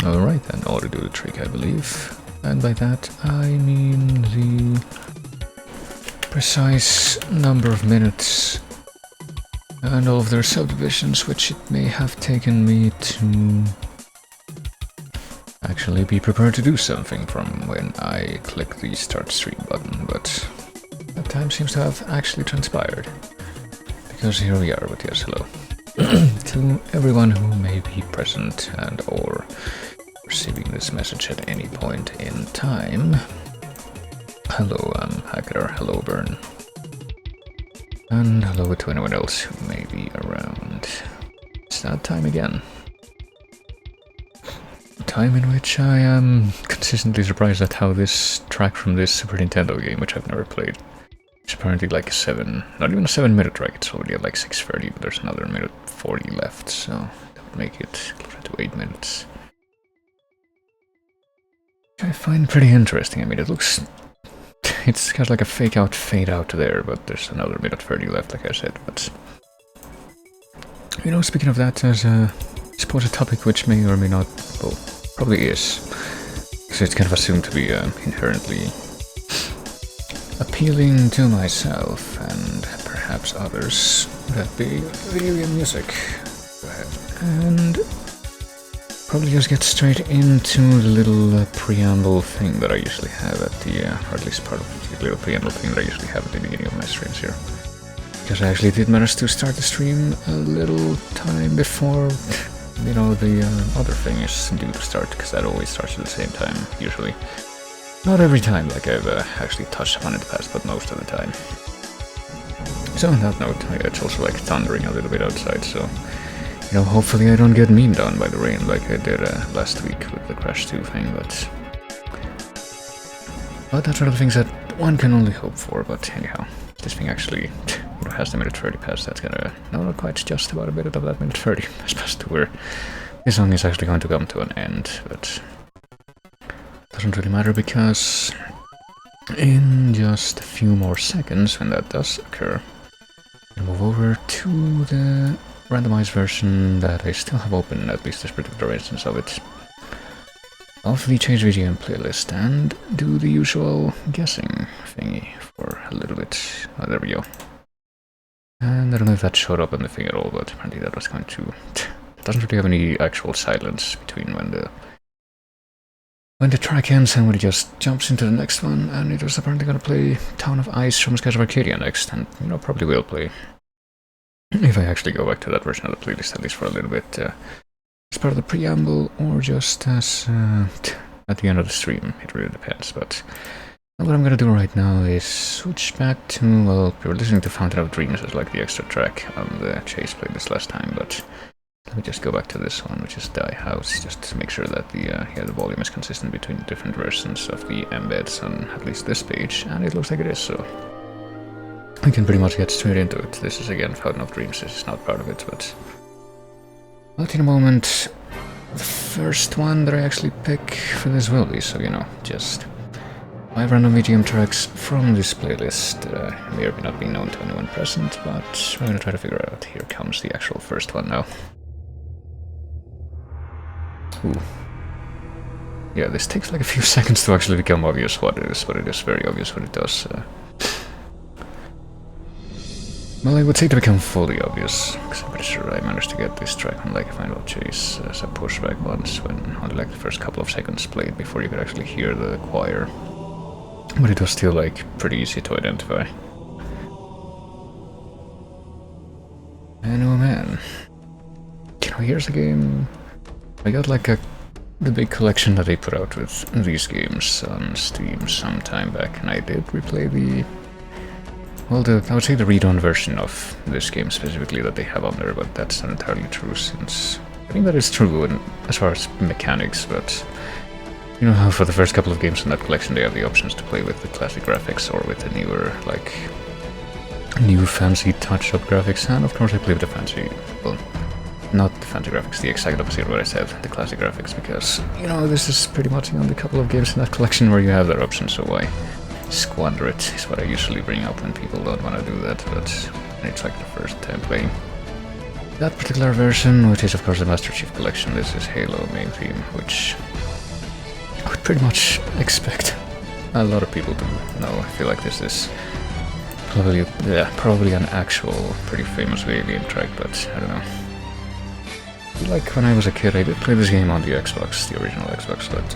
Alright then, ought to do the trick, I believe. And by that I mean the precise number of minutes and all of their subdivisions which it may have taken me to actually be prepared to do something from when I click the start stream button, but that time seems to have actually transpired. Because here we are, but yes, hello. To everyone who may be present and or receiving this message at any point in time. Hello, I'm Hacker, hello Burn. And hello to anyone else who may be around. It's that time again. A time in which I am consistently surprised at how this track from this Super Nintendo game, which I've never played, it's apparently like not even a 7-minute track, it's already at like 6:30, but there's another minute 40 left, so that would make it closer to 8 minutes. Which I find pretty interesting. I mean, it's got like a fake out, fade out there, but there's another minute 30 left, like I said, but... You know, speaking of that, there's I suppose a topic which may or may not, well, probably is, because it's kind of assumed to be inherently appealing to myself and perhaps others, that be video game music. Go ahead. And probably just get straight into the little preamble thing that I usually have at the, or at least part of the little preamble thing that I usually have at the beginning of my streams here. Because I actually did manage to start the stream a little time before, you know, the other thing is due to start, because that always starts at the same time, usually. Not every time, like I've actually touched upon in the past, but most of the time. So on that note, it's also like thundering a little bit outside, so, you know, hopefully I don't get memed on by the rain like I did last week with the Crash 2 thing, but that's one of the things that one can only hope for, but anyhow, this thing actually has the minute 30 past, that's gonna, no, not quite, just about a bit of that minute 30 has passed to where this song is actually going to come to an end, but doesn't really matter because in just a few more seconds, when that does occur, we'll move over to the randomized version that I still have open, at least this particular instance of it, of the Chase VGM playlist, and do the usual guessing thingy for a little bit. Oh, there we go. And I don't know if that showed up in the thing at all, but apparently that was going to... It doesn't really have any actual silence between when the track ends and when it just jumps into the next one, and it was apparently going to play Town of Ice from Skies of Arcadia next, and, you know, probably will play. If I actually go back to that version of the playlist, at least for a little bit, as part of the preamble, or just as at the end of the stream, it really depends, but what I'm going to do right now is switch back to, well, we were listening to Fountain of Dreams as like the extra track on the Chase playlist last time, but let me just go back to this one, which is Die House, just to make sure that the volume is consistent between different versions of the embeds on at least this page, and it looks like it is, so I can pretty much get straight into it. This is again Fountain of Dreams, this is not part of it, but in a moment, the first one that I actually pick for this will be, so you know, just 5 random VGM tracks from this playlist, may or may not be known to anyone present, but we're gonna try to figure out. Here comes the actual first one now. Ooh. Yeah, this takes like a few seconds to actually become obvious what it is, but it is very obvious what it does. Well, I would say to become fully obvious, because I'm pretty sure I managed to get this track on like Final Chase as a pushback once, when only like the first couple of seconds played before you could actually hear the choir. But it was still like pretty easy to identify. And oh man, you know, here's a game. I got like the big collection that they put out with these games on Steam some time back, and I did replay the, well, I would say the read-on version of this game specifically that they have on there, but that's not entirely true, since I think that is true as far as mechanics, but you know how for the first couple of games in that collection they have the options to play with the classic graphics or with the newer, like, new fancy touch-up graphics, and of course I played with the fancy, well, not the fancy graphics, the exact opposite of what I said, the classic graphics, because, you know, this is pretty much the only couple of games in that collection where you have that option, so why squander it, is what I usually bring up when people don't want to do that, but it's like the first time playing. that particular version, which is of course the Master Chief Collection, this is Halo main theme, which I would pretty much expect a lot of people to know. I feel like this is probably an actual pretty famous video game track, but I don't know. Like when I was a kid, I did play this game on the Xbox, the original Xbox, but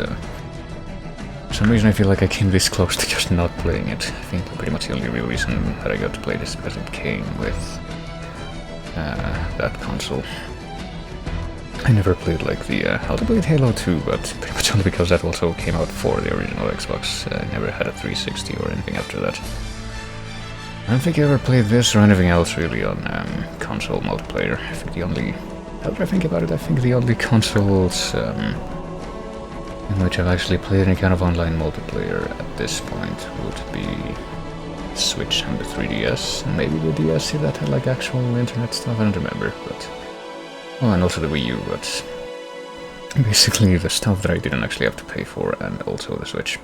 for some reason I feel like I came this close to just not playing it. I think pretty much the only real reason that I got to play this is because it came with that console. I never played like the... I played Halo 2, but pretty much only because that also came out for the original Xbox. I never had a 360 or anything after that. I don't think I ever played this or anything else really on console multiplayer. I think the only... Now that I think about it, I think the only consoles in which I've actually played any kind of online multiplayer at this point would be Switch and the 3DS, and maybe the DS if that had like actual internet stuff, I don't remember, but... Oh, and also the Wii U, but... Basically the stuff that I didn't actually have to pay for, and also the Switch.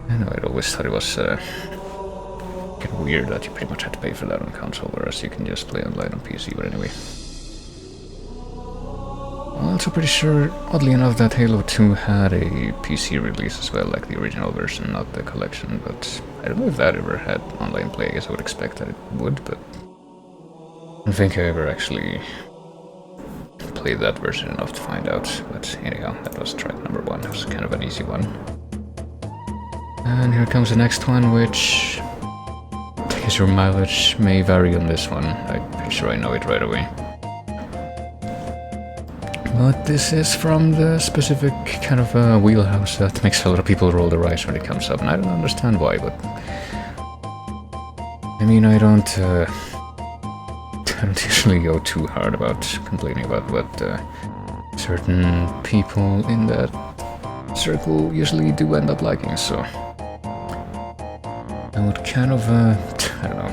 I know, I always thought it was kind of weird that you pretty much had to pay for that on console, whereas you can just play online on PC, but anyway. I'm also pretty sure, oddly enough, that Halo 2 had a PC release as well, like the original version, not the collection, but I don't know if that ever had online play. I guess I would expect that it would, but I don't think I ever actually played that version enough to find out. But anyhow, that was track number 1, it was kind of an easy one. And here comes the next one, which I guess your mileage may vary on this one. I'm pretty sure I know it right away. But this is from the specific kind of wheelhouse that makes a lot of people roll their eyes when it comes up, and I don't understand why, but... I mean, I don't usually go too hard about complaining about what certain people in that circle usually do end up liking, so... I would kind of, I don't know.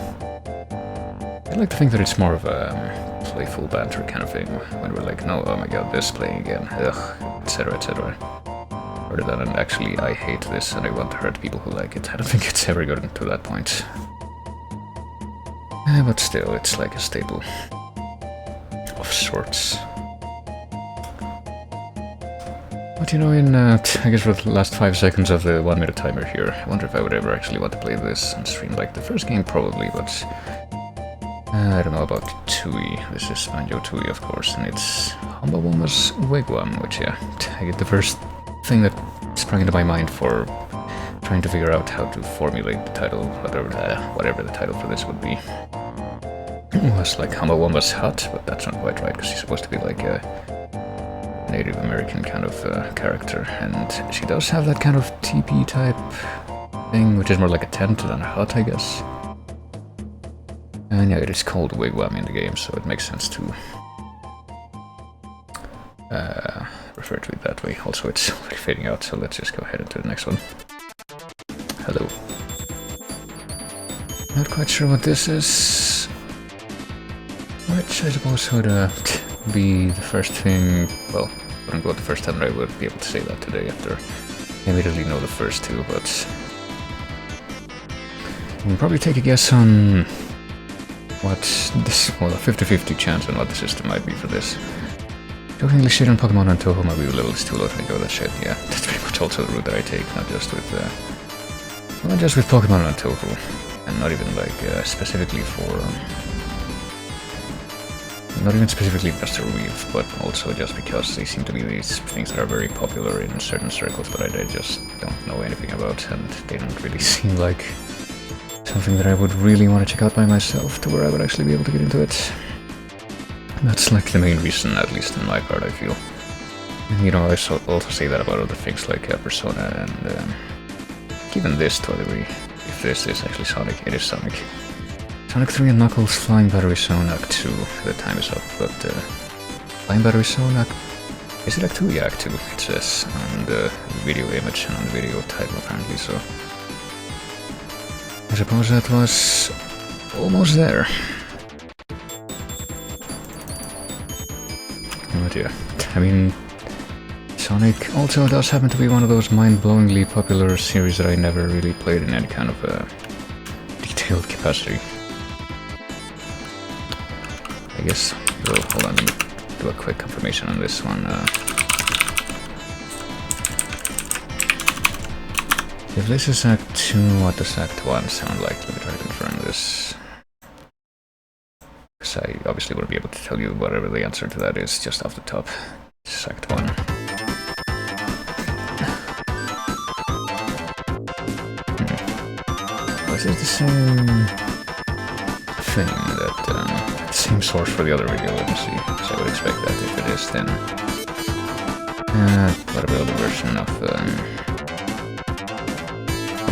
I like to think that it's more of a playful banter kind of thing, when we're like, no, oh my god, this playing again, ugh, etc, etc. Rather than actually, I hate this and I want to hurt people who like it. I don't think it's ever gotten to that point. But still, it's like a staple of sorts. But you know, in, I guess for the last 5 seconds of the 1 minute timer here, I wonder if I would ever actually want to play this on stream. Like the first game probably, but I don't know about Tui. This is Banjo-Tooie, of course, and it's Humbawumba's Wigwam, which, yeah, I get the first thing that sprang into my mind for trying to figure out how to formulate the title, whatever the title for this would be. It was like Humbawumba's Hut, but that's not quite right, because she's supposed to be like a Native American kind of character, and she does have that kind of teepee type thing, which is more like a tent than a hut, I guess. And yeah, it is called Wigwam in the game, so it makes sense to refer to it that way. Also, it's already fading out, so let's just go ahead into the next one. Hello. Not quite sure what this is, which I suppose would be the first thing. Well, wouldn't go the first time I would be able to say that today after I immediately know the first two, but you can probably take a guess on what this, well, a 50-50 chance on what the system might be for this. Jokingly shit on Pokemon and Toho, my Wii level is too low to go that shit. Yeah, that's pretty much also the route that I take, not just with Pokemon and Toho, and not even like specifically for, not even specifically Buster Weave, but also just because they seem to be these things that are very popular in certain circles, but I just don't know anything about, and they don't really seem like something that I would really want to check out by myself, to where I would actually be able to get into it. That's like the main reason, at least in my part, I feel. And you know, I also say that about other things like Persona and even this to a degree. If this is actually Sonic, it is Sonic. Sonic 3 and Knuckles Flying Battery Zone Act 2. The time is up, but Flying Battery Zone Act... Is it Act 2? Yeah, Act 2, it says on the video image and on the video title apparently, so... I suppose that was almost there. But yeah, I mean, Sonic also does happen to be one of those mind-blowingly popular series that I never really played in any kind of detailed capacity. guess we'll hold on, let me do a quick confirmation on this one. If this is Act 2, what does Act 1 sound like? Let me try to confirm this. Because I obviously wouldn't be able to tell you whatever the answer to that is just off the top. This is Act 1. This is the same thing that, same source for the other video, let me see. So I would expect that if it is, then whatever the other version of,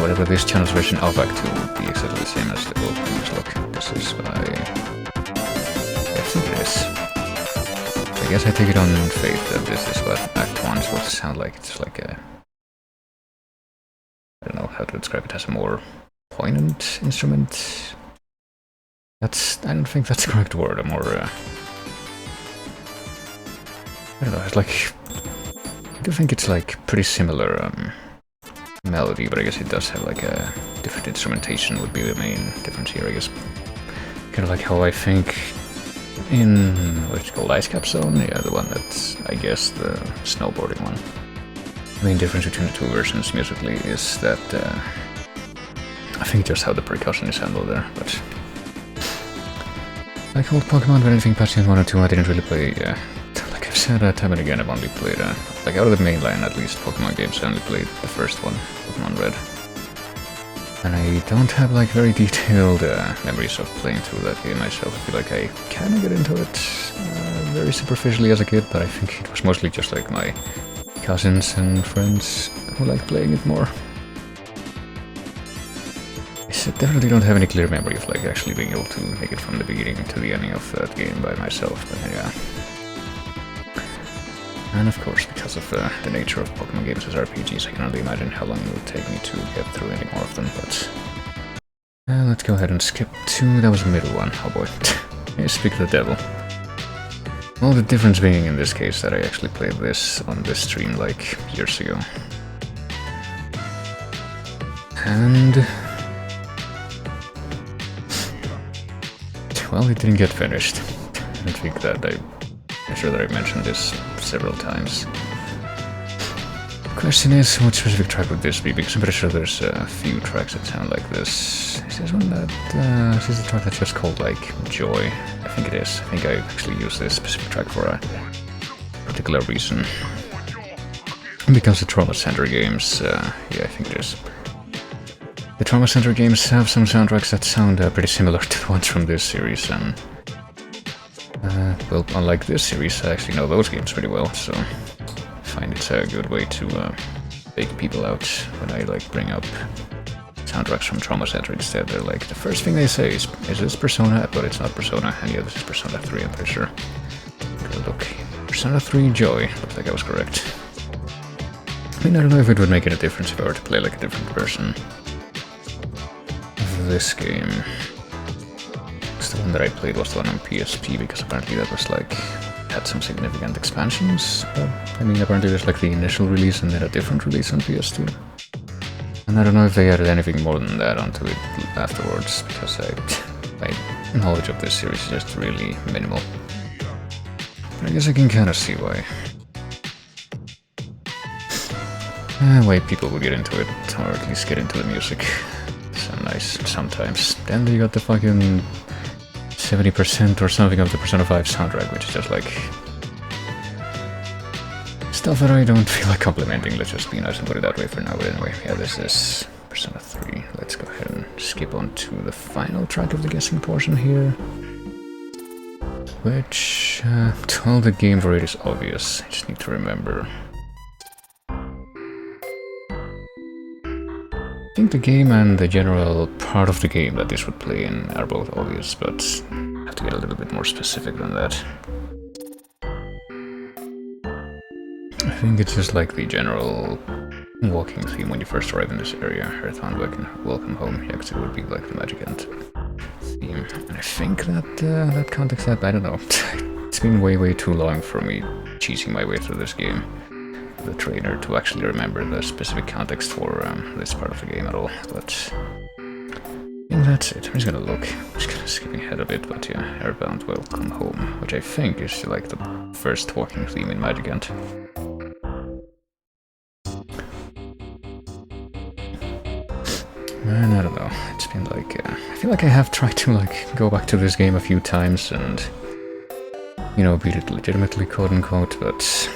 whatever this channel's version of Act 2 would be exactly the same as the old. Look, this is what I think it is. I guess I take it on faith that this is what Act 1 is supposed to sound like. It's like a, I don't know how to describe it, as a more poignant instrument. I don't think that's the correct word. A more, I don't know, it's like, I do think it's like pretty similar melody, but I guess it does have like a different instrumentation would be the main difference here, I guess. Kind of like how I think in, what's it called, Ice Cap Zone? Yeah, the one that's, I guess, the snowboarding one. The main difference between the two versions musically is that, I think just how the percussion is handled there, but like old Pokemon, but anything past 1 or 2 I didn't really play, like I've said time and again, I've only played, like out of the main line at least, Pokemon games, I only played the first one, Pokemon Red. And I don't have like very detailed memories of playing through that game myself. I feel like I kinda get into it very superficially as a kid, but I think it was mostly just like my cousins and friends who liked playing it more. I definitely don't have any clear memory of like actually being able to make it from the beginning to the ending of that game by myself, but yeah. And of course, because of the nature of Pokemon games as RPGs, I can only imagine how long it would take me to get through any more of them, but let's go ahead and skip to, that was the middle one, oh boy. Hey, speak of the devil. Well, the difference being in this case that I actually played this on this stream like years ago. And well, it didn't get finished. I think that I'm sure that I mentioned this several times. The question is, what specific track would this be? Because I'm pretty sure there's a few tracks that sound like this. Is this one that, is this the track that's just called like Joy? I think it is. I think I actually used this specific track for a particular reason. Because the Trauma Center games, yeah, I think it is. The Trauma Center games have some soundtracks that sound pretty similar to the ones from this series, and well, unlike this series, I actually know those games pretty well, so I find it's a good way to bake people out when I like bring up soundtracks from Trauma Center instead. They're like, the first thing they say is this Persona? But it's not Persona, and yeah, this is Persona 3, I'm pretty sure. Look, Persona 3 Joy, looks like I was correct. I mean, I don't know if it would make any difference if I were to play like a different version this game. The one that I played was the one on PSP, because apparently that was like, had some significant expansions. But, I mean, apparently there's like the initial release and then a different release on PS2. And I don't know if they added anything more than that onto it afterwards, because my knowledge of this series is just really minimal. But I guess I can kind of see why. Why people will get into it, or at least get into the music. So nice sometimes. Then they got the fucking 70% or something of the Persona 5 soundtrack, which is just like stuff that I don't feel like complimenting. Let's just be nice and put it that way for now. But anyway, yeah, this is Persona 3. Let's go ahead and skip on to the final track of the guessing portion here, which, well, the game for it is obvious. I just need to remember. I think the game and the general part of the game that this would play in are both obvious, but I have to get a little bit more specific than that. I think it's just like the general walking theme when you first arrive in this area. Earthbound, welcome home. Yeah, because it would be like the Magic End theme. And I think that that context, I don't know. It's been way too long for me cheesing my way through this game, the trainer, to actually remember the specific context for this part of the game at all, but I think that's it. I'm just gonna look. Just kind of skipping ahead a bit, but yeah, Airbound Welcome Home, which I think is like the first talking theme in Magicant. Man, I don't know. It's been like I feel like I have tried to like go back to this game a few times and you know beat it legitimately, quote unquote, but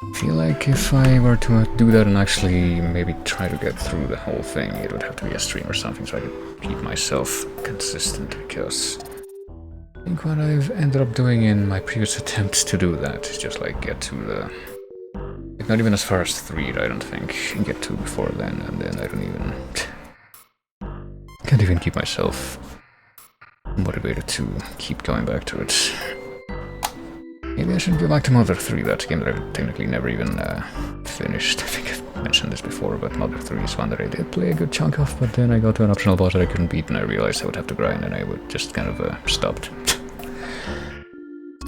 I feel like if I were to do that and actually maybe try to get through the whole thing, it would have to be a stream or something so I could keep myself consistent, because I think what I've ended up doing in my previous attempts to do that is just like get to the... like not even as far as 3, I don't think, and get to before then, and then I don't even... can't even keep myself motivated to keep going back to it. Maybe I should go back to Mother 3, that game that I've technically never even finished. I think I've mentioned this before, but Mother 3 is one that I did play a good chunk of, but then I got to an optional boss that I couldn't beat and I realized I would have to grind and I would just kind of stopped.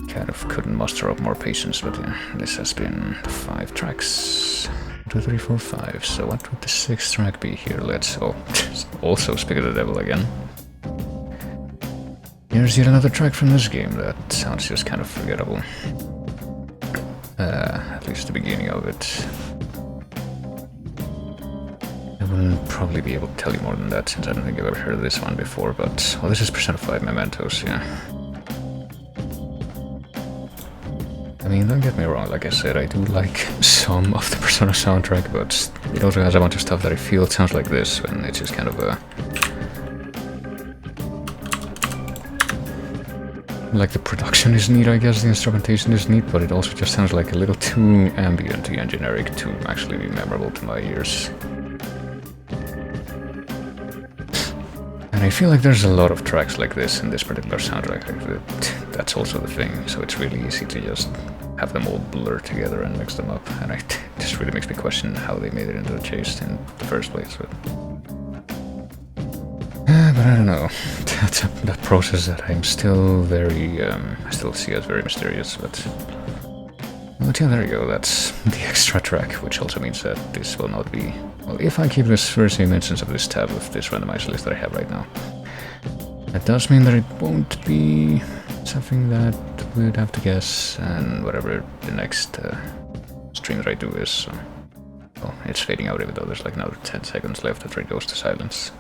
Kind of couldn't muster up more patience, but yeah, this has been 5 tracks. 1, 2, 3, 4, 5. So what would the 6th track be here? Let's also Speak of the Devil again. Here's yet another track from this game that sounds just kind of forgettable. At least the beginning of it. I wouldn't probably be able to tell you more than that since I don't think I've ever heard of this one before, but... well, this is Persona 5 Mementos, yeah. I mean, don't get me wrong, like I said, I do like some of the Persona soundtrack, but it also has a bunch of stuff that I feel sounds like this, when it's just kind of a... like the production is neat, I guess, the instrumentation is neat, but it also just sounds like a little too ambient and generic to actually be memorable to my ears. And I feel like there's a lot of tracks like this in this particular soundtrack, like that's also the thing, so it's really easy to just have them all blur together and mix them up, and it just really makes me question how they made it into the chase in the first place. But I don't know, that's that process that I'm still very, I still see as very mysterious, but yeah, there you go, that's the extra track, which also means that this will not be, well, if I keep this very same instance of this tab with this randomized list that I have right now, that does mean that it won't be something that we'd have to guess, and whatever the next stream that I do is, well, it's fading out even though there's like another 10 seconds left after it goes to silence.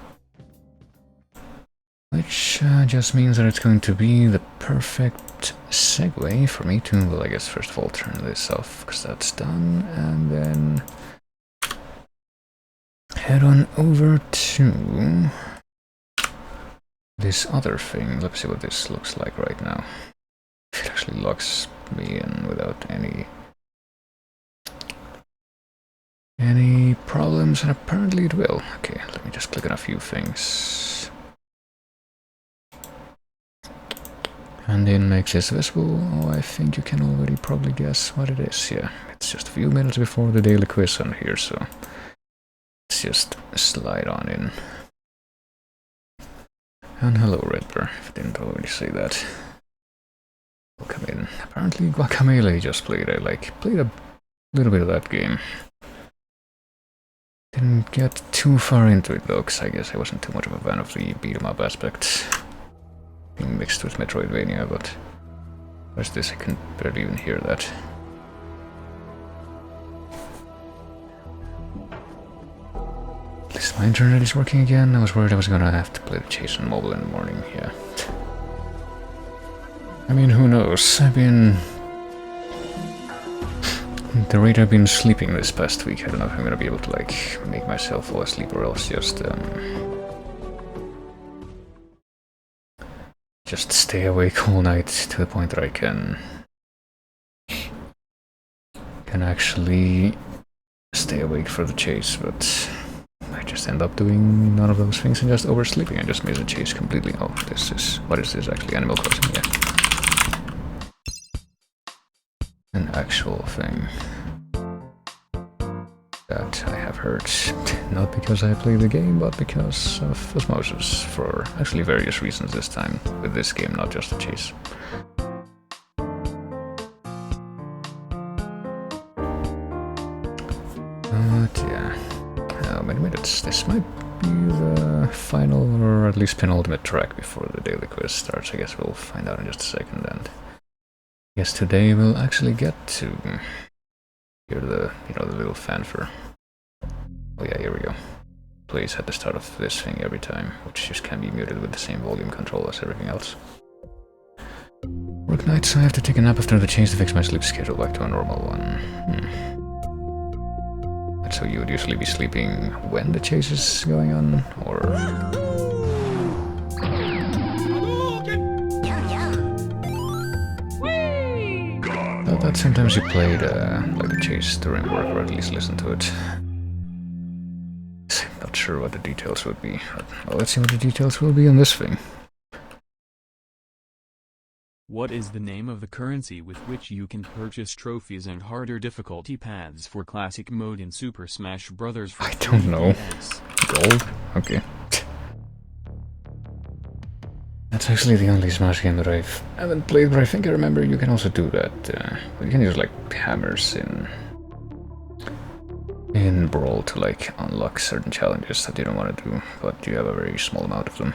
Which just means that it's going to be the perfect segue for me to, well, I guess first of all turn this off, because that's done, and then head on over to this other thing. Let's see what this looks like right now. It actually locks me in without any problems, and apparently it will. Okay, let me just click on a few things. And in makes this visible. Oh, I think you can already probably guess what it is. Yeah, it's just a few minutes before the daily quiz on here, so let's just slide on in. And hello, Redber, if I didn't already say that. Welcome in. Apparently Guacamelee just played. I played a little bit of that game. Didn't get too far into it though, because I guess I wasn't too much of a fan of the beat-em-up aspect. Being mixed with Metroidvania, but where's this? I can barely even hear that. At least my internet is working again. I was worried I was gonna have to play the chase on mobile in the morning, yeah. I mean, who knows? The rate I've been sleeping this past week, I don't know if I'm gonna be able to like make myself fall asleep or else just stay awake all night to the point that I can actually stay awake for the chase, but I just end up doing none of those things and just oversleeping. I just miss the chase completely. Oh, what is this actually? Animal Crossing, yeah. An actual thing that I have heard, not because I play the game, but because of osmosis, for actually various reasons this time, with this game, not just the chase. But yeah, many minutes. This might be the final, or at least penultimate track before the daily quiz starts. I guess we'll find out in just a second, and I guess today we'll actually get to hear the, the little fanfare. Oh yeah, here we go. Plays at the start of this thing every time, which just can be muted with the same volume control as everything else. Work night, so I have to take a nap after the change to fix my sleep schedule back to a normal one. So you would usually be sleeping when the chase is going on, or... I thought sometimes you played like the chase during work, or at least listened to it. Not sure what the details would be, but well, let's see what the details will be on this thing. What is the name of the currency with which you can purchase trophies and harder difficulty paths for classic mode in Super Smash Bros. I don't know. Gold? Okay. That's actually the only Smash game that I haven't played, but I think I remember you can also do that. You can use like hammers in Brawl to like unlock certain challenges that you don't want to do, but you have a very small amount of them.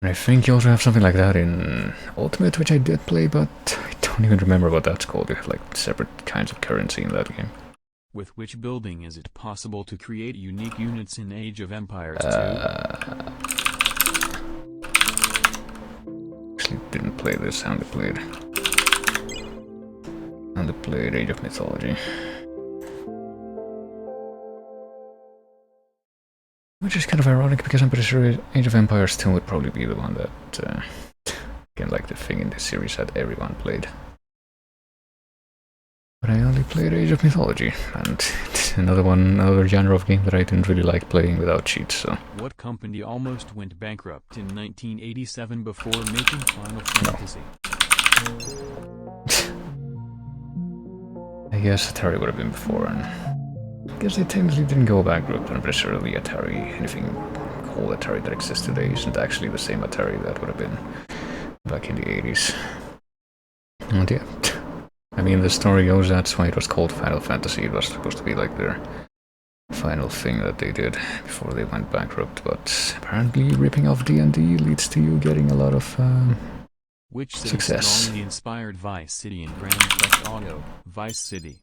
And I think you also have something like that in Ultimate, which I did play, but I don't even remember what that's called. You have like separate kinds of currency in that game. With which building is it possible to create unique units in Age of Empires 2? Actually didn't play this, I only played Age of Mythology. Which is kind of ironic, because I'm pretty sure Age of Empires 2 would probably be the one that, again, like the thing in this series that everyone played. But I only played Age of Mythology, and it's another genre of game that I didn't really like playing without cheats, so... What company almost went bankrupt in 1987 before making Final Fantasy? I guess Atari would have been before, and... I guess they technically didn't go bankrupt. I'm pretty sure the Atari, anything called Atari that exists today, isn't actually the same Atari that would have been back in the 80s. And yeah, I mean, the story goes that's why it was called Final Fantasy. It was supposed to be like their final thing that they did before they went bankrupt, but apparently ripping off D&D leads to you getting a lot of Which city success. Strongly inspired Vice City and Grand Theft Auto, Vice City?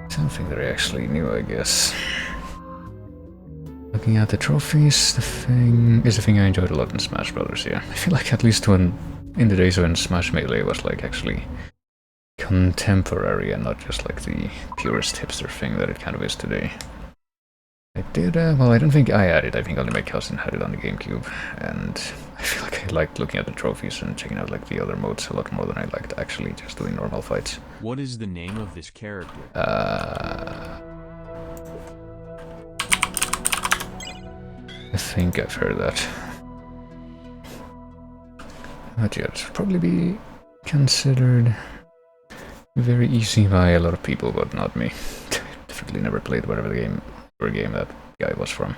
Something that I actually knew, I guess. Looking at the trophies, the thing I enjoyed a lot in Smash Brothers. Yeah, I feel like at least when in the days when Smash Melee was like actually contemporary and not just like the purest hipster thing that it kind of is today. I did, well, I don't think I had it. I think only my cousin had it on the GameCube, and I feel like I liked looking at the trophies and checking out like the other modes a lot more than I liked actually just doing normal fights. What is the name of this character? I think I've heard that. Not yet. Probably be considered very easy by a lot of people, but not me. Definitely never played whatever game that guy was from.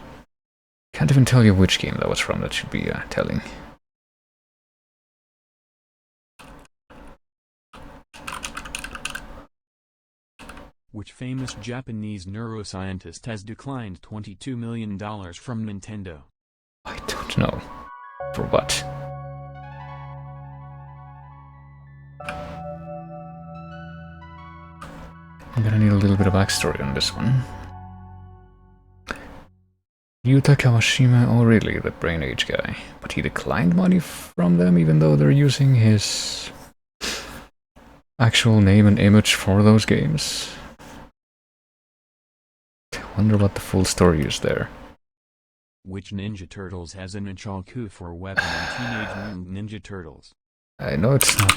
Can't even tell you which game that was from. That should be telling. Which famous Japanese neuroscientist has declined $22 million from Nintendo? I don't know. For what? I'm gonna need a little bit of backstory on this one. Yuta Kawashima, oh really, the Brain Age guy. But he declined money from them even though they're using his actual name and image for those games. I wonder what the full story is there. Which Ninja Turtles has an Nunchaku for a weapon in Teenage Mutant Ninja Turtles? I know it's not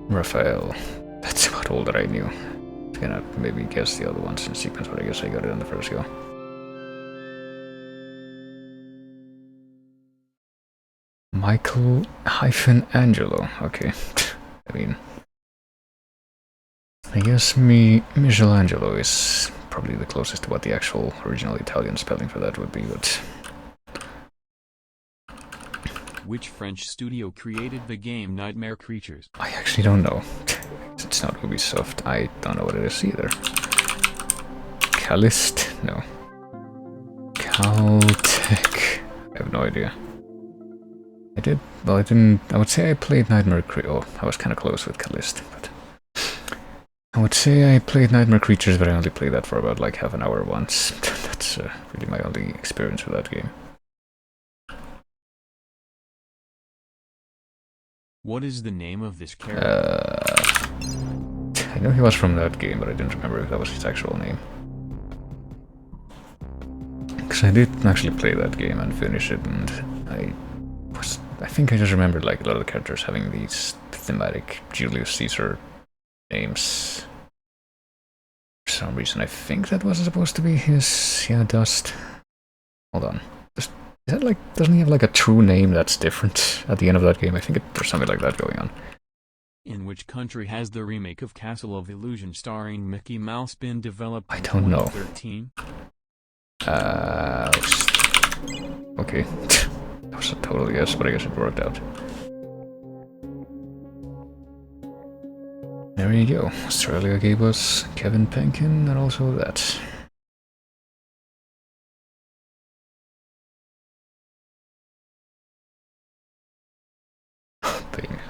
Raphael. That's about all that I knew. I was gonna maybe guess the other ones in sequence, but I guess I got it on the first go. Michael-Angelo, okay. I mean, I guess Michelangelo is probably the closest to what the actual original Italian spelling for that would be, but... Which French studio created the game Nightmare Creatures? I actually don't know. it's not Ubisoft. I don't know what it is either. Calist? No. Caltech? I have no idea. I did, well I didn't, I would say I played Nightmare Creatures, oh, I was kind of close with Calist, but I would say I played Nightmare Creatures, but I only played that for about like half an hour once. That's really my only experience with that game. What is the name of this character? I know he was from that game, but I didn't remember if that was his actual name. Because I did actually play that game and finish it, and I think I just remembered like a lot of the characters having these thematic Julius Caesar names. For some reason, I think that was supposed to be his, yeah, Dust. Hold on. Is that like, doesn't he have like a true name that's different at the end of that game? I think there's something like that going on. In which country has the remake of Castle of Illusion starring Mickey Mouse been developed in I don't know. 2013? Okay. That was a total guess, but I guess it worked out. There you go. Australia gave us Kevin Penkin and also that.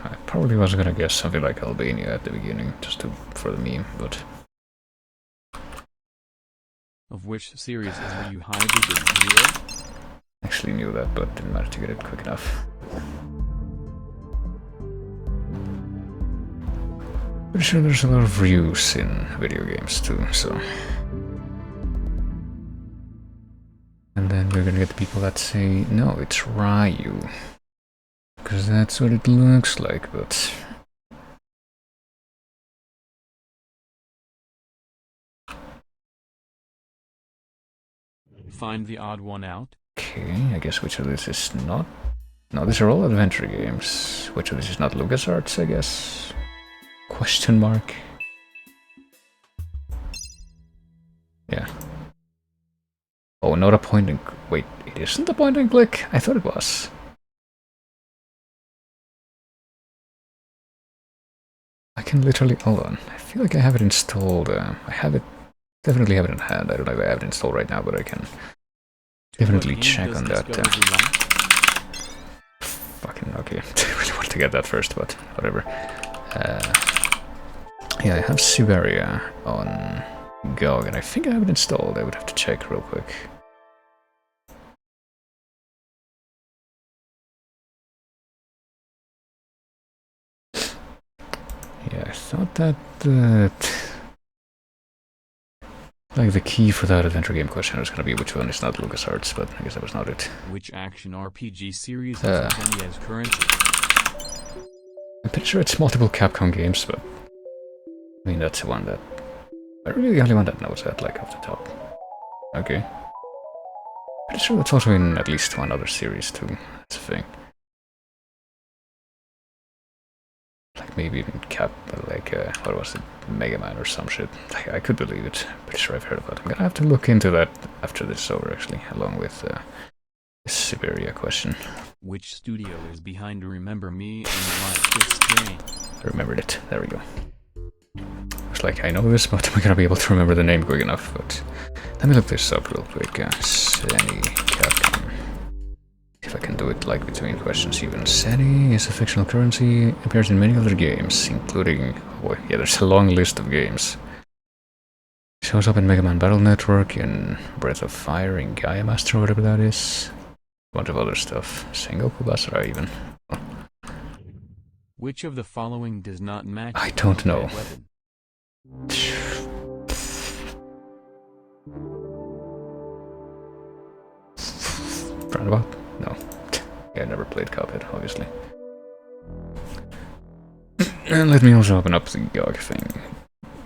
I probably wasn't gonna guess something like Albania at the beginning, just for the meme, but... Of which series is Ryu hybrid Zero? Actually knew that, but didn't manage to get it quick enough. Pretty sure there's a lot of Ryus in video games too, so... And then we're gonna get the people that say, no, it's Ryu. Because that's what it looks like, but... Find the odd one out. Okay, I guess which of this is not... No, these are all adventure games. Which of this is not LucasArts, I guess? Question mark? Yeah. Oh, not a point and... Wait, it isn't a point and click? I thought it was. I can literally... Hold on. I feel like I have it installed. I have it... Definitely have it in hand. I don't know if I have it installed right now, but I can definitely check on that. Fucking okay. I really want to get that first, but whatever. Yeah, I have Siberia on GOG, and I think I have it installed. I would have to check real quick. Yeah, I thought that... like the key for that adventure game question is going to be which one is not LucasArts, but I guess that was not it. Which action RPG series has Penny as currency? I'm pretty sure it's multiple Capcom games, but I mean that's the one that I'm really the only one that knows that, like off the top. Okay. Pretty sure that's also in at least one other series too. That's a thing. Like maybe even what was it, Mega Man or some shit. I could believe it. Pretty sure I've heard of it. I'm gonna have to look into that after this is over, actually, along with this Siberia question. Which studio is behind Remember Me and Like This Game? I remembered it. There we go. It's like, I know this, but am I gonna be able to remember the name quick enough? But let me look this up real quick. Seni Capcom. If I can do it like between questions even. Seni is a fictional currency, appears in many other games, including... Oh boy, yeah, there's a long list of games. Shows up in Mega Man Battle Network, in Breath of Fire, in Gaia Master, whatever that is. A bunch of other stuff. Sengoku Basara even. Oh. Which of the following does not match? I don't know. Roundabout? No. Yeah, I never played Cuphead, obviously. And let me also open up the GOG thing.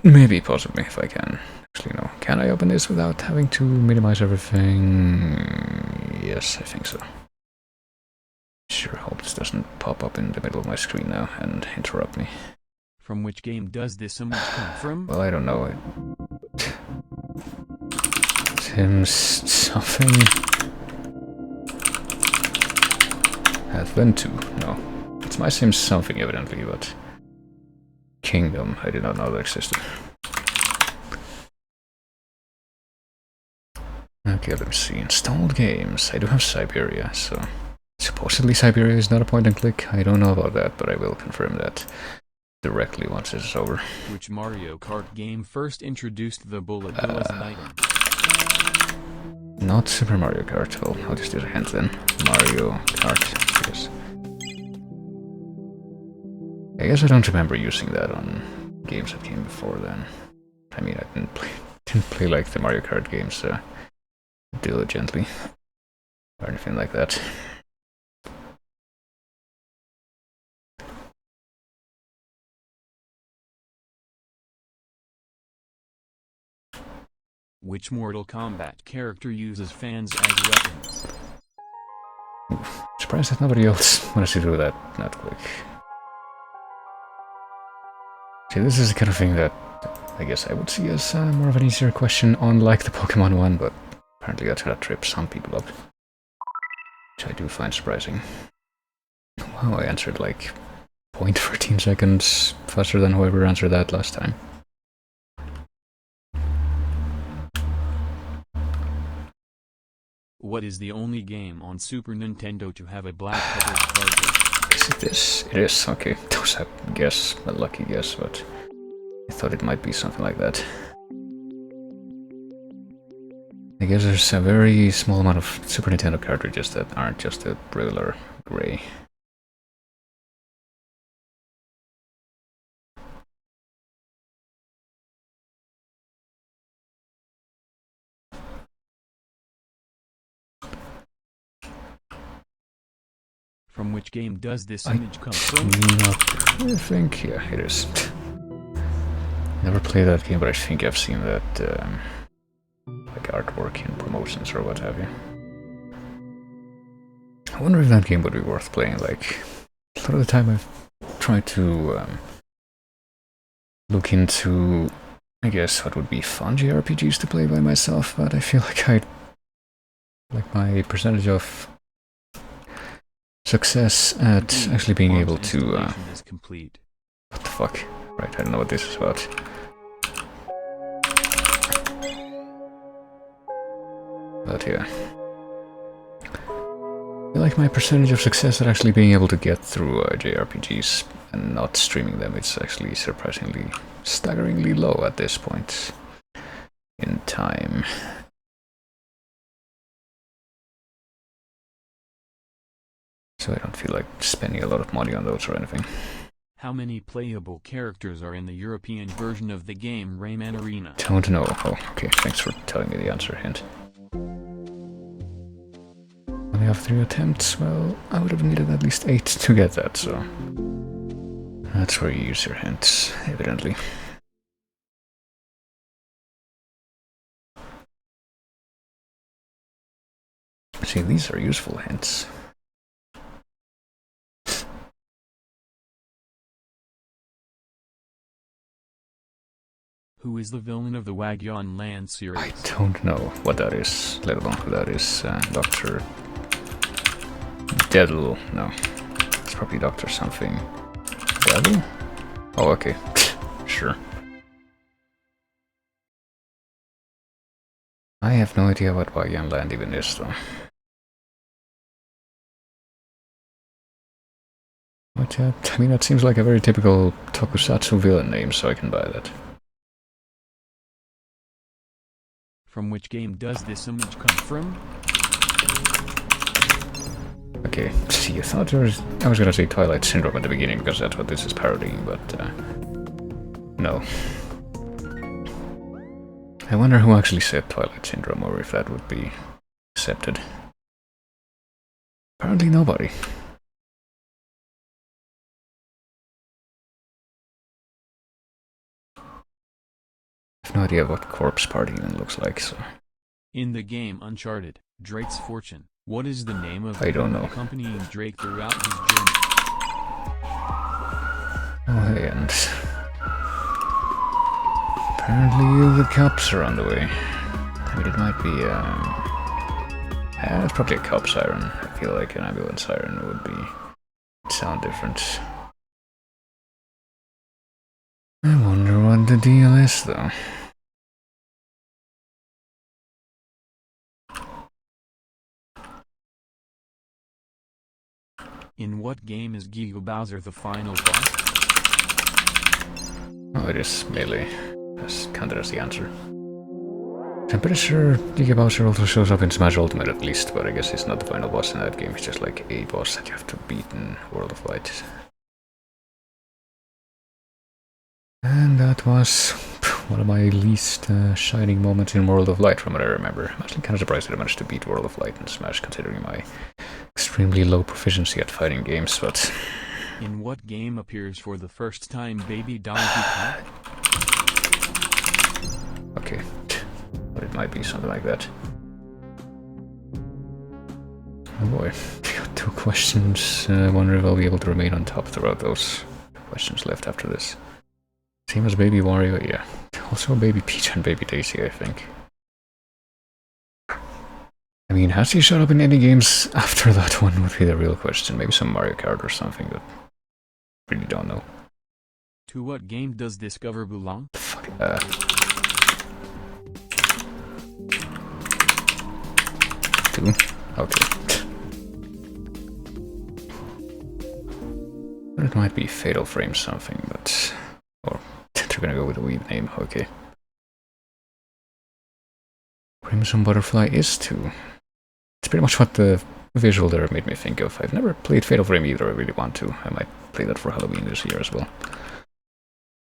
Maybe, possibly, if I can. Actually, no. Can I open this without having to minimize everything? Yes, I think so. Sure hope this doesn't pop up in the middle of my screen now and interrupt me. From which game does this image come from? Well, I don't know. Sims something. Advent 2. No. It's my Sims something, evidently, but... Kingdom. I did not know that existed. Okay, let me see. Installed games. I do have Siberia, so supposedly Siberia is not a point and click. I don't know about that, but I will confirm that directly once this is over. Which Mario Kart game first introduced the bullet bill as an item? Not Super Mario Kart. Well, I'll just use a hint then. Mario Kart. Yes. I guess I don't remember using that on games that came before then. I mean, I didn't play like the Mario Kart games diligently or anything like that. Which Mortal Kombat character uses fans as weapons? Surprised that nobody else managed to do that quick. See, this is the kind of thing that I guess I would see as more of an easier question on like the Pokemon one, but apparently that's gonna trip some people up. Which I do find surprising. Wow, I answered like 0.13 seconds faster than whoever answered that last time. What is the only game on Super Nintendo to have a black covered cartridge? Is it this? It is, okay. That was a lucky guess, but I thought it might be something like that. I guess there's a very small amount of Super Nintendo cartridges that aren't just a regular gray. From which game does this image come from? I think, yeah, it is. Never played that game, but I think I've seen that like artwork in promotions or what have you. I wonder if that game would be worth playing. Like, a lot of the time I've tried to look into, I guess, what would be fun JRPGs to play by myself, but I feel like my percentage of success at actually being able to is complete. what the fuck? Right, I don't know what this is about. But yeah. I feel like my percentage of success at actually being able to get through JRPGs and not streaming them, it's actually surprisingly, staggeringly low at this point in time. So I don't feel like spending a lot of money on those or anything. How many playable characters are in the European version of the game Rayman Arena? Don't know. Oh, okay, thanks for telling me the answer hint. Only have 3 attempts. Well, I would have needed at least 8 to get that, so that's where you use your hints, evidently. See, these are useful hints. Who is the villain of the Wagyon Land series? I don't know what that is, let alone who that is. Dr. Devil? No. It's probably Dr. something. Devil? Oh, okay. Sure. I have no idea what Wagyon Land even is, though. But yeah, I mean, that seems like a very typical tokusatsu villain name, so I can buy that. From which game does this image come from? Okay, see, I thought I was gonna say Twilight Syndrome at the beginning, because that's what this is parodying, but no. I wonder who actually said Twilight Syndrome, or if that would be accepted. Apparently nobody. I have no idea what Corpse Party even looks like, so... In the game Uncharted, Drake's Fortune, what is the name of I don't know. accompanying Drake throughout his journey? Oh, hey, and... apparently the cops are on the way. I mean, it might be, it's probably a cop siren. I feel like an ambulance siren would sound different. I wonder what the deal is, though. In what game is Giga Bowser the final boss? Oh, it is Melee. That's counted as the answer. I'm pretty sure Giga Bowser also shows up in Smash Ultimate at least, but I guess he's not the final boss in that game. He's just like a boss that you have to beat in World of Light. And that was one of my least shining moments in World of Light from what I remember. I'm actually kind of surprised that I managed to beat World of Light in Smash, considering my extremely low proficiency at fighting games, but... In what game appears for the first time Baby Donkey Kong? Okay, but it might be something like that. Oh boy, got 2 questions. I wonder if I'll be able to remain on top throughout those questions left after this. Same as Baby Wario, yeah. Also Baby Peach and Baby Daisy, I think. I mean, has he showed up in any games after that one would be the real question. Maybe some Mario Kart or something, but really don't know. To what game does Discover belong? Fuck, Two? Okay. But it might be Fatal Frame something, but... Or they're gonna go with a weeb name, okay. Crimson Butterfly is 2. It's pretty much what the visual there made me think of. I've never played Fatal Frame either, I really want to. I might play that for Halloween this year as well.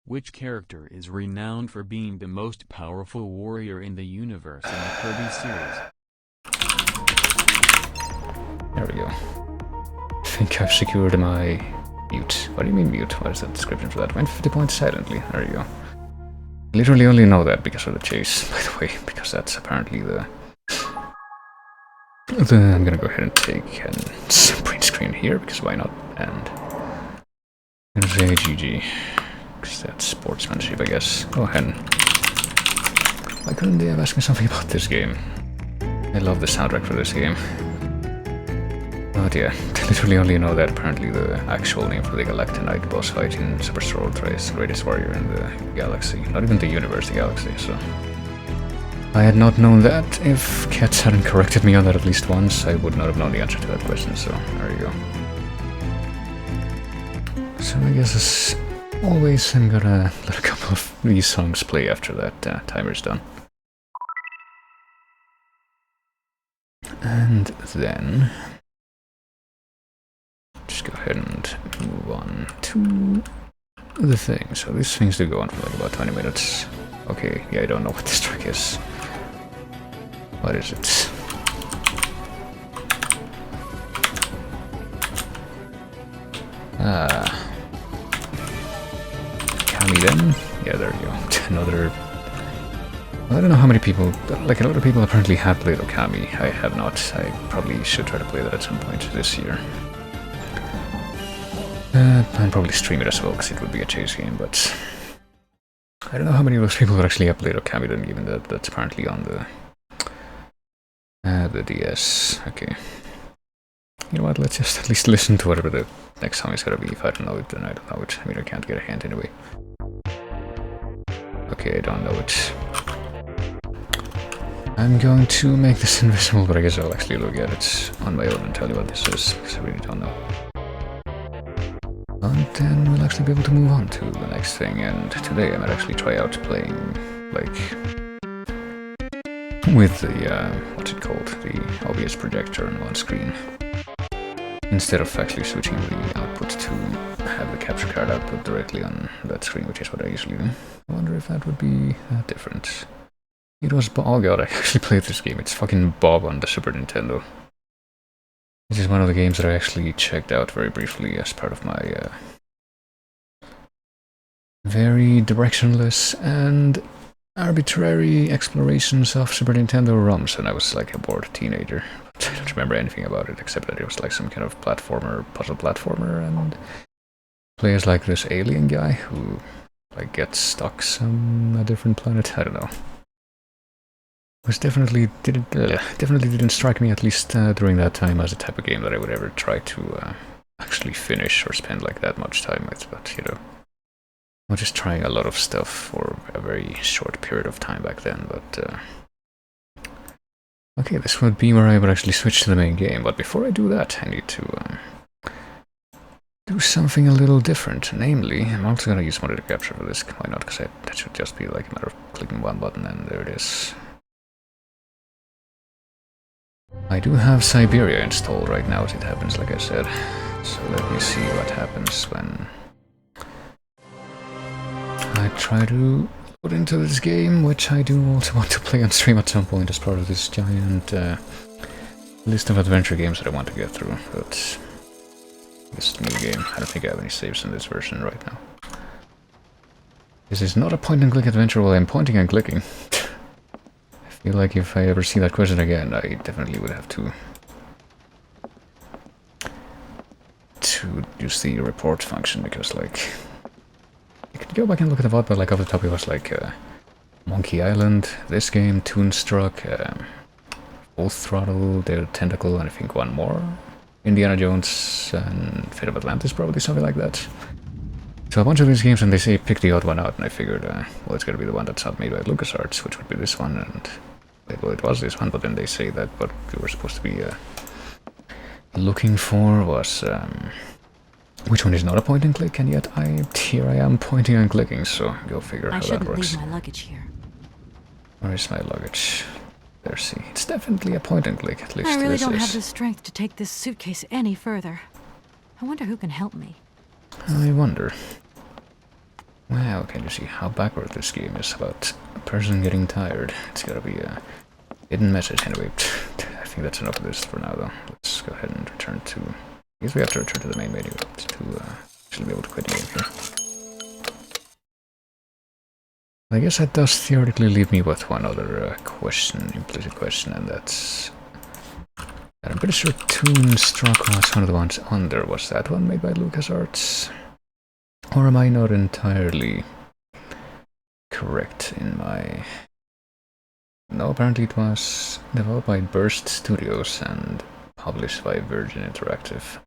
Which character is renowned for being the most powerful warrior in the universe in the Kirby series? There we go. I think I've secured my mute. What do you mean mute? What is the description for that? Went 50 points silently. There you go. Literally only know that because of the chase, by the way, because that's apparently the... I'm gonna go ahead and take and print screen here, because why not? And I'm gonna say GG, because that's sportsmanship, I guess. Go ahead. Why couldn't they have asked me something about this game? I love the soundtrack for this game. But yeah, I literally only know that apparently the actual name for the Galactonite boss fight in Superstar Ultra is the greatest warrior in the galaxy. Not even the universe, the galaxy, so... I had not known that. If Cats hadn't corrected me on that at least once, I would not have known the answer to that question, so there you go. So I guess as always, I'm gonna let a couple of these songs play after that timer's done. And then... just go ahead and move on to the thing. So these things do go on for like about 20 minutes. Okay, yeah, I don't know what this track is. What is it? Kami then? Yeah, there you go. Another... Well, I don't know how many people... Like, a lot of people apparently have played Okami. I have not. I probably should try to play that at some point this year. I'd probably stream it as well, because it would be a chase game, but... I don't know how many of those people would actually have played Okami then, given that that's apparently on the DS. Okay. You know what, let's just at least listen to whatever the next song is gonna be. If I don't know it, then I don't know it. I mean, I can't get a hint anyway. Okay, I don't know it. I'm going to make this invisible, but I guess I'll actually look at it on my own and tell you what this is, because I really don't know. But then we'll actually be able to move on to the next thing, and today I might actually try out playing, like, with the, what's it called, the OBS projector on one screen, instead of actually switching the output to have the capture card output directly on that screen, which is what I usually do. I wonder if that would be different. It was oh god, I actually played this game. It's fucking Bob on the Super Nintendo. This is one of the games that I actually checked out very briefly as part of my very directionless and arbitrary explorations of Super Nintendo ROMs, and I was like a bored teenager. I don't remember anything about it except that it was like some kind of platformer, puzzle platformer, and players like this alien guy who like gets stuck on a different planet. I don't know. Was definitely didn't strike me, at least during that time, as a type of game that I would ever try to actually finish or spend like that much time with. But you know, was just trying a lot of stuff for a very short period of time back then, but okay, this would be where I would actually switch to the main game, but before I do that, I need to do something a little different. Namely, I'm also gonna use monitor capture for this. Why not? Because that should just be like a matter of clicking one button and there it is. I do have Siberia installed right now as it happens, like I said. So let me see what happens when I try to load into this game, which I do also want to play on stream at some point as part of this giant list of adventure games that I want to get through. But this new game, I don't think I have any saves in this version right now. This is not a point-and-click adventure while I'm pointing and clicking. I feel like if I ever see that question again, I definitely would have to use the report function, because like you could go back and look at the VOD, but like off the top it was like Monkey Island, this game, Toonstruck, Full Throttle, Dead Tentacle, and I think one more. Indiana Jones and Fate of Atlantis, probably something like that. So a bunch of these games, and they say pick the odd one out, and I figured, well, it's gonna be the one that's not made by LucasArts, which would be this one, and well, it was this one, but then they say that what we were supposed to be looking for was which one is not a point and click, and yet here I am pointing and clicking, so go figure how that works. I shouldn't leave my luggage here. Where is my luggage? There, see. It's definitely a point and click, at least I really this don't is. have the strength to take this suitcase any further. I wonder who can help me. I wonder. Wow, can you see how backward this game is about a person getting tired? It's gotta be a hidden message. Anyway, I think that's enough of this for now, though. Let's go ahead and return to... I guess we have to return to the main menu to actually be able to quit the game here. I guess that does theoretically leave me with one other question, implicit question, and that's... I'm pretty sure Toonstruck was one of the ones under. Was that one made by LucasArts? Or am I not entirely correct in my... No, apparently it was developed by Burst Studios and published by Virgin Interactive.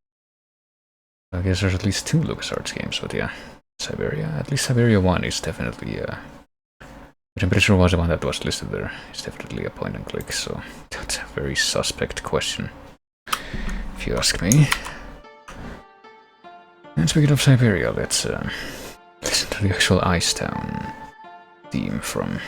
I guess there's at least 2 LucasArts games, but yeah, Siberia. At least Siberia 1 is definitely, which I'm pretty sure was the one that was listed there. It's definitely a point and click, so that's a very suspect question, if you ask me. And speaking of Siberia, let's listen to the actual Ice Town theme from...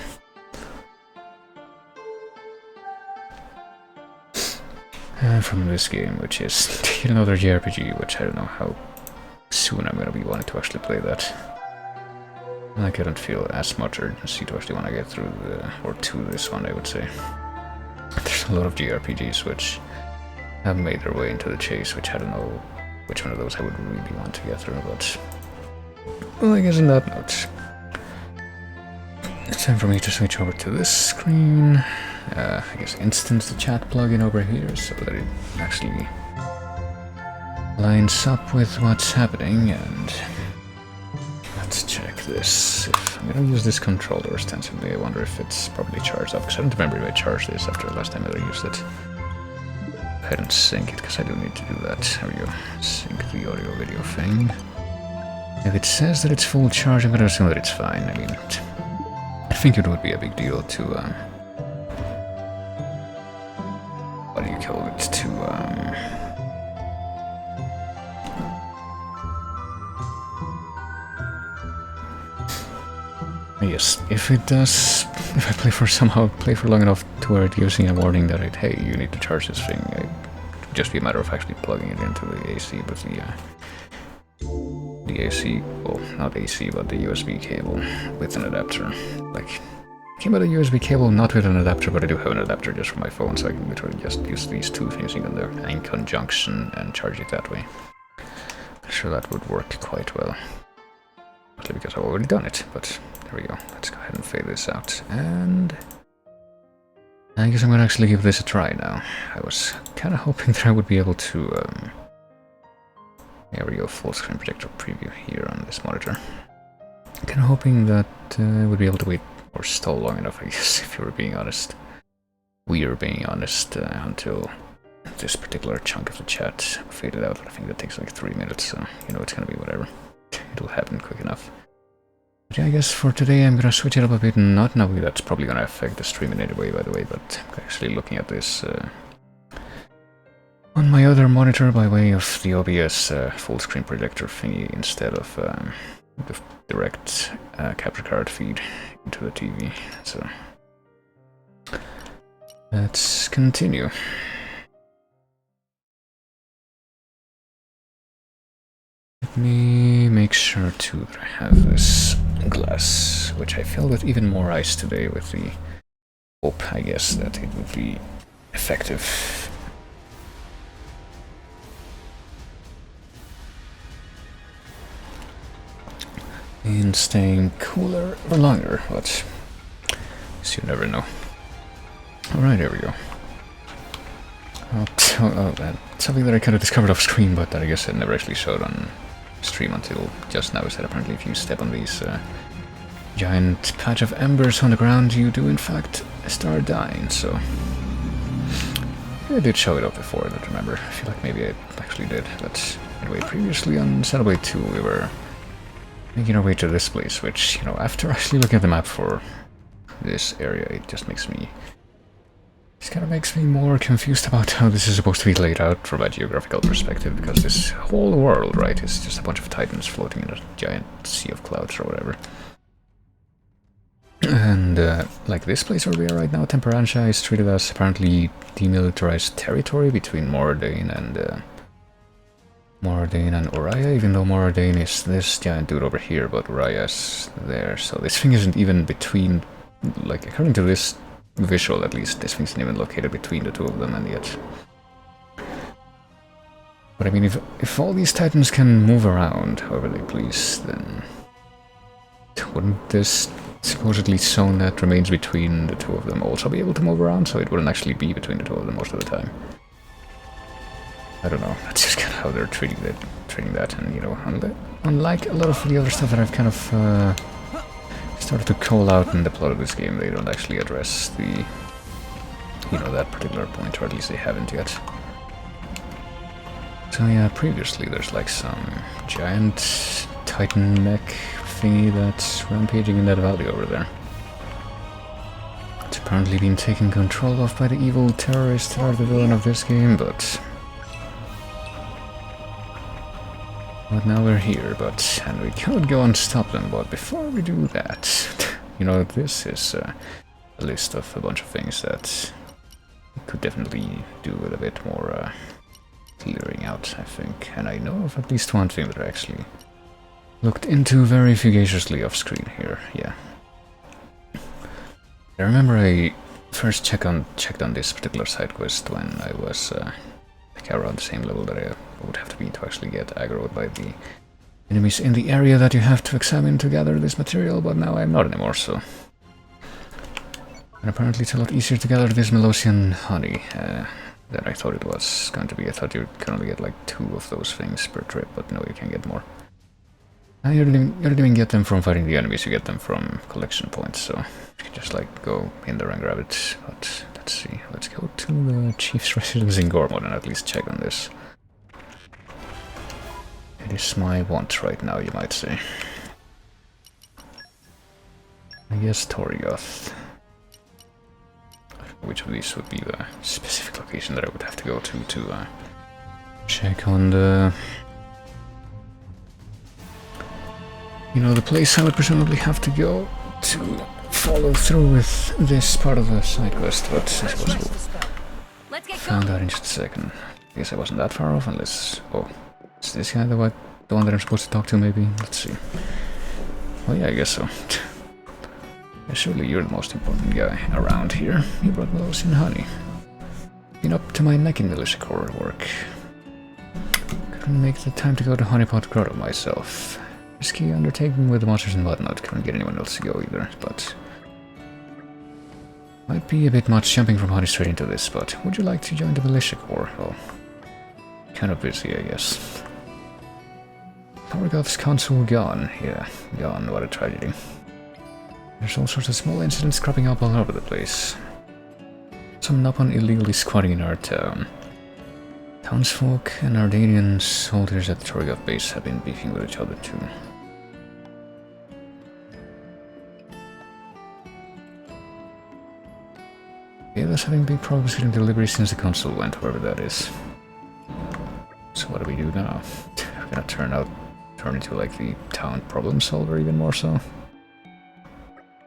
from this game, which is another JRPG, which I don't know how soon I'm gonna be wanting to actually play that. I couldn't feel as much urgency to actually want to get through or to this one, I would say. There's a lot of JRPGs which have made their way into the chase, which I don't know which one of those I would really want to get through, but... Well, I guess on that note, it's time for me to switch over to this screen. I guess instance the chat plugin over here so that it actually lines up with what's happening, and let's check this. If I'm gonna use this controller ostensibly, I wonder if it's probably charged up, because I don't remember if I charged this after the last time I ever used it. Go ahead and sync it, because I do need to do that. There we go. Sync the audio video thing. If it says that it's full charge, I'm gonna assume that it's fine. I mean, I think it would be a big deal to, what do you call it? To, yes, if it does, if I somehow play for long enough to where it gives me a warning that hey, you need to charge this thing, it would just be a matter of actually plugging it into the AC with the AC, well, not AC, but the USB cable with an adapter. Like, I came with a USB cable, not with an adapter, but I do have an adapter just for my phone, so I can literally just use these 2 things in conjunction and charge it that way. I'm sure that would work quite well. Partly because I've already done it, but there we go. Let's go ahead and fade this out, and I guess I'm gonna actually give this a try now. I was kind of hoping that I would be able to, there we go, full screen projector preview here on this monitor. Kind of hoping that I would be able to wait or stall long enough, I guess, if you were being honest. We are being honest, until this particular chunk of the chat faded out. I think that takes like 3 minutes, so you know it's gonna be whatever. It'll happen quick enough. But yeah, I guess for today I'm gonna switch it up a bit, not knowing that's probably gonna affect the stream in any way, by the way, but I'm actually looking at this on my other monitor by way of the OBS full screen projector thingy instead of the direct capture card feed into the TV. So let's continue. Let me make sure to have this glass, which I filled with even more ice today with the hope, I guess, that it would be effective. In staying cooler for longer, but you never know. Alright, here we go. Something that I kind of discovered off screen, but that I guess I never actually showed on stream until just now, is that apparently if you step on these giant patch of embers on the ground, you do in fact start dying, so... I did show it up before, I don't remember. I feel like maybe I actually did, but anyway, previously on Xenoblade 2 we were making our way to this place, which, you know, after actually looking at the map for this area, it just makes me... This kind of makes me more confused about how this is supposed to be laid out from a geographical perspective, because this whole world, right, is just a bunch of titans floating in a giant sea of clouds or whatever. And, like this place where we are right now, Temperantia, is treated as apparently demilitarized territory between Moradane and Uriah, even though Moradane is this giant dude over here, but Uriah's there, so this thing isn't even between, like, according to this visual at least, this thing's not even located between the two of them, and yet... But I mean, if all these titans can move around however they please, then... wouldn't this supposedly zone that remains between the two of them also be able to move around, so it wouldn't actually be between the two of them most of the time? I don't know, that's just kind of how they're treating that, and, you know, unlike a lot of the other stuff that I've kind of started to call out in the plot of this game, they don't actually address the, you know, that particular point, or at least they haven't yet. So yeah, previously there's like some giant titan mech thingy that's rampaging in that valley over there. It's apparently been taken control of by the evil terrorists that are the villain of this game, but now we're here, and we could go and stop them, but before we do that, you know, this is a list of a bunch of things that we could definitely do with a bit more clearing out, I think. And I know of at least one thing that I actually looked into very fugaciously off screen here, yeah. I remember I first checked on this particular side quest when I was like around the same level that I would have to be to actually get aggroed by the enemies in the area that you have to examine to gather this material, but now I'm not anymore, so... And apparently it's a lot easier to gather this Melosian honey than I thought it was going to be. I thought you could only get like 2 of those things per trip, but no, you can get more. And you don't even get them from fighting the enemies, you get them from collection points, so you can just like go in there and grab it. But let's see, let's go to the chief's residence in Gormod and at least check on this. It is my want right now, you might say. I guess Torioth. Which of these would be the specific location that I would have to go to check on the... You know, the place I would presumably have to go to follow through with this part of the side quest, but I suppose we'll find out in just a second. I guess I wasn't that far off, unless... Oh, is this guy the one that I'm supposed to talk to, maybe? Let's see. Oh yeah, I guess so. Yeah, surely you're the most important guy around here. You brought Melosian honey. Been up to my neck in militia corps work. Couldn't make the time to go to Honeypot Grotto myself. Risky undertaking with the monsters and whatnot. Couldn't get anyone else to go either, but... Might be a bit much jumping from honey straight into this, but would you like to join the militia corps? Well, kind of busy, I guess. Torgoth's consul gone. Yeah, gone. What a tragedy. There's all sorts of small incidents cropping up all over the place. Some Nopon illegally squatting in our town. Townsfolk and Ardanian soldiers at the Torgoth base have been beefing with each other too. Yeah, that's having big progress getting delivery since the console went, wherever that is. So what do we do now? We're gonna turn into like the town problem solver even more so.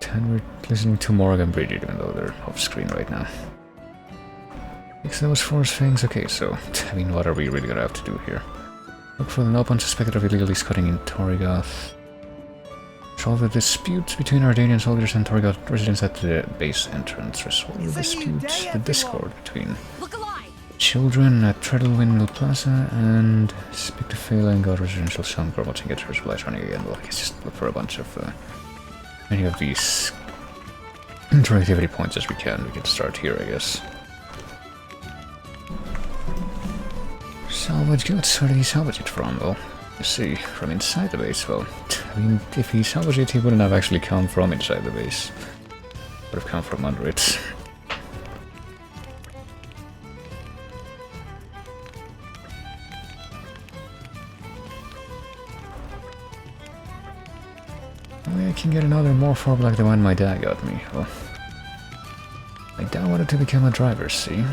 And we're listening to Morgan and Bridget even though they're off screen right now. Fix those force things. Okay, so I mean, what are we really gonna have to do here? Look for the no one suspected of illegally squatting in Torrigoth. Resolve the disputes between Ardanian soldiers and Torrigoth residents at the base entrance. Resolve the disputes, the discord between children at Treadle Windmill Plaza and speak to Fela and God Residential Sound Robots and get her supplies running again. Well, I guess just look for a bunch of many of these interactivity points as we can. We can start here, I guess. Salvage goods. Where did he salvage it from? Well, you see, from inside the base. Well, I mean, if he salvaged it, he wouldn't have actually come from inside the base. Would have come from under it. I can get another morph like the one my dad got me. Well, my dad wanted to become a driver, see?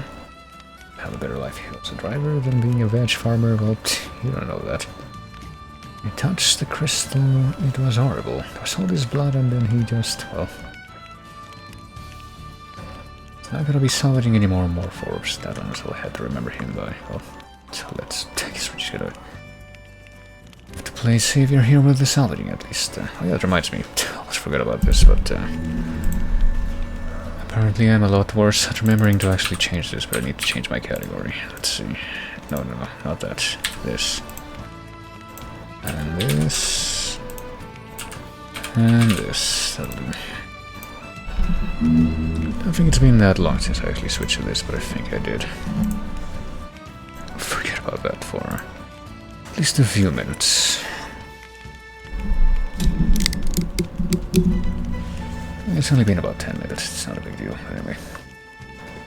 Have a better life as a driver than being a veg farmer. Well, you don't know that. He touched the crystal, it was horrible. There was all this blood and then he just, well... It's not gonna be salvaging any more morph orbs. That one was all I had to remember him by. Well, so let's... I guess we're just gonna... have to play savior here with the salvaging at least. Oh yeah, that reminds me. I almost forgot about this, but... apparently I'm a lot worse at remembering to actually change this, but I need to change my category. Let's see. No, not that. This. And this. And this. That'll do. I don't think it's been that long since I actually switched to this, but I think I did. Forget about that for at least a few minutes. It's only been about 10 minutes, it's not a big deal, anyway.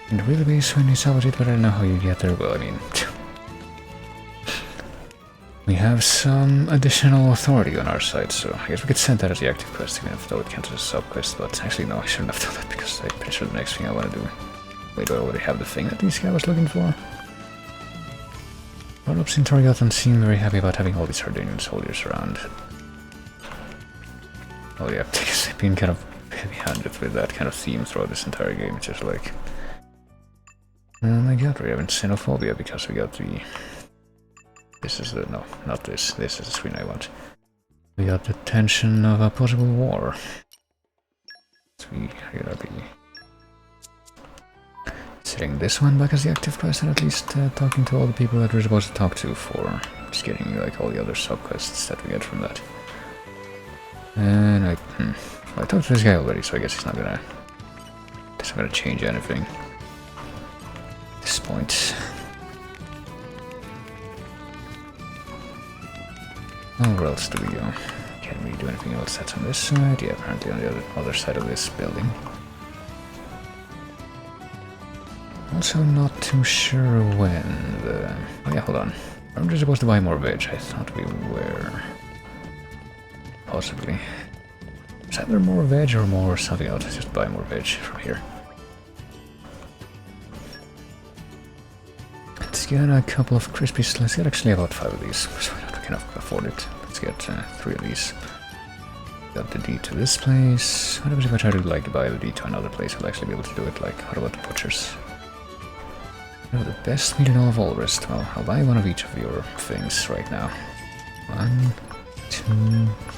In the real base when you salvage it, but I don't know how you get there. Well, I mean... we have some additional authority on our side, so I guess we could send that as the active quest, even though it counts as a sub-quest, but actually no, I shouldn't have done that because I'm pretty sure the next thing I want to do... Wait, do I already have the thing that this guy was looking for? Grown-ups in Torrigoth seem very happy about having all these Ardanian soldiers around. Oh yeah, because they've been kind of heavy-handed with that kind of theme throughout this entire game. It's just like... oh my god, we're having xenophobia because we got the... This is the... no, not this. This is the screen I want. We got the tension of a possible war. So we are gonna be... setting this one back as the active quest and at least talking to all the people that we're supposed to talk to for just getting like all the other sub-quests that we get from that. And I talked to this guy already, so I guess it's not gonna change anything at this point. Oh, where else do we go? Can't really do anything else that's on this side. Yeah, apparently on the other side of this building. Also not too sure when the... oh yeah, hold on. I'm just supposed to buy more veg. I thought we were... possibly. Is either more veg or more something else? Just buy more veg from here. Let's get a couple of crispy... let's get actually about 5 of these, so we can afford it. Let's get 3 of these. Got the D to this place. What happens if I try to like buy the D to another place? I'll actually be able to do it. Like, what about the butchers? No, the best meat in all of Ulrist. Well, I'll buy one of each of your things right now. 1, 2,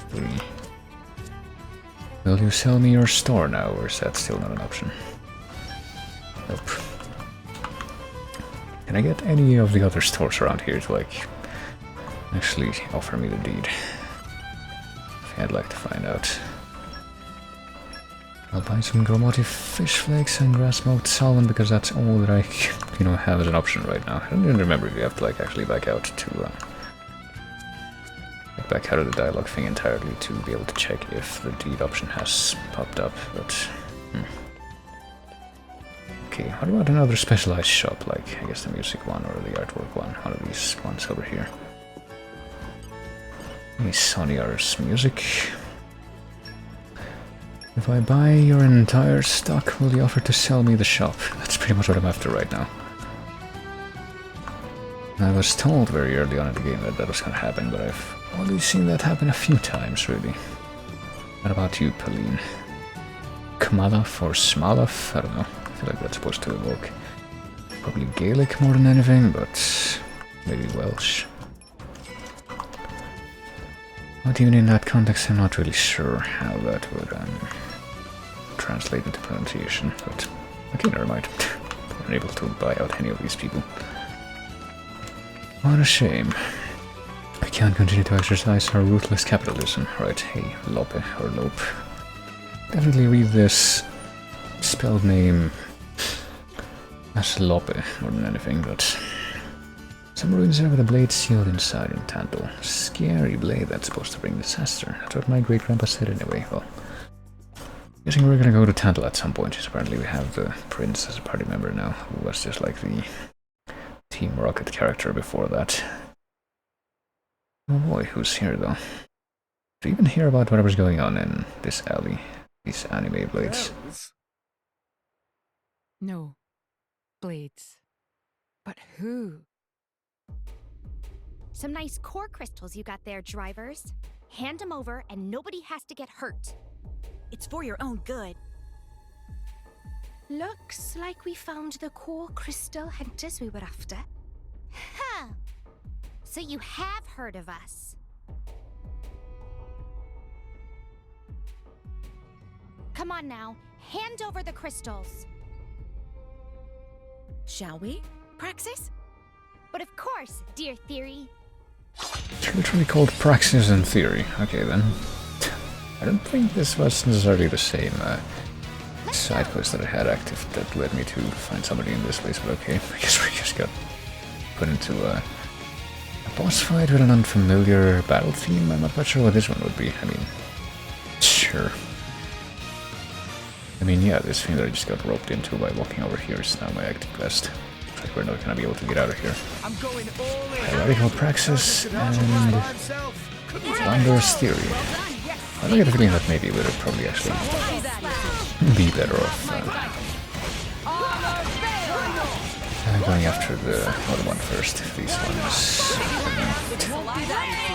3. Will you sell me your store now, or is that still not an option? Nope. Can I get any of the other stores around here to, like, actually offer me the deed? I think I'd like to find out. I'll buy some Gromotive fish flakes and grass-smoked salmon because that's all that I, have as an option right now. I don't even remember if you have to, like, actually back out to, back out of the dialogue thing entirely to be able to check if the deed option has popped up, but... Okay, what about another specialized shop, like, I guess the music one or the artwork one of these ones over here. Maybe Sonny R's music. If I buy your entire stock, will you offer to sell me the shop? That's pretty much what I'm after right now. I was told very early on in the game that that was gonna happen, but I've only seen that happen a few times, really. What about you, Pauline? Kmalaf or Smalaf? I don't know. I feel like that's supposed to evoke probably Gaelic more than anything, but maybe Welsh. But even in that context, I'm not really sure how that would translate into pronunciation. But okay, never mind. I'm unable to buy out any of these people. What a shame. I can't continue to exercise our ruthless capitalism. Right, hey, Lope or Lope. Definitely read this spelled name as Lope more than anything, but some ruins there with a blade sealed inside in Tantal. Scary blade that's supposed to bring disaster. That's what my great-grandpa said anyway. Well, guessing we're gonna go to Tantal at some point. Apparently we have the prince as a party member now, who was just like the Team Rocket character before that. Oh boy, who's here though? Do you even hear about whatever's going on in this alley? These anime blades. No. Blades. But who? Some nice core crystals you got there, drivers. Hand them over and nobody has to get hurt. It's for your own good. Looks like we found the core crystal hunters we were after. Huh. So you have heard of us. Come on now, hand over the crystals. Shall we, Praxis? But of course, dear Theory. It's literally called Praxis in Theory. Okay then. I don't think this was necessarily the same side quest that I had active that led me to find somebody in this place, but okay. I guess we just got put into a boss fight with an unfamiliar battle theme. I'm not quite sure what this one would be. I mean, sure. I mean, yeah, this thing that I just got roped into by walking over here is now my active quest. Looks like we're not gonna be able to get out of here. Radical Praxis and Wanderer's Theory. I don't get the feeling that maybe we would probably actually be better off going after the other one first. These ones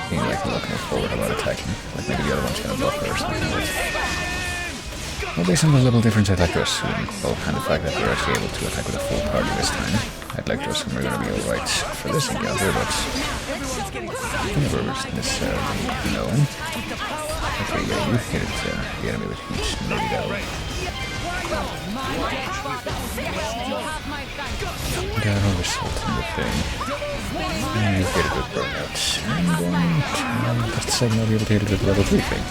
being like a lot more forward about attacking. Like maybe the other one's gonna buff first. Well, based on the little difference, I'd like to assume, well, and the fact that we're actually able to attack with a full party this time, I'd like to assume we're gonna be alright for this encounter, but never necessarily know. Okay, yeah, you hit it, the enemy with heat, maybe that'll result in the thing. And you hit it with burnout. And then, just a second, I'll be able to hit it with level 3 thing.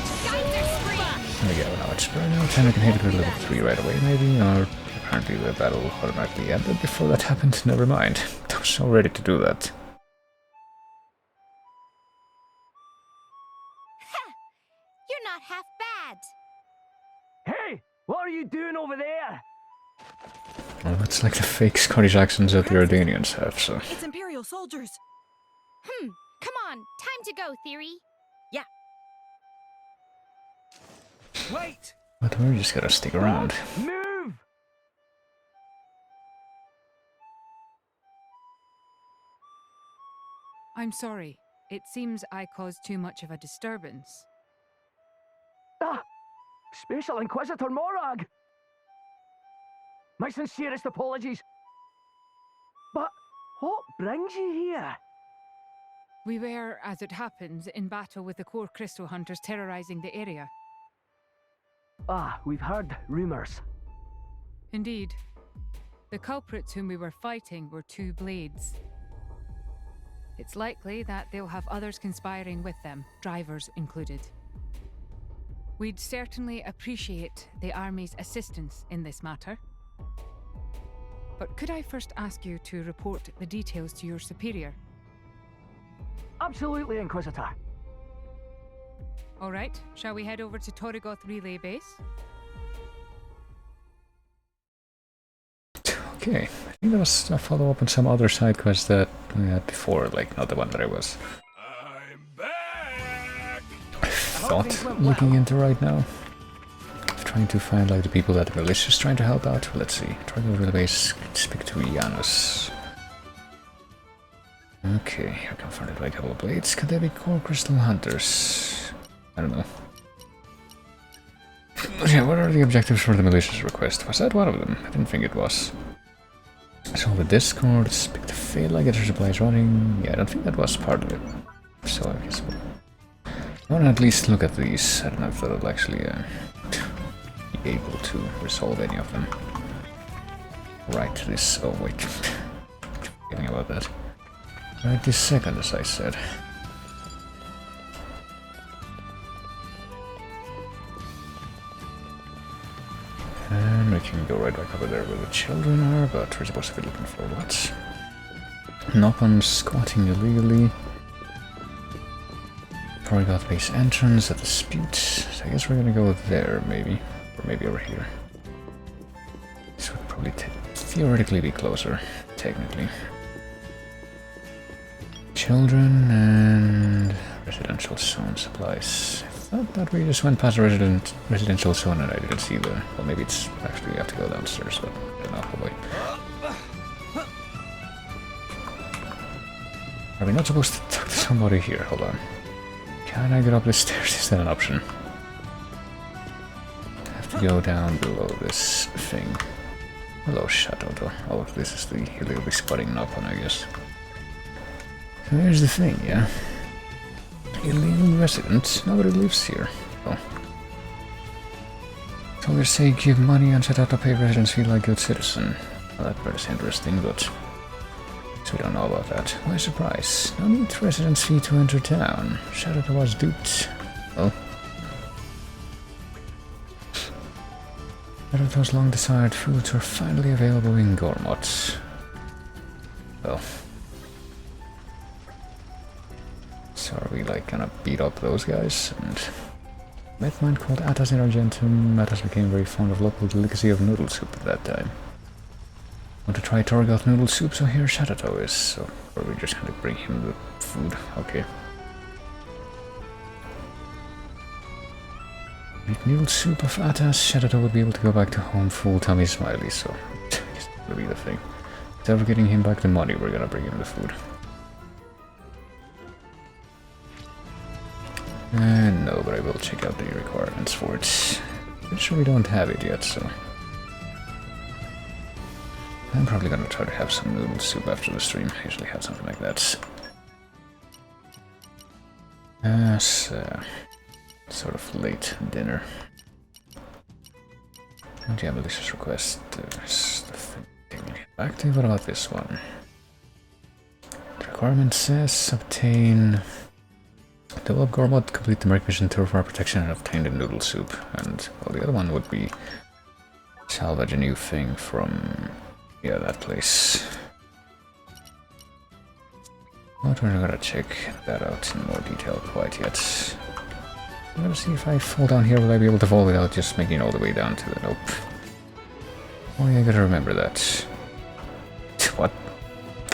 There we go, now it's burnout, and I can hit it with level 3 right away, maybe, or apparently the battle automatically ended before that happened. Never mind. I was so ready to do that. You're not half bad. Hey, what are you doing over there? Well, that's like the fake Scottish accents that the Ardanians have, so... It's Imperial soldiers. Come on, time to go, Theory. Yeah. Wait! But we're just gotta stick around. Move! I'm sorry. It seems I caused too much of a disturbance. Ah! Special Inquisitor Morag! My sincerest apologies. But what brings you here? We were, as it happens, in battle with the core crystal hunters terrorizing the area. Ah, we've heard rumours. Indeed. The culprits whom we were fighting were two blades. It's likely that they'll have others conspiring with them, drivers included. We'd certainly appreciate the Army's assistance in this matter. But could I first ask you to report the details to your superior? Absolutely, Inquisitor. All right, shall we head over to Torrigoth Relay Base? Okay, I think that was a follow-up on some other side quest that we had before, like not the one that I was I thought looking into right now. I've trying to find like the people that the militia's trying to help out. Let's see. Try to go to the base, speak to Janus. Okay, you're confronted by a couple of blades. Could they be core crystal hunters? I don't know. Yeah, what are the objectives for the malicious request? Was that one of them? I didn't think it was. So the Discord, speak to Fela, get her supplies running. Yeah, I don't think that was part of it. So I guess I want to at least look at these. I don't know if that'll actually be able to resolve any of them. Right this... oh wait. Forgetting about that. Right this second, as I said. And we can go right back over there where the children are, but we're supposed to be looking for what? Noppon squatting illegally. Probably got base entrance at dispute. So I guess we're gonna go there, maybe. Or maybe over here. This would probably theoretically be closer, technically. Children and residential zone supplies. I thought that we just went past a residential zone and I didn't see the... well, maybe it's actually we have to go downstairs, but I don't know. Oh boy. Are we not supposed to talk to somebody here? Hold on. Can I get up the stairs? Is that an option? I have to go down below this thing. Hello, Shadow. Oh, this is the illegally spotting Noppon, I guess. So here's the thing, yeah? Illegal resident? Nobody lives here. Oh. So they say give money and set out to pay residence fee like good citizen. Well, that part is interesting, but... so we don't know about that. Why surprise? No need residence fee to enter town. Shadow was duped. Oh. None of those long desired foods are finally available in Gormott. Well. So are we like gonna beat up those guys? And met man called Atas in Argentum. Atas became very fond of local delicacy of noodle soup at that time. Want to try Torgoth noodle soup? So here Shatato is. So or we just gonna bring him the food. Okay. Make noodle soup of Atas. Shatato would be able to go back to home full tummy smiley. So this will be the thing. Instead of getting him back the money, we're gonna bring him the food. No, but I will check out the requirements for it. Pretty sure we don't have it yet, so... I'm probably gonna try to have some noodle soup after the stream. I usually have something like that. As sort of late dinner. And yeah, malicious request. There's the thing active. What about this one? The requirement says obtain... develop Gormott, complete the Merc mission tour for our protection, and obtain the noodle soup. And, well, the other one would be salvage a new thing from, yeah, that place. Not really gonna check that out in more detail quite yet. I'm gonna see if I fall down here, will I be able to fall without just making all the way down to the nope. Oh yeah, I gotta remember that. What?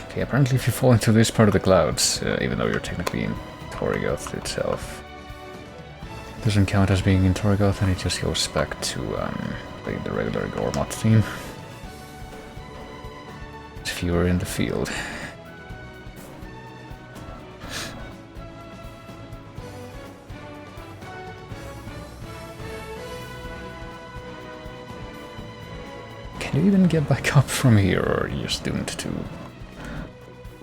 Okay, apparently if you fall into this part of the clouds, even though you're technically in Torgoth itself, doesn't count as being in Torgoth, and it just goes back to playing the regular Gormott theme. If you were in the field. Can you even get back up from here, or are you just doomed to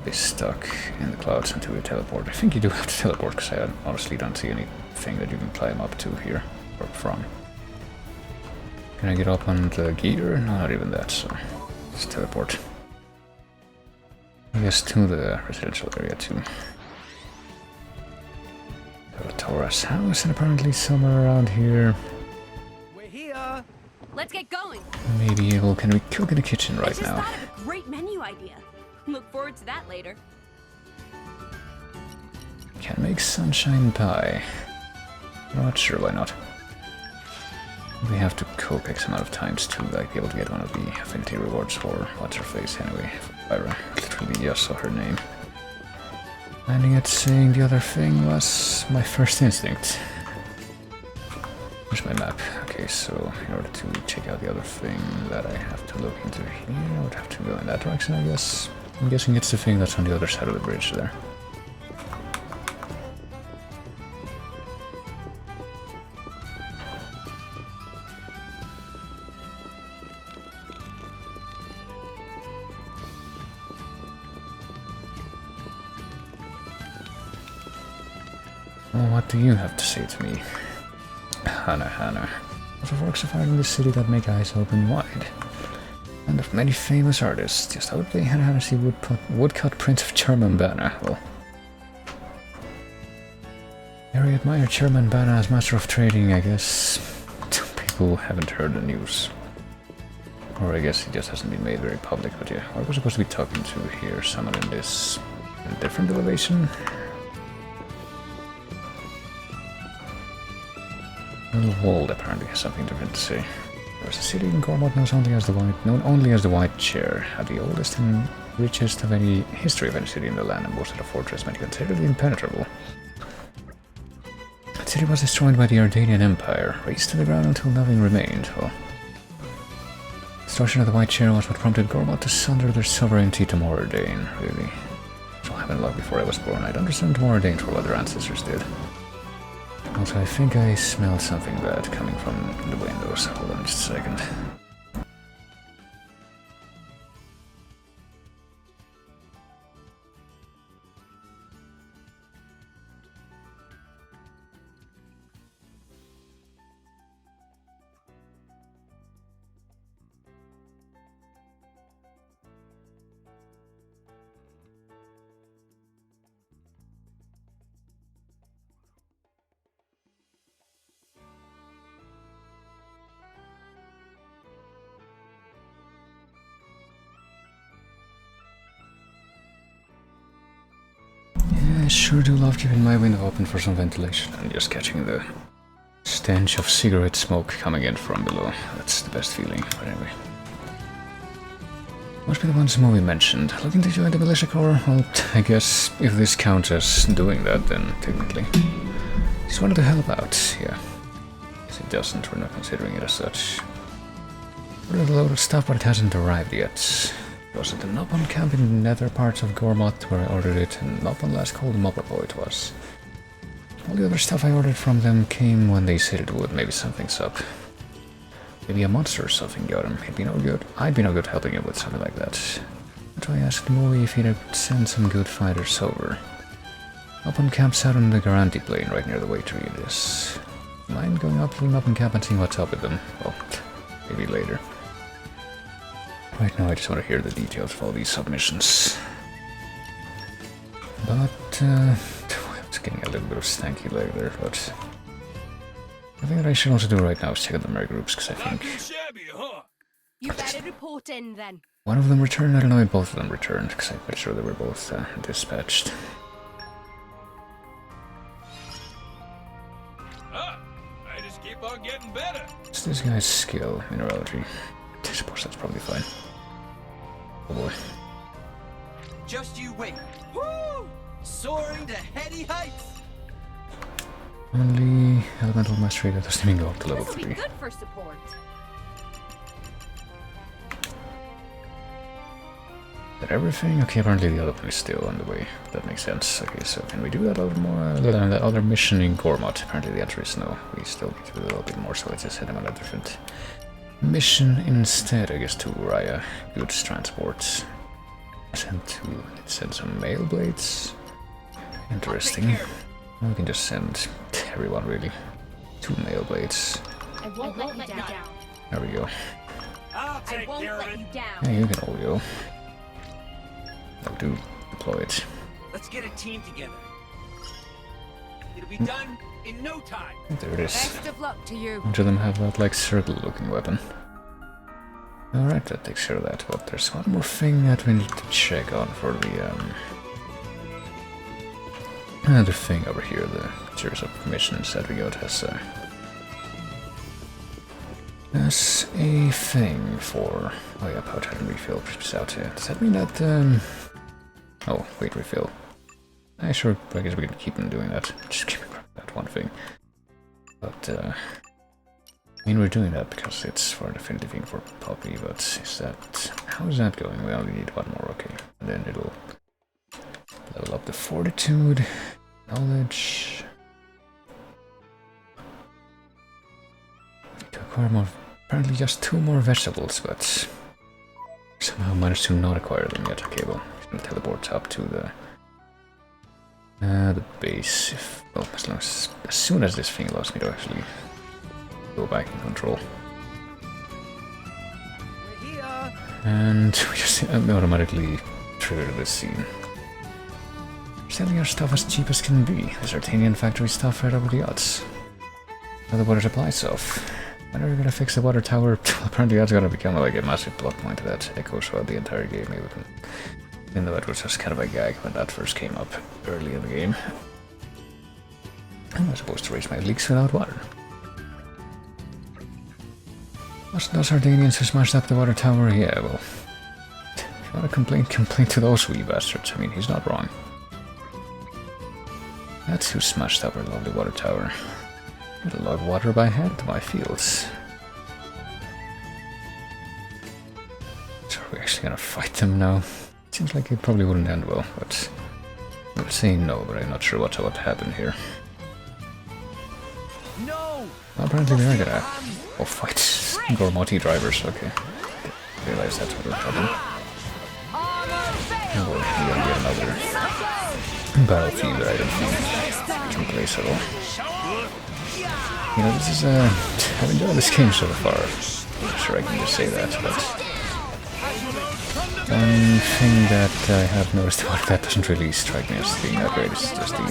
be stuck in the clouds until you teleport? I think you do have to teleport, because I honestly don't see anything that you can climb up to here, or from. Can I get up on the gear? No, not even that, so just teleport. I guess to the residential area too. Tora's house, and apparently somewhere around here. We're here. Let's get going. Maybe able. Can we cook in the kitchen right I just now? thought of a great menu idea. Look forward to that later. Can make sunshine pie. Not sure why not. We have to cook X amount of times to like be able to get one of the affinity rewards for what's her face anyway. Ira. Literally just saw her name. And yet saying the other thing was my first instinct. Where's my map? Okay. Okay, so in order to check out the other thing that I have to look into here, I would have to go in that direction, I guess. I'm guessing it's the thing that's on the other side of the bridge there. Well, what do you have to say to me? Hana. Lots of works of art in this city that make eyes open wide. And of many famous artists. Just how would play Hana see woodcut print of German Banner. Well, very admire German Banner as master of trading, I guess. People haven't heard the news. Or I guess it just hasn't been made very public, but yeah. What was supposed to be talking to here? Someone in this different elevation? Little Wald apparently has something different to say. There's a city in Gormod known only as the White Chair, had the oldest and richest of any history of any city in the land, and boasted a fortress many considered impenetrable. The city was destroyed by the Ardanian Empire, razed to the ground until nothing remained. Well, destruction of the White Chair was what prompted Gormod to sunder their sovereignty to Moradane, really. So I haven't loved before I was born. I'd understand Moradane for what their ancestors did. Also, I think I smelled something bad coming from the windows. Hold on just a second. I sure do love keeping my window open for some ventilation and just catching the stench of cigarette smoke coming in from below. That's the best feeling, but anyway. Must be the ones movie mentioned. Looking to join the militia corps? Well, I guess if this counts as doing that, then technically. Just wanted to help out, yeah. If it doesn't, we're not considering it as such. Ordered a load of stuff, but it hasn't arrived yet. Was it the Nopon camp in the nether parts of Gormott where I ordered it, and Nopon last called Mopperboy it was. All the other stuff I ordered from them came when they said it would. Maybe something's up. Maybe a monster or something got him. He'd be no good. I'd be no good helping him with something like that. So I asked Moe if he'd send some good fighters over. Nopon camp's out on the Garanti plain right near the way tree it is. Mind going up to the Nopon camp and seeing what's up with them? Well, maybe later. Right now I just want to hear the details of all these submissions. But, it's getting a little bit of stanky leg there, but... I think that I should also do right now is check out the merry groups, because I think... You better report in then. One of them returned, I don't know if both of them returned, because I'm pretty sure they were both dispatched. I just keep on getting better. What's this guy's skill? Mineralogy. I suppose that's probably fine. Oh boy. Just you wait. Woo! Soaring to heady heights. Only elemental mastery that doesn't even go up to level This'll 3. be good for support. Is that everything? Okay, apparently the other one is still on the way. That makes sense. Okay, so can we do that other more? That other mission in Gormott? Apparently the answer is no. We still need to do a little bit more, so let's just hit him on a different mission instead, I guess, to Raya. Goods transport. Send some mail blades. Interesting. We can just send everyone, really. 2 mail blades. I won't let you down. There we go. I'll take care of it. Yeah, you can all go. I'll do deploy it. Let's get a team together. It'll be done in no time. There it is. Best of luck to you. Each of them have that like circle-looking weapon. Alright, that takes care of that, but there's one more thing that we need to check on for the another thing over here, the series of missions that we got has a thing for... Oh yeah, pouch and refill creeps out here. Does that mean that oh, wait, refill. Sure, I guess we can keep on doing that. Just keep that one thing. But I mean, we're doing that because it's for an affinity thing for Poppy, but is that... How is that going? We only need one more, okay. And then it'll level up the fortitude, knowledge... To acquire more... Apparently just 2 more vegetables, but... Somehow managed to not acquire them yet. Okay, well, he's gonna teleport up to the base. If, well, as soon as this thing allows me to actually go back in control. And we just automatically trigger this scene. Selling our stuff as cheap as can be. This Artanian factory stuff right over the odds. Now the water supply's off. When are we gonna fix the water tower? Apparently that's gonna become like a massive plot point that echoes throughout the entire game, even though it was just kind of a gag when that first came up early in the game. Am I supposed to raise my leaks without water? Must those Ardanians who smashed up the water tower? Yeah, well... If you wanna complain to those wee bastards. I mean, he's not wrong. That's who smashed up our lovely water tower. Gotta log water by hand to my fields. So are we actually gonna fight them now? Seems like it probably wouldn't end well, but... I would say no, but I'm not sure what happened here. No! Well, apparently we are gonna... Oh, fight Gormoti drivers, okay. Realize that's what we're talking. Oh boy, we're gonna get another battlefield that I don't think we can place at all. You know, this is, I've enjoyed this game so far. I'm sure I can just say that, but... One thing that I have noticed about that doesn't really strike me as being that great is just the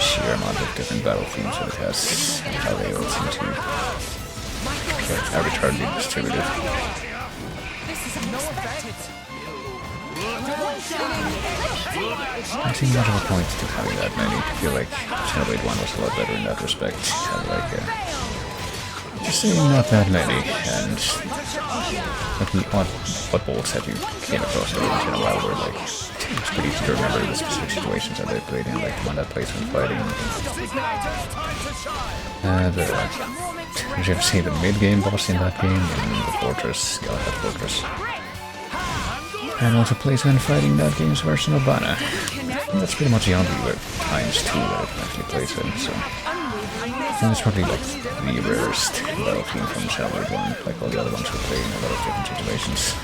sheer amount of different battle themes that it has, and how they all seem to get arbitrarily distributed. I don't see much of a point to having that many. I feel like Xenoblade 1 was a lot better in that respect. Kind of like, just saying not that many, and what bolts have you came across every once in a while where like it's pretty easy to remember the specific situations that they played in, like the one that plays when fighting. Did you ever see the mid-game boss in that game, in the Fortress, Galahad Fortress? And also plays when fighting that game's version of Bana. And that's pretty much the only times too that it actually plays in, so... And it's probably like the rarest battle theme from Xenoblade 1, like all the other ones we play in a lot of different situations.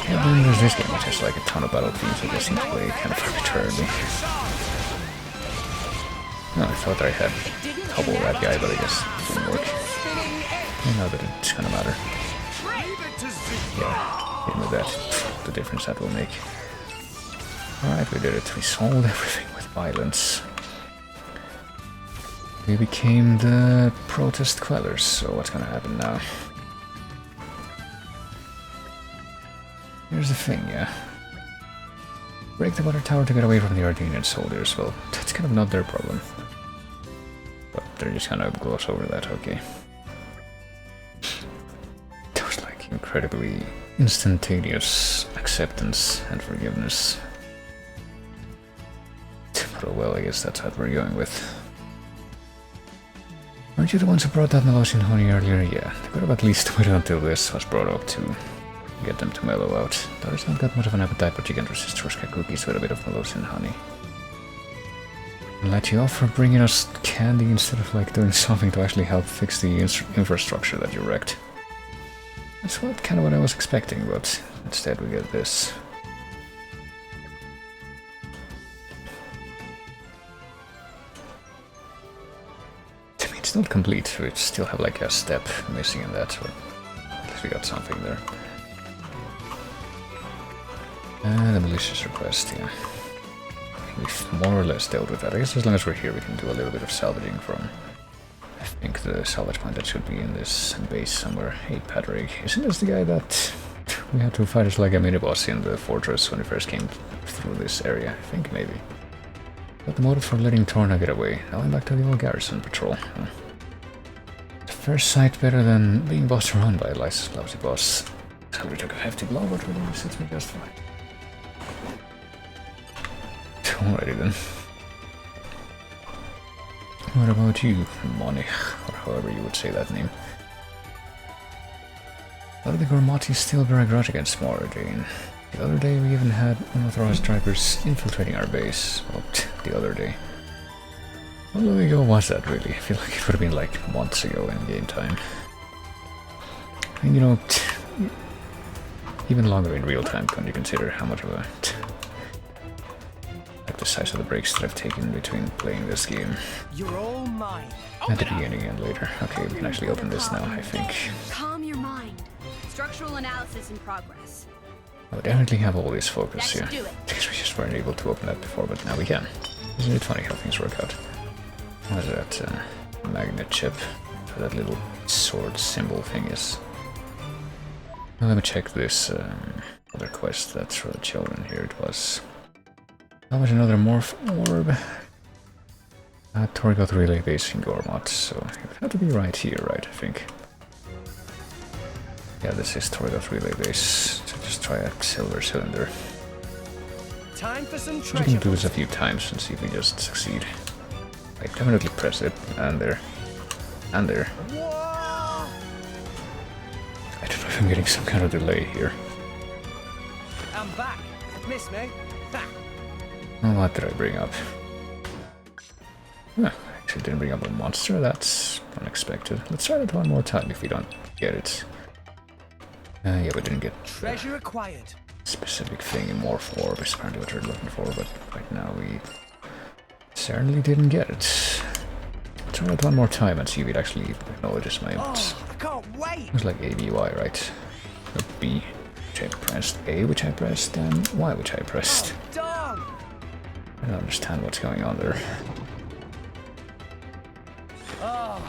And then there's this game which has like a ton of battle themes that just seem to play kind of arbitrarily. No, I thought I had double that guy, but I guess it didn't work. I know that it's gonna matter. Yeah, even with that, the difference that will make. Alright, we did it. We solved everything with violence. We became the protest quellers, so what's gonna happen now? Here's the thing, yeah. Break the water tower to get away from the Ardanian soldiers. Well, that's kind of not their problem. But they're just gonna gloss over that, okay. That was like incredibly instantaneous acceptance and forgiveness. But oh well, I guess that's what we're going with. Aren't you the ones who brought that Melosian honey earlier? Yeah, they could have at least waited until this was brought up to get them to mellow out. Daughter's not got much of an appetite, but she can resist Troska cookies with a bit of Melosian honey. And let you off for bringing us candy instead of like doing something to actually help fix the infrastructure that you wrecked. That's kind of what I was expecting, but instead we get this. It's not complete, we still have like a step missing in that, but at least we got something there. And the malicious request, yeah. We've more or less dealt with that. I guess as long as we're here we can do a little bit of salvaging from... I think the salvage point that should be in this base somewhere. Hey Patrick, isn't this the guy that we had to fight as like a mini-boss in the fortress when we first came through this area? I think maybe. Got the motive for letting Torna get away. Now I'm back to the old garrison patrol. The first sight better than being bossed around by a licensed lousy boss. So we took a hefty blow, but really suits me just fine. Alrighty then. What about you, Monich, or however you would say that name? A lot of the Gormati still bear a grudge against Moradine. The other day we even had unauthorized drivers infiltrating our base. Well, the other day. How long ago was that really? I feel like it would have been like months ago in game time. And you know, even longer in real time when you consider how much of a... like the size of the breaks that I've taken between playing this game. You're all mine. At the beginning and later. Okay, we can actually open this now, I think. Calm your mind. Structural analysis in progress. I would definitely have all this focus That here. should do it. Because we just weren't able to open that before, but now we can. Isn't it funny how things work out? What is that magnet chip? So that little sword symbol thing is. Now let me check this other quest that's for the children here. It was... that was another morph orb. Torgoth relay base in Gormott, so it would have to be right here, right, I think. Yeah, this is Torgoth relay base. So just try a silver cylinder. Time for some We treasure. can do this a few times and see if we just succeed. I definitely press it, and there. And there. Whoa! I don't know if I'm getting some kind of delay here. I'm back. Miss me? Ha! Oh, what did I bring up? Huh, I actually didn't bring up a monster, that's unexpected. Let's try that one more time if we don't get it. Yeah, we didn't get Treasure acquired. specific thing in Morph Orb is apparently what we're looking for, but right now we certainly didn't get it. Try it one more time and see if it actually acknowledges my inputs. Oh, I can't wait. It was like A, B, Y, right? Or B, which I pressed, A, which I pressed, and Y, which I pressed. Oh, darn. I don't understand what's going on there. Oh,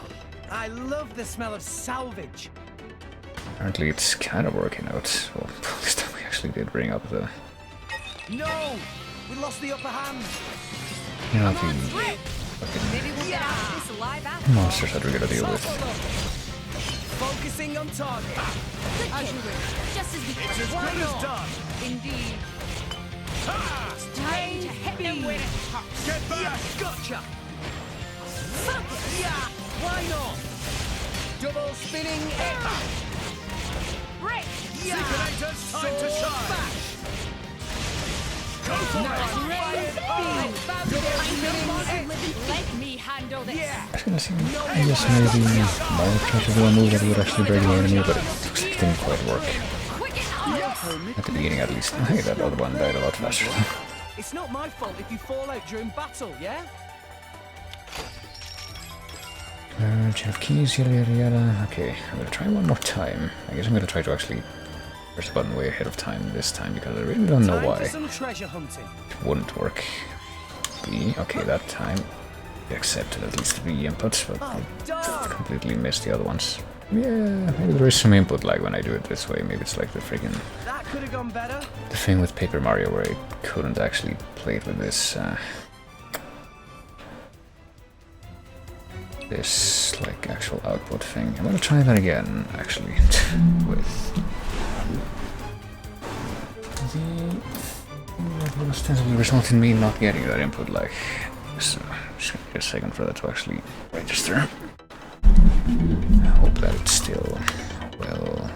I love the smell of salvage. Apparently it's kind of working out. Well, this time we actually did bring up the... No, we lost the upper hand. you know, Come on, the Swift. fucking Maybe we'll get out of this alive after. monsters that we're gonna deal with. Focusing on target. As you wish. Just as we It's as planned. good as done. Indeed. Time to hit them where it hurts. Get back. Yeah, gotcha. Yeah, why not? Double spinning X. Break. Yeah. Synchronators, time to shine. Go for it. Let me handle this. Yeah. I was gonna say, I guess maybe Marvel tried to do a move that would actually break the enemy, but it looks like it didn't quite work. At the beginning at least. Hey, that other one died a lot faster. It's not my fault if you fall out during battle, yeah? Chain of keys, yada yada yada. Okay, I'm gonna try one more time. I guess I'm gonna try to actually press the button way ahead of time this time because I really don't know Time why for some treasure hunting. it wouldn't work. B, okay, that time we accepted at least 3 inputs, but Oh, I darn. completely missed the other ones. Yeah, maybe there is some input lag when I do it this way. Maybe it's like the freaking That could have gone better. the thing with Paper Mario where I couldn't actually play it with this this like actual output thing. I'm gonna try that again actually with the thing that will ostensibly result in me not getting that input lag. So just gonna get a second for that to actually register. I hope that it's still well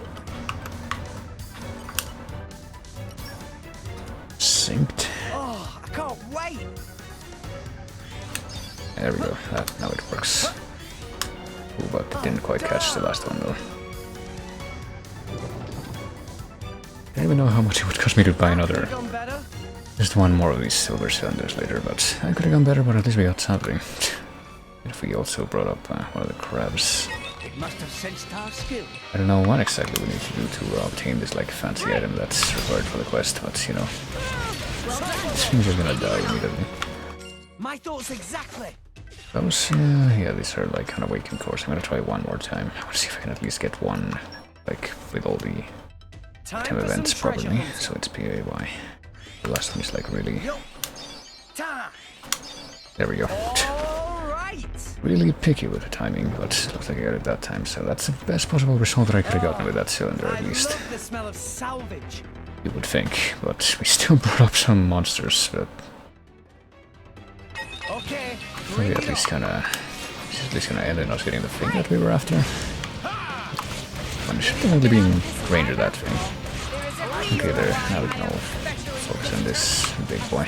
synced. Oh, I can't wait. There we go. Now it works. Ooh, but it didn't quite catch the last one though. I don't even know how much it would cost me to buy Could another. have gone better. Just one more of these silver cylinders later, but I could have gone better, but at least we got something. If we also brought up one of the crabs. It must have sensed our skill. I don't know what exactly we need to do to obtain this like fancy item that's required for the quest, but you know, this thing's just gonna die immediately. My thoughts exactly. Those, yeah, these are like an awakened course. I'm gonna try one more time. I wanna see if I can at least get one, like, with all the Time item for events some treasure properly. hunting. So it's PAY. The last one is like really... Yup. Ta. There we go. All right. Really picky with the timing, but looks like I got it that time. So that's the best possible result that I could have gotten with that cylinder, I at least. love the smell of salvage. You would think, but we still brought up some monsters that Okay, maybe bring at it least on. kinda Is at least gonna end in us getting the thing that we were after. One should definitely be in range of that thing. Okay, there. Now we can all focus on this big boy.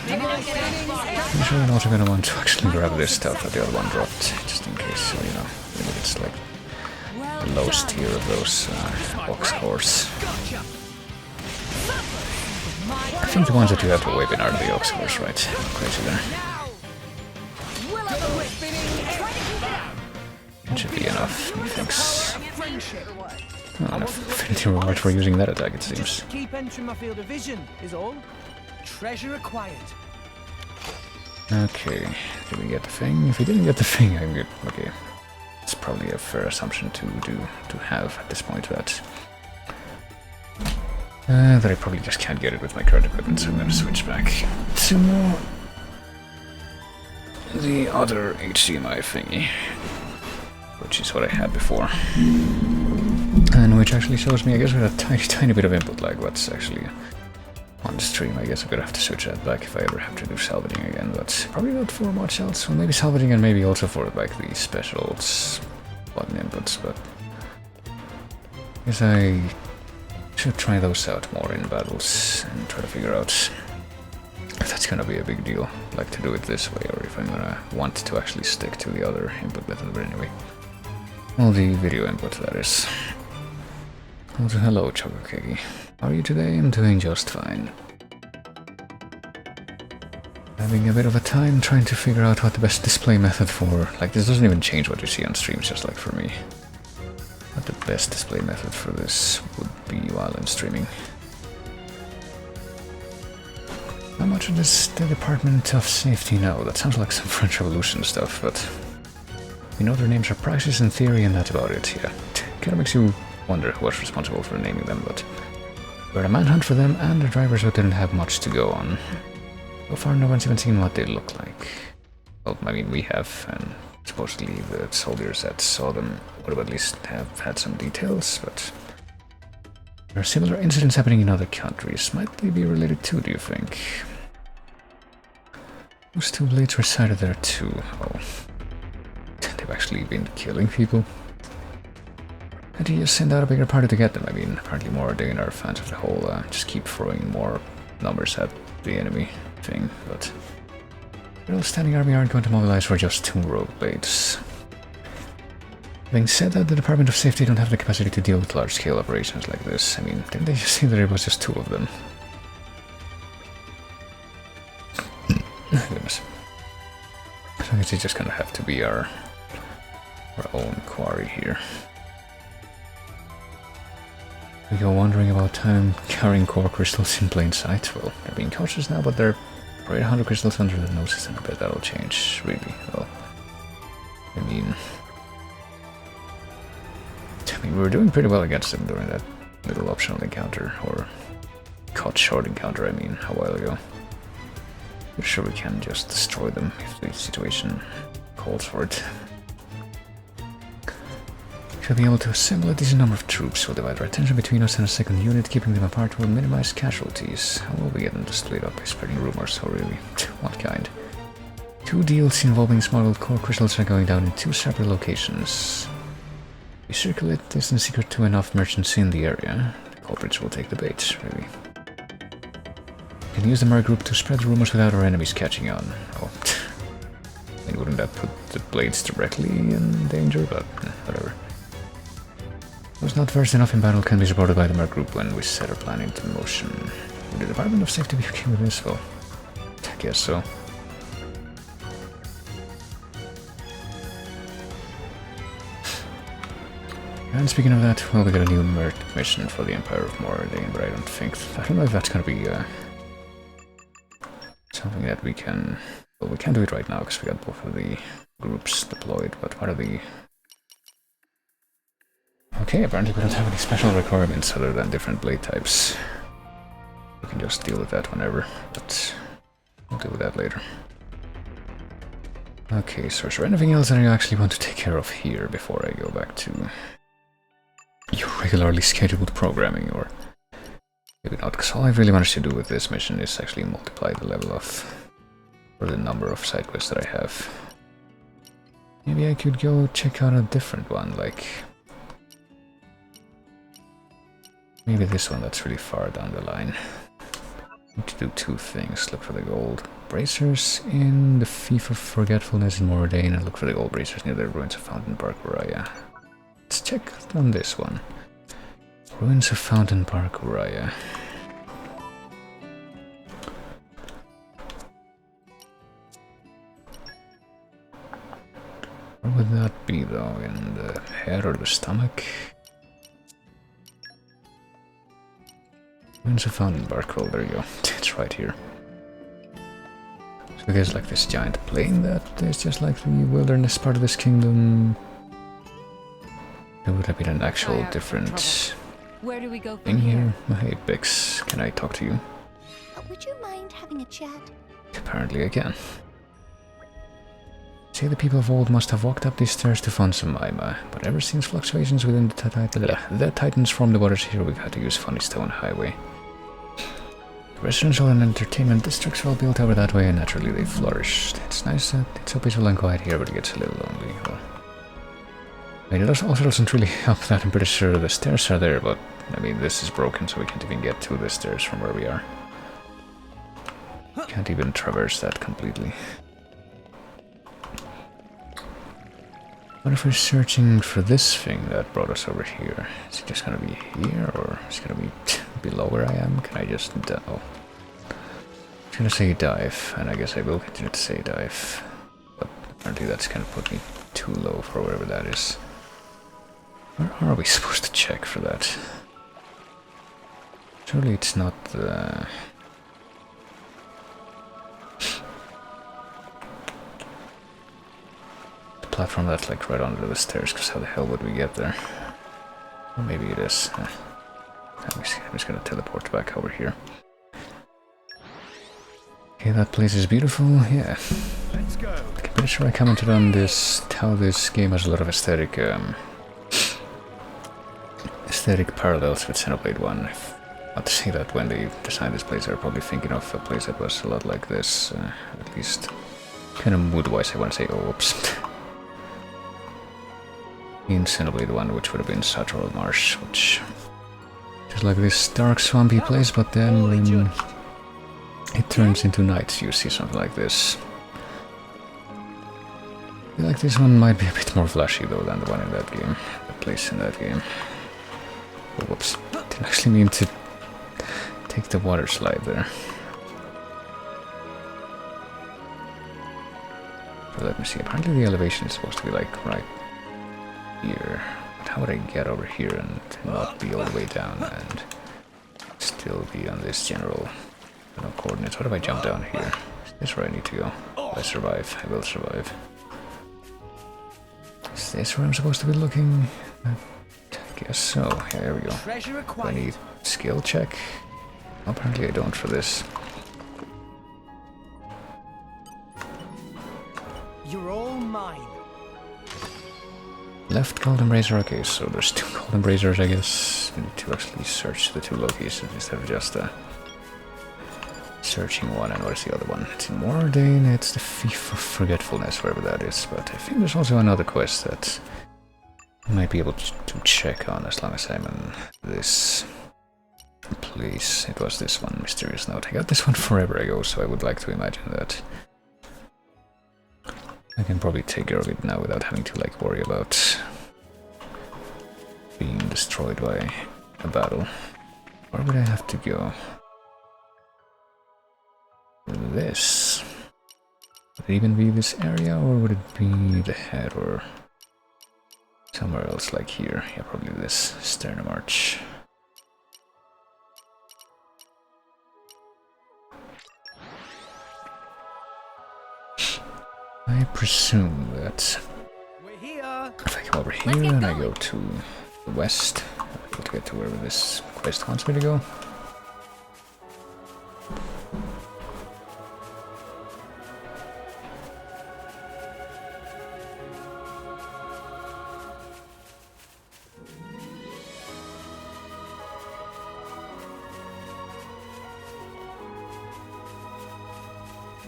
I'm sure I'm also gonna want to actually grab this stuff that the other one dropped, just in case, so, you know, maybe it's like the lowest tier of those box cores. I think the ones that you have to weapon are the ox cores, right? Crazy there. It should be enough, methinks. Oh, enough affinity reward for using that attack, it seems. Keep entering my field of vision, is all. Treasure acquired. Okay, did we get the thing? If we didn't get the thing, I'm good. Okay, it's probably a fair assumption to have at this point. That I probably just can't get it with my current equipment, so I'm gonna switch back to the other HDMI thingy, which is what I had before, and which actually shows me, I guess, with a tiny bit of input lag what's actually on the stream. I guess I'm gonna have to switch that back if I ever have to do salvaging again, but probably not for much else. Well, maybe salvaging and maybe also for like the specials button inputs, but I guess I should try those out more in battles and try to figure out if that's gonna be a big deal, like to do it this way, or if I'm gonna want to actually stick to the other input method. But anyway, well, the video input, that is. Also, hello, Chocokegi. How are you today? I'm doing just fine. Having a bit of a time trying to figure out what the best display method for, like, this doesn't even change what you see on streams, just like for me. What the best display method for this would be while I'm streaming. How much of this the Department of Safety know? That sounds like some French Revolution stuff, but we know their names are prices in theory, and that's about it. Yeah, kinda makes you wonder who was responsible for naming them, but we're a manhunt for them and the drivers who didn't have much to go on. So far, no one's even seen what they look like. Well, I mean, we have, and supposedly the soldiers that saw them would have at least have had some details, but there are similar incidents happening in other countries. Might they be related too, do you think? Those two blades were sighted there too. Oh, they've actually been killing people. And you just send out a bigger party to get them. I mean, apparently more they are fans of the whole just keep throwing more numbers at the enemy thing, but the real standing army aren't going to mobilize for just 2 rogue blades. Having said that, the Department of Safety don't have the capacity to deal with large-scale operations like this. I mean, didn't they just say that it was just 2 of them? Goodness. So I guess it's just gonna have to be our own quarry here. We go wondering about time carrying core crystals in plain sight. Well, they're being cautious now, but they're probably 100 crystals under their noses, and I bet that'll change, really. Well, I mean, we were doing pretty well against them during that little optional encounter, or cut short encounter, I mean, a while ago. I'm sure we can just destroy them if the situation calls for it. Should be able to assemble a decent number of troops. We'll divide our attention between us and a second unit. Keeping them apart will minimize casualties. How will we get them to split up by spreading rumors? Oh really? What kind? 2 deals involving smuggled core crystals are going down in 2 separate locations. We circulate this in secret to enough merchants in the area. The culprits will take the bait, really. We can use the Mer group to spread rumors without our enemies catching on. Oh, I mean, wouldn't that put the blades directly in danger? But whatever. Those not versed enough in battle can be supported by the Mer group when we set our plan into motion. Would the Department of Safety be okay with this? Well, I guess so. And speaking of that, well, we got a new mission for the Empire of Moradane, but I don't know if that's gonna be something that we can... Well, we can't do it right now because we got both of the groups deployed, but what are the... Okay, apparently we don't have any special requirements other than different blade types. We can just deal with that whenever, but we'll deal with that later. Okay, so is there anything else that I actually want to take care of here before I go back to your regularly scheduled programming, or maybe not, because all I really managed to do with this mission is actually multiply the level of for the number of side quests that I have. Maybe I could go check out a different one, like maybe this one that's really far down the line. Need to do two things: look for the gold bracers in the Thief of Forgetfulness in Mordane, and look for the gold bracers near the ruins of Fountain Park Uriah. Let's check on this one. Ruins of Fountain Park Uriah. Where would that be though? In the head or the stomach? Ruins of Fountain Park, well there you go. It's right here. So there's like this giant plain that is just like the wilderness part of this kingdom. There would have been an actual different Where do we go thing from here. Hey Bix, can I talk to you? Would you mind having a chat? Apparently I can. Say the people of old must have walked up these stairs to find some Maima, but ever since fluctuations within the Titans formed the waters here, we've had to use Funny Stone Highway. The residential and entertainment districts are all built over that way, and naturally they flourished. It's nice that it's so peaceful and quiet here, but it gets a little lonely. Well, I mean, it also doesn't really help that I'm pretty sure the stairs are there, but I mean, this is broken, so we can't even get to the stairs from where we are. Can't even traverse that completely. What if we're searching for this thing that brought us over here? Is it just gonna be here, or is it gonna be below where I am? Can I just oh. I'm gonna say dive, and I guess I will continue to say dive. But apparently that's gonna put me too low for wherever that is. Where are we supposed to check for that? Surely it's not the... platform that's like right under the stairs, because how the hell would we get there? Or maybe it is. I'm just gonna teleport back over here. Okay, that place is beautiful, yeah. Let's go. I'm pretty sure I commented on this, how this game has a lot of aesthetic parallels with Xenoblade 1. I'd say that when they designed this place, they were probably thinking of a place that was a lot like this, at least kind of mood-wise. I want to say, oh, oops. In Xenoblade 1, which would have been Satorl Marsh, which is like this dark swampy place, but then when it turns into night, you see something like this. I feel like this one might be a bit more flashy though than the one in that game, the place in that game. Oh, whoops, didn't actually mean to take the water slide there. So let me see, apparently the elevation is supposed to be like right here. But how would I get over here and not be all the way down and still be on this general coordinates? What if I jump down here? Is this where I need to go? If I survive, I will survive. Is this where I'm supposed to be looking? I guess so. Yeah, there we go. Do I need skill check? Apparently I don't for this. You're all mine. Left golden brazier, okay, so there's two golden braziers, I guess. I need to actually search the two locations instead of just searching one. And what is the other one? It's in Mordane, it's the Thief of Forgetfulness, wherever that is. But I think there's also another quest that I might be able to check on as long as I'm in this place. It was this one, Mysterious Note. I got this one forever ago, so I would like to imagine that I can probably take care of it now without having to like worry about being destroyed by a battle. Where would I have to go? This. Would it even be this area, or would it be the head, or somewhere else like here? Yeah, probably this sternum arch. I presume that if I come over here and I go to the west, I'll be able to get to wherever this quest wants me to go.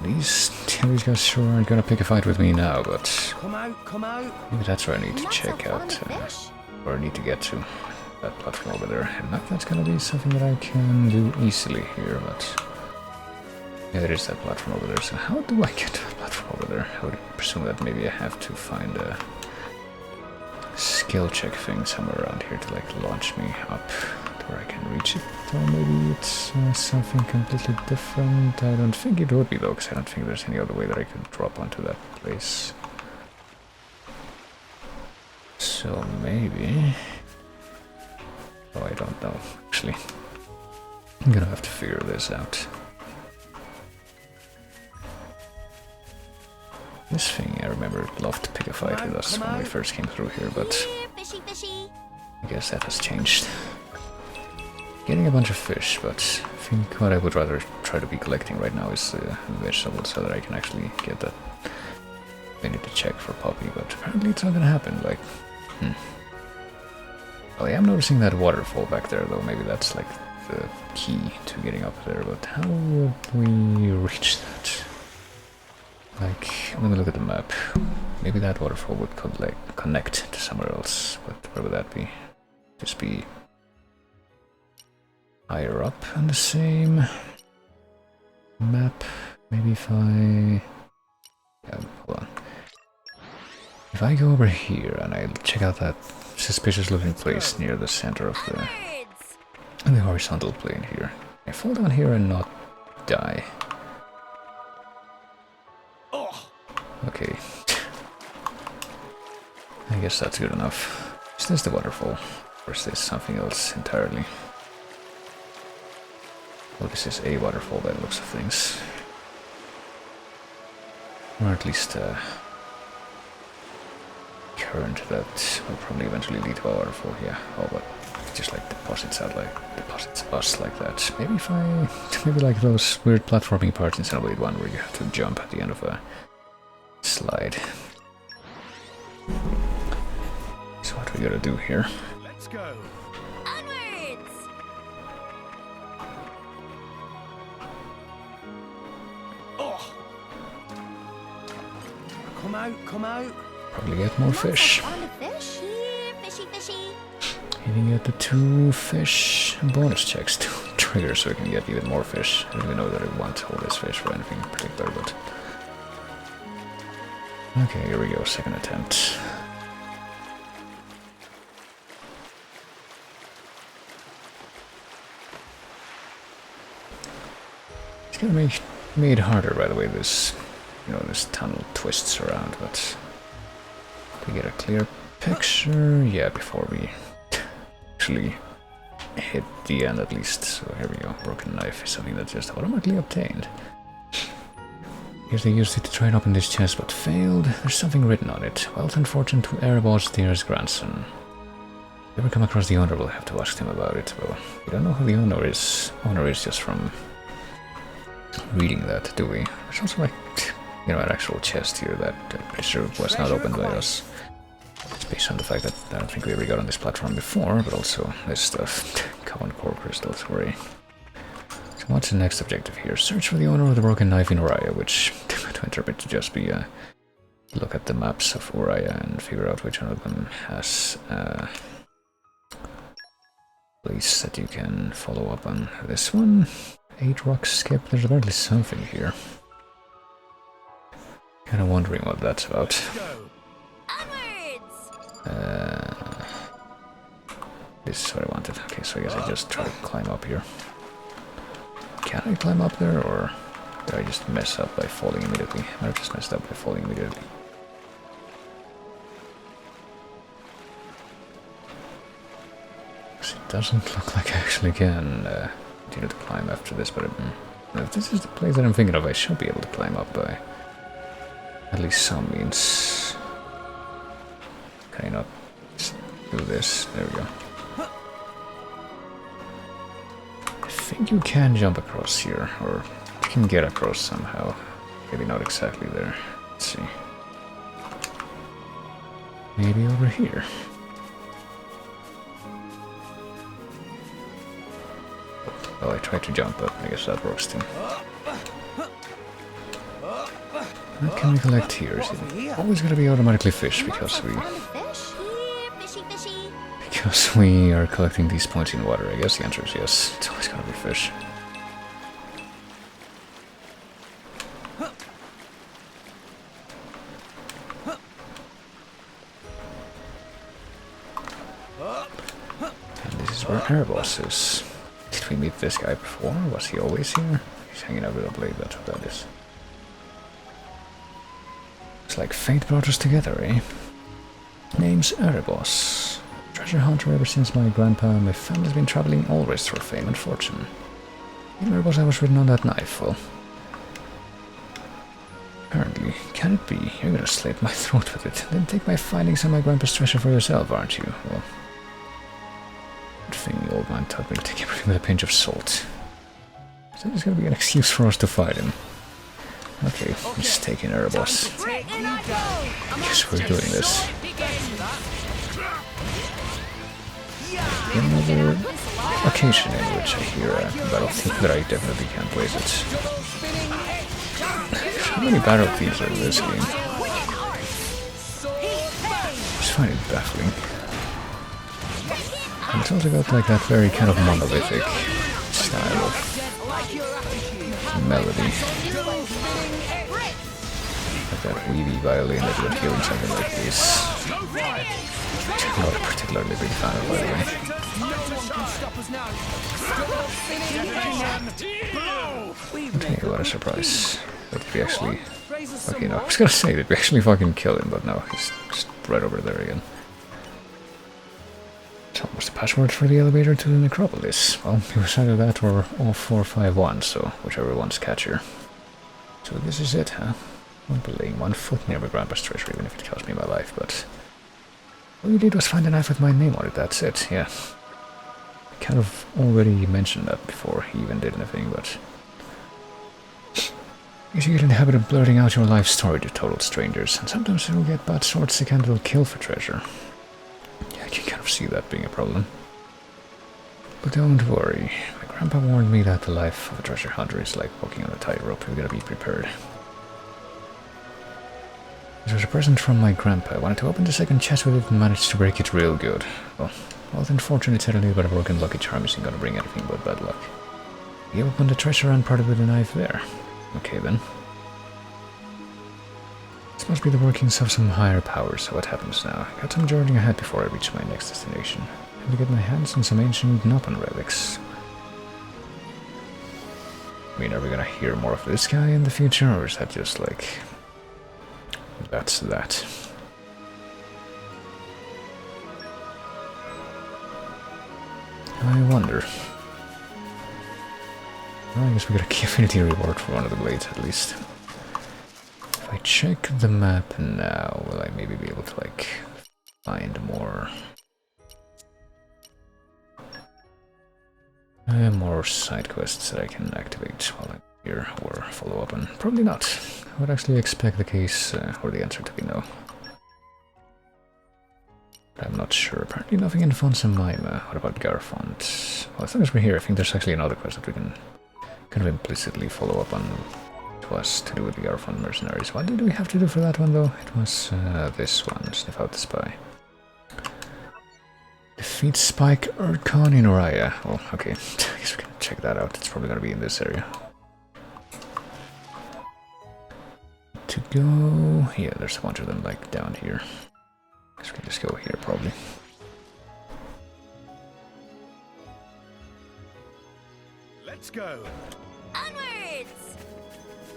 These these guys sure aren't gonna pick a fight with me now, but Come out. maybe that's where I need to Not so check out, fond of fish. or I need to get to that platform over there. And not that's gonna be something that I can do easily here, but yeah, there is that platform over there. So how do I get to that platform over there? I would presume that maybe I have to find a skill check thing somewhere around here to like launch me up to where I can reach it. Or maybe it's something completely different. I don't think it would be though, because I don't think there's any other way that I could drop onto that place. So maybe... Oh, I don't know, actually. I'm gonna have to figure this out. This thing, I remember, loved to pick a fight with us when we first came through here, but Here, fishy, fishy. I guess that has changed. Getting a bunch of fish, but I think what I would rather try to be collecting right now is vegetables so that I can actually get that. I need to check for Poppy, but apparently it's not gonna happen, like... Well, I am noticing that waterfall back there, though. Maybe that's like the key to getting up there, but how would we reach that? Like, let me look at the map. Maybe that waterfall would connect to somewhere else, but where would that be? Just be higher up on the same map. Maybe if I... Yeah, hold on. If I go over here and I check out that suspicious looking place near the center of the horizontal plane here. I fall down here and not die. Okay. I guess that's good enough. Is this the waterfall? Or is this something else entirely? Well, this is a waterfall by the looks of things. Or at least current that will probably eventually lead to a waterfall, yeah. Oh, but it just like deposits us like that. Maybe if I... Maybe like those weird platforming parts in Xenoblade 1 where you have to jump at the end of a slide. So what we gotta do here? Let's go. Onwards! Oh. Come out. Probably get more fish. Not so fond of fish. Here, fishy, fishy. Hitting at the 2 fish bonus checks to trigger so I can get even more fish. I don't even know that I want all this fish for anything in particular, but... Okay, here we go, second attempt. It's gonna be made harder, by the way, this, you know, this tunnel twists around, but to get a clear picture, yeah, before we actually hit the end at least. So here we go, broken knife is something that's just automatically obtained. Here's they used it to try and open this chest, but failed. There's something written on it. Wealth and fortune to Erebos, dearest grandson. If you ever come across the owner, we'll have to ask him about it. Well, we don't know who the owner is. Owner is just from reading that, do we? There's also like, you know, an actual chest here that I'm pretty sure was not opened by us. It's based on the fact that I don't think we ever got on this platform before, but also this stuff. Common core crystals, hooray. So what's the next objective here? Search for the owner of the broken knife in Uriah, which to interpret to just be look at the maps of Uriah and figure out which one of them has a place that you can follow up on. This one, 8 rocks skip, there's apparently something here. Kinda wondering what that's about. This is what I wanted. Okay, so I guess I just try to climb up here. Can I climb up there, or did I just mess up by falling immediately? I might have just messed up by falling immediately. It doesn't look like I actually can continue to climb after this, but if this is the place that I'm thinking of, I should be able to climb up by at least some means. Can I not just do this? There we go. I think you can jump across here, or you can get across somehow. Maybe not exactly there. Let's see. Maybe over here. Well, I tried to jump, but I guess that works too. What can we collect here? Is it always gonna be automatically fish because we Fish? Here, fishy, fishy. because we are collecting these points in water? I guess the answer is yes. It's always gonna be fish. And this is where Erebos is. Did we meet this guy before? Was he always here? He's hanging out with a blade, that's what that is. It's like fate brought us together, eh? Name's Erebos. Treasure hunter ever since my grandpa and my family's been traveling always for fame and fortune. In Erebos I was written on that knife, well... Apparently, can it be? You're gonna slit my throat with it. Then take my findings and my grandpa's treasure for yourself, aren't you? Well... Good thing the old man taught me to take everything with a pinch of salt. So there's gonna be an excuse for us to fight him. Okay, he's taking Erebos. Guess we're doing this. Another occasion in which I hear a battlefield that I definitely can't place it. How many battlefields are in this game? I just find it baffling. And it's also got like that very kind of monolithic style of melody. Like that weavy violin that you're hearing something like this. Which I'm not a particularly big fan of, by the way. Okay, what a surprise. But did we actually... Okay, no, I was gonna say, did we actually fucking kill him, but no, he's just right over there again. So what's the password for the elevator to the necropolis? Well, it was either that or 0451, so whichever one's catchier. So this is it, huh? I won't be laying one foot near my grandpa's treasure, even if it cost me my life, but... All you did was find a knife with my name on it, that's it, yeah. I kind of already mentioned that before he even did anything, but... I guess you get in the habit of blurting out your life story to total strangers, and sometimes you'll get bad sorts that will kill for treasure. Yeah, I can kind of see that being a problem. But don't worry, my grandpa warned me that the life of a treasure hunter is like walking on a tightrope. We've got to be prepared. This was a present from my grandpa. I wanted to open the second chest with it and managed to break it real good. Well, unfortunately, suddenly but a broken lucky charm isn't gonna bring anything but bad luck. He opened the treasure and parted with the knife there. Okay then. This must be the workings of some higher power, so what happens now? I got some journey ahead before I reach my next destination. I have to get my hands on some ancient Noppan relics. I mean, are we gonna hear more of this guy in the future, or is that just like... That's that. I wonder. Well, I guess we got a key affinity reward for one of the blades at least. If I check the map now, will I maybe be able to like find more more side quests that I can activate while I'm here or follow up on? Probably not. I would actually expect the case or the answer to be no. But I'm not sure. Apparently nothing in Fonsa-Maima. What about Garfont? Well, as long as we're here, I think there's actually another quest that we can kind of implicitly follow up on to us to do with the Garfont mercenaries. What did we have to do for that one though? It was this one, sniff out the spy. Defeat Spike Erdcon in Raya. Oh, okay. I guess we can check that out. It's probably gonna be in this area. To go... Yeah, there's a bunch of them like down here. Guess we can just go here probably. Let's go. Onwards!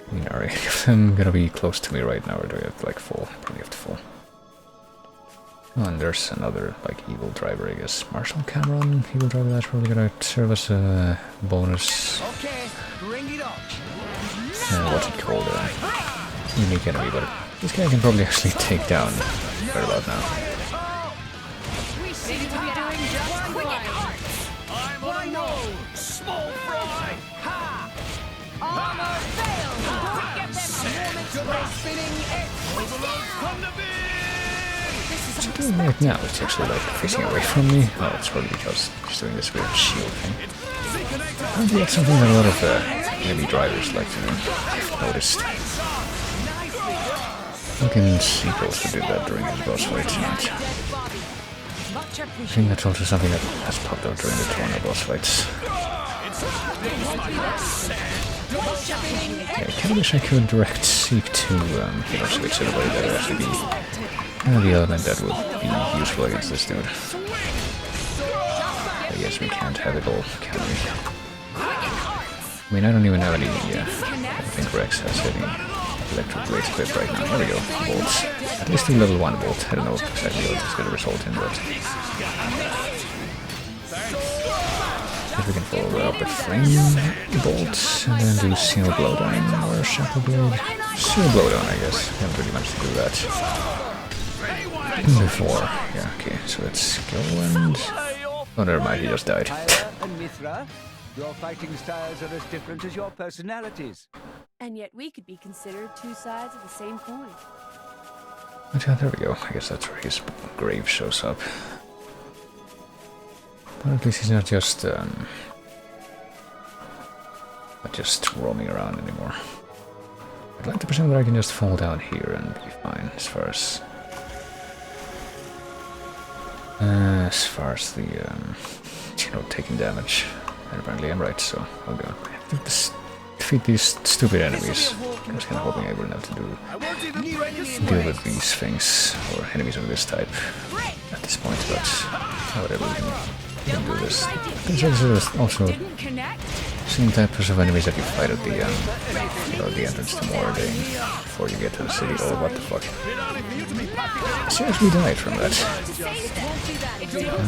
I mean, are any of them gonna be close to me right now, or do I have to like fall? Probably have to fall. Oh, and there's another like evil driver, I guess. Marshall Cameron, evil driver, that's probably gonna serve as a bonus. Okay, bring it on. What's it called? Unique enemy, but this guy can probably actually take down right about now. We seem to be doing just fine. I'm on a roll. Small fry. Ha! Armor failed! Don't get them a moment's Spinning it. Overload from the bin. What's he doing right now? It's actually like facing away from me. Oh, it's probably because he's doing this weird shield thing. Apparently that's something that a lot of enemy drivers like to do. I've noticed. Fucking sequels to do that during his boss fights. I think that's also something that has popped out during the Toronto boss fights. Okay, I kinda wish I could direct seek to, switch it away. That would actually be kind of the element that would be useful against this dude. I guess we can't have it all, can we? I mean, I don't even have any, I don't think Rex has any electric blades equipped right now. Here we go, bolts. At least a level 1 bolt. I don't know exactly what it's going to result in, but... if we can follow up with flame bolts, and then do Xeno blowdown or Shackle blade. Xeno blowdown, I guess. I haven't really managed to do that before. Yeah, okay, so let's go and... oh, never mind, he just died. And Mithra, your fighting styles are as different as your personalities. And yet we could be considered two sides of the same coin. But yeah, there we go. I guess that's where his grave shows up. But at least he's not just roaming around anymore. I'd like to presume that I can just fall down here and be fine as far as the taking damage. And apparently I'm right, so I'll go. I have to defeat these stupid enemies. I was kind of hoping I wouldn't have to deal with these things or enemies of this type at this point, but whatever, we can do this. There's also same types of enemies that you fight at the the entrance to Moradin before you get to the city. Oh, what the fuck! I seriously died from that.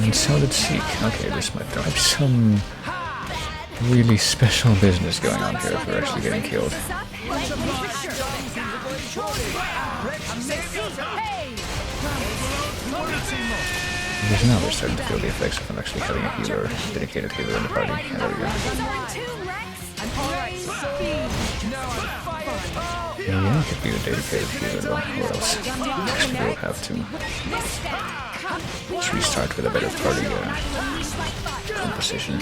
And so did Seek. Okay, this might drive some really special business going on here if we're actually getting killed. Because now we're starting to feel the effects of actually having a healer, dedicated healer in the party. And there we go. Yeah, I could be a dedicated healer though, or else actually we'll have to just restart with a better party composition.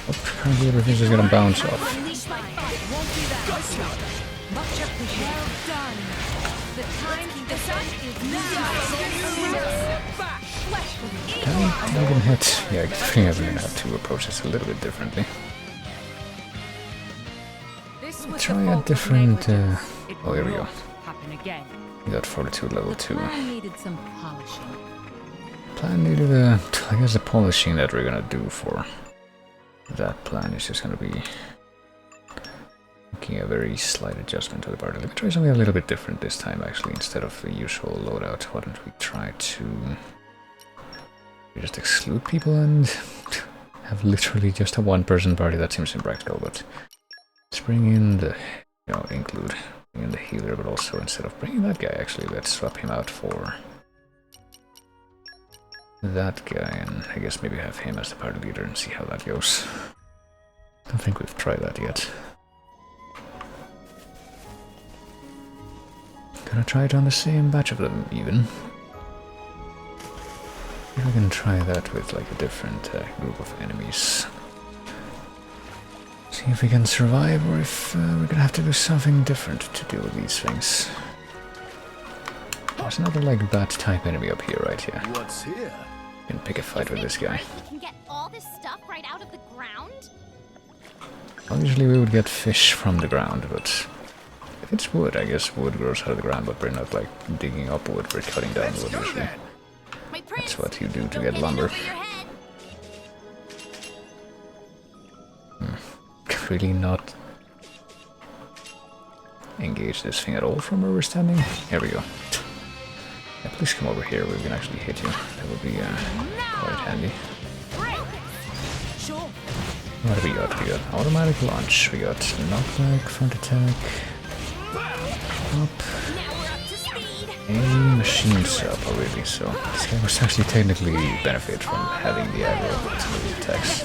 Apparently everything's just gonna bounce off. I'm gonna hit. Yeah, I think I'm gonna have to approach this a little bit differently. Try a different. Oh, here we go. We got Fortitude level 2. Plan needed I guess the polishing that we're gonna do for that plan is just gonna be making a very slight adjustment to the party. Let me try something a little bit different this time actually. Instead of the usual loadout, why don't we try to just exclude people and have literally just a one-person party? That seems impractical, but let's bring in the, bring in the healer, but also instead of bringing that guy, actually, let's swap him out for that guy, and I guess maybe have him as the party leader and see how that goes. I don't think we've tried that yet. Gonna try it on the same batch of them, even. If I can try that with like a different group of enemies. See if we can survive, or if we're gonna have to do something different to deal with these things. There's another like bat type enemy up here, right? Yeah. What's here? Can pick a fight with this guy. We can get all this stuff right out of the ground? Well, usually we would get fish from the ground, but if it's wood, I guess wood grows out of the ground, but we're not like digging up wood, we're cutting down wood usually. That's what you do to get lumber. Really not engage this thing at all from where we're standing. Here we go. Yeah, please come over here where we can actually hit you. That would be quite handy. What do we got? We got automatic launch. We got knockback, front attack, up, a machine sub already. So this guy must actually technically benefit from having the aggro of some of these attacks.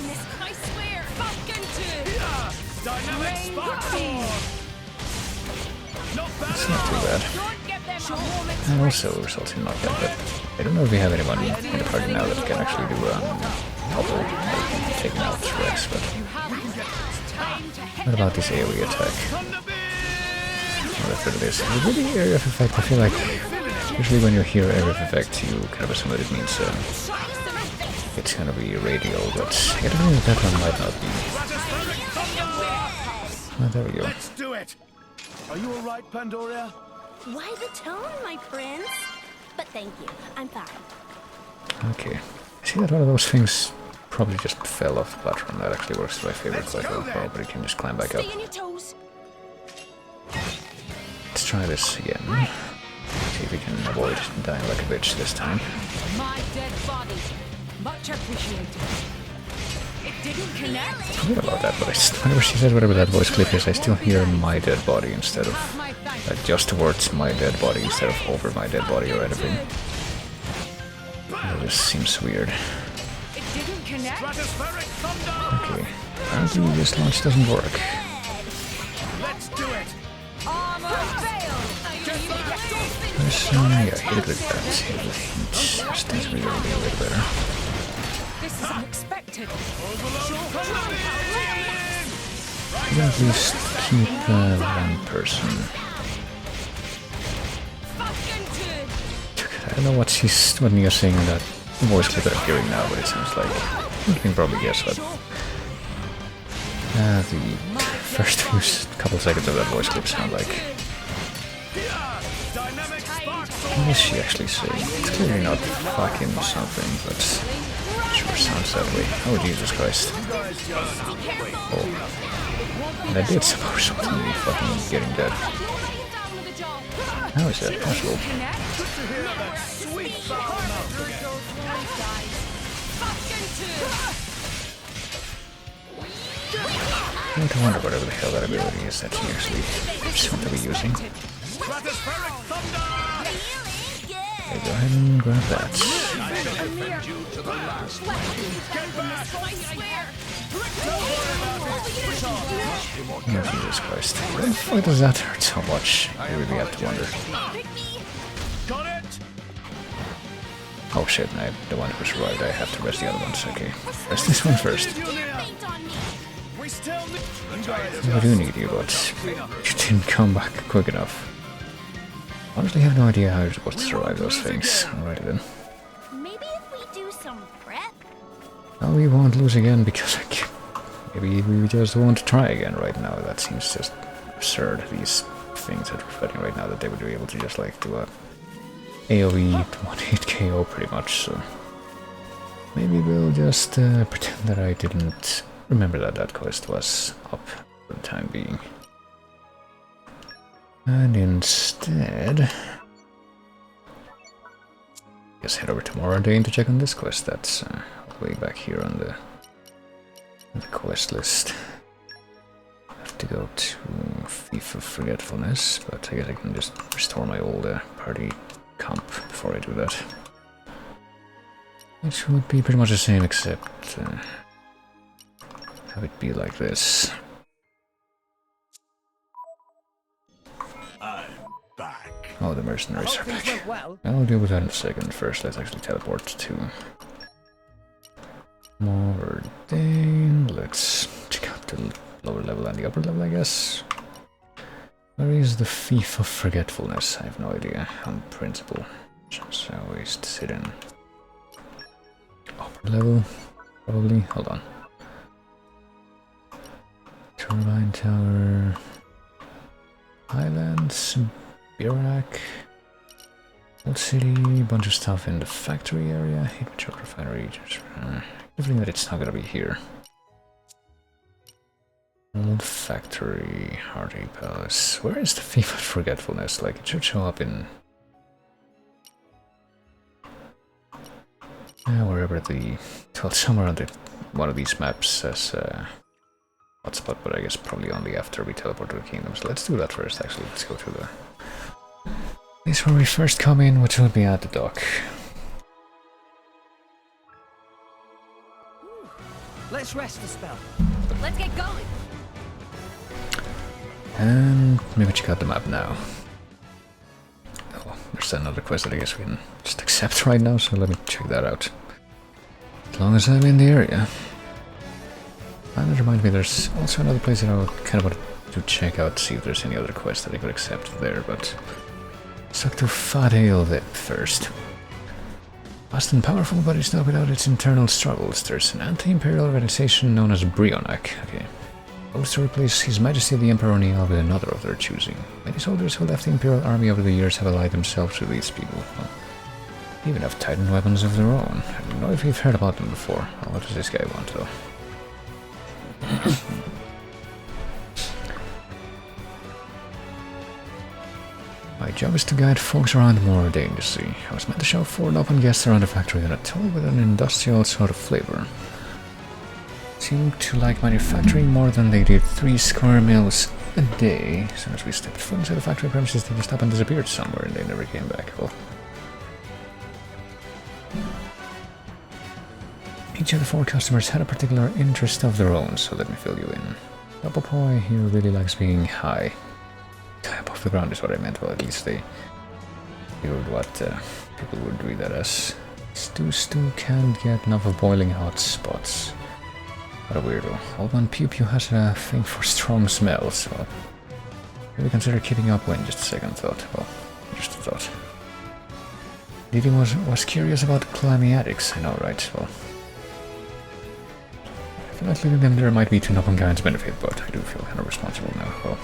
It's not too bad. And also results in knockback, but I don't know if we have anyone in the party now that can actually do couple taken out threats, but what about this AoE attack? Whatever it is. With the area of effect, I feel like usually when you hear area of effect, you kind of assume that it means it's gonna be radial, but I think that one might not be. Oh, there we go. Let's do it. Are you all right, Pandoria? Why the tone, my prince? But thank you, I'm fine. Okay. I see that one of those things probably just fell off the platform. That actually works to my favorite quite well, but you can just climb back up. Stay on your toes. Let's try this again. See if we can avoid dying like a bitch this time. My dead body. Much appreciated. It didn't connect. I forget about that, but whenever she says whatever that voice clip is, I still hear my dead body instead of just towards my dead body instead of over my dead body or anything. That just seems weird. It didn't connect. Okay, apparently this launch doesn't work. Let's do it. Yeah, hit it with that. Hit it with heat. This thing's really gonna be a little better. This is unexpected. You can at least keep one person. I don't know what Mia's saying in that voice clip that I'm hearing now, but it sounds like you can probably guess what. The first couple seconds of that voice clip sound like. What is she actually saying? It's clearly not fucking something, but it sure sounds that way. Oh Jesus Christ. Oh. And I did somehow something to me fucking getting dead. How is that possible? I don't wonder whatever the hell that ability is that she actually seems to be using. Okay, go ahead and grab that. Oh, Jesus Christ. Why does that hurt so much? I really have to wonder. Oh shit, I'm the one who survived. I have to rest the other ones. Okay, rest this one first. I do need you, but you didn't come back quick enough. Honestly, I have no idea how you're supposed to survive those things. Alrighty then. Maybe if we do some prep. Well, we won't lose again because maybe we just won't try again right now. That seems just absurd. These things that we're fighting right now, that they would be able to just like do a AoE 1-hit KO pretty much. So maybe we'll just pretend that I didn't remember that that quest was up for the time being. And instead, just head over to Moradane to check on this quest. That's way back here on the quest list. I have to go to Thief of Forgetfulness, but I guess I can just restore my old party comp before I do that. Which would be pretty much the same, except have it be like this. Oh, the mercenaries are back. I'll deal with that in a second. First, let's actually teleport to Moradane. Let's check out the lower level and the upper level, I guess. Where is the Thief of Forgetfulness? I have no idea. On principle. So we sit in upper level, probably. Hold on. Turbine Tower, Highlands, Birac, Old City, bunch of stuff in the factory area, Hidden Choke Refinery, everything that it's not gonna be here. Old Factory, Hardy Palace. Where is the Thief of Forgetfulness? Like, it should show up in wherever the, well, somewhere on one of these maps says hotspot, but I guess probably only after we teleport to the kingdom. So let's do that first, actually. Let's go to the place where we first come in, which will be at the dock. Let's rest a spell. Let's get going. And maybe check out the map now. Oh, there's another quest that I guess we can just accept right now, so let me check that out. As long as I'm in the area. And it reminds me, there's also another place that I kind of want to check out, see if there's any other quests that I could accept there, but stuck to Fat Ale first. Vast and powerful, but it's not without its internal struggles. There's an anti-imperial organization known as Brionac. Okay. Goes to replace His Majesty the Emperor Niall with another of their choosing. Many soldiers who left the Imperial Army over the years have allied themselves to these people. Well, they even have Titan weapons of their own. I don't know if you've heard about them before. Well, what does this guy want, though? My job is to guide folks around more dangerously. I was meant to show 4 open guests around the factory that are told with an industrial sort of flavor. Seemed to like manufacturing more than they did 3 square meals a day. As soon as we stepped foot inside the factory premises, they just up and disappeared somewhere and they never came back. Well, each of the 4 customers had a particular interest of their own, so let me fill you in. Boy here really likes being high. Above the ground is what I meant. Well, at least they heard what people would read that as. Stew can't get enough of boiling hot spots. What a weirdo. Old man Pew Pew has a thing for strong smells, so maybe consider keeping up when just a second thought. Well, just a thought. Didi was curious about climby attics, I know, right? Well, I feel like leaving them there might be to Nobunkai's benefit, but I do feel kind of responsible now. Well,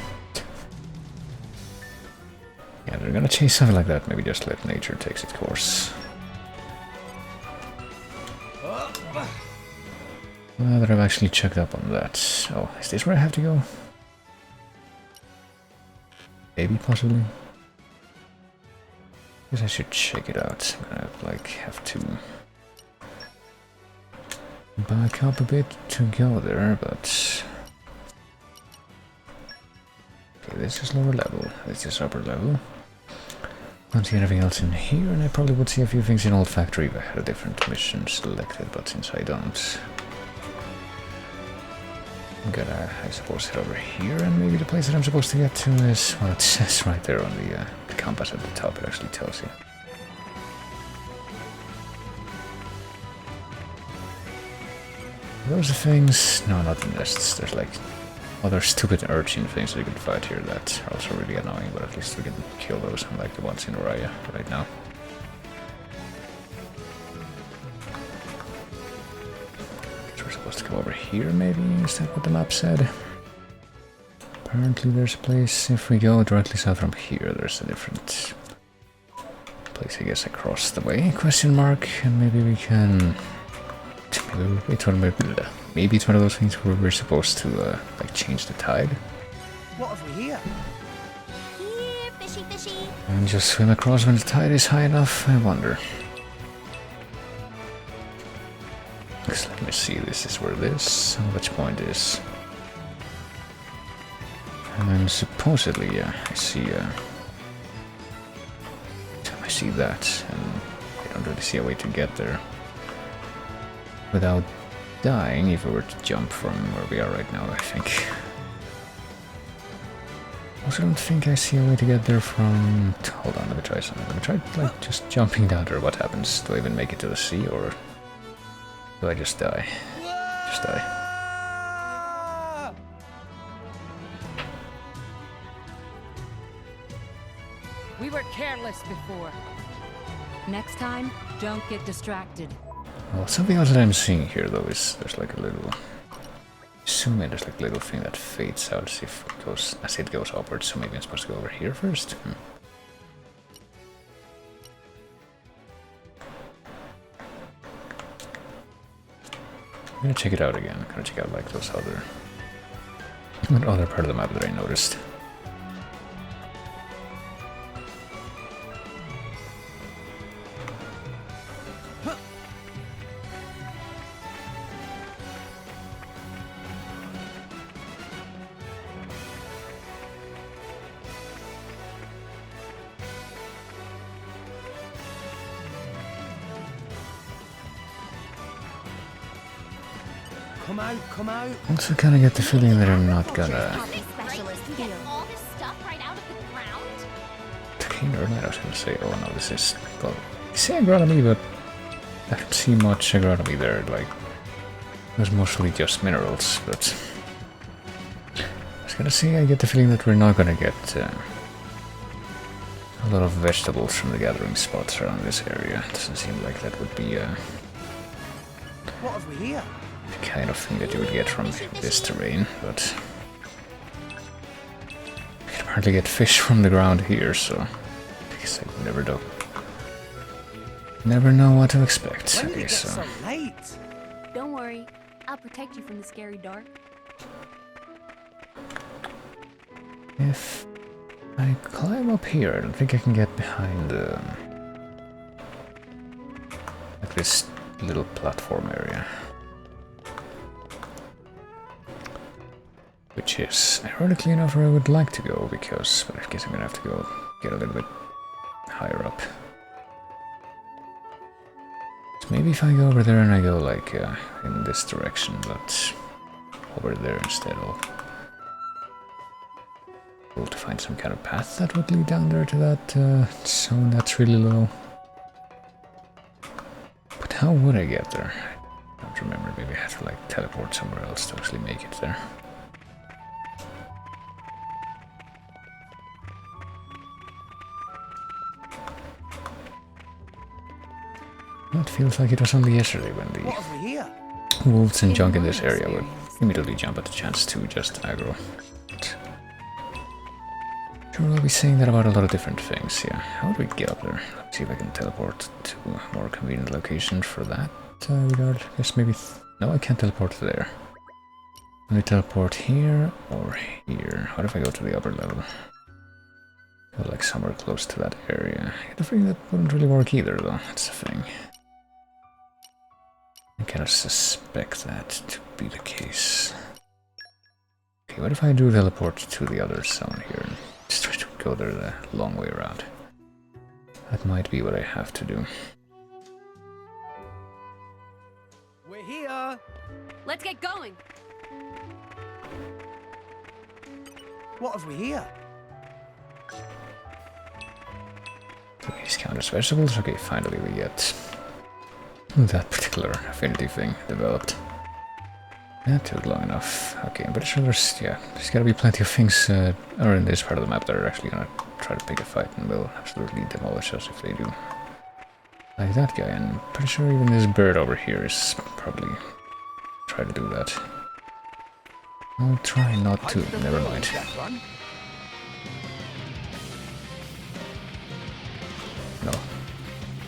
yeah, they're gonna chase something like that, maybe just let nature take its course. Now that I've actually checked up on that. Oh, is this where I have to go? Maybe, possibly. Guess I should check it out. I'm gonna have to back up a bit to go there, but okay, this is lower level. This is upper level. Don't see anything else in here, and I probably would see a few things in Old Factory if I had a different mission selected, but since I don't, I'm gonna, I suppose, head over here, and maybe the place that I'm supposed to get to is, well, it says right there on the compass at the top, it actually tells you. Those are things, no, not the nests, there's like other stupid urchin things that you can fight here that are also really annoying, but at least we can kill those, unlike the ones in Raya right now. Guess we're supposed to go over here, maybe? Is that what the map said? Apparently there's a place, if we go directly south from here, there's a different place, I guess, across the way, question mark, and maybe we can... Maybe it's one of those things where we're supposed to like change the tide. What have we here? Here, fishy, fishy. And just swim across when the tide is high enough, I wonder. Let me see, this is where this which point is. And supposedly, yeah, I see that, and I don't really see a way to get there without dying if we were to jump from where we are right now, I think. Also don't think I see a way to get there from... Hold on, let me try something. Let me try, like, just jumping down there. What happens? Do I even make it to the sea, or do I just die? Just die. We were careless before. Next time, don't get distracted. Well, something else that I'm seeing here, though, is there's like a little... Zoom in, there's like a little thing that fades out as it goes upwards, so maybe I'm supposed to go over here first? I'm gonna check it out again. I'm gonna check out like those other part of the map that I noticed. Come out. Also kind of get the feeling that I'm not gonna... Get all this stuff right out of the ground? Okay, never mind, I was gonna say, oh no, this is... Well, you say agronomy, but I don't see much agronomy there, like, it was mostly just minerals, but I was gonna say I get the feeling that we're not gonna get a lot of vegetables from the gathering spots around this area. It doesn't seem like that would be What have we here? the kind of thing that you would get from this terrain, but you can hardly get fish from the ground here, so I guess I never know. Never know what to expect. When did Okay, it get so so late? Don't worry, I'll protect you from the scary dark. if I climb up here, I don't think I can get behind like this little platform area. Which is ironically enough where I would like to go, because, but I guess I'm gonna have to go get a little bit higher up. So maybe if I go over there and I go like in this direction, but over there instead, I'll be able to find some kind of path that would lead down there to that zone that's really low. But how would I get there? I don't remember, maybe I have to like teleport somewhere else to actually make it there. It feels like it was only yesterday when What have we here? the wolves and junk in this area would immediately jump at the chance to just aggro. But sure, I'll be saying that about a lot of different things, yeah. How do we get up there? Let's see if I can teleport to a more convenient location for that regard. I guess maybe... no, I can't teleport there. Let me teleport here or here. What if I go to the upper level? Go like somewhere close to that area. I get a feeling that wouldn't really work either, though. That's the thing. I kind of suspect that to be the case. Okay, what if I do teleport to the other zone here and just try to go there the long way around? That might be what I have to do. We're here. Let's get going. What have we here? These count as vegetables? Okay, finally we get that particular affinity thing developed. That took long enough. Okay, I'm pretty sure there's gotta be plenty of things are in this part of the map that are actually gonna try to pick a fight and will absolutely demolish us if they do. Like that guy, and I'm pretty sure even this bird over here is probably try to do that. I'll try not to, never mind. No.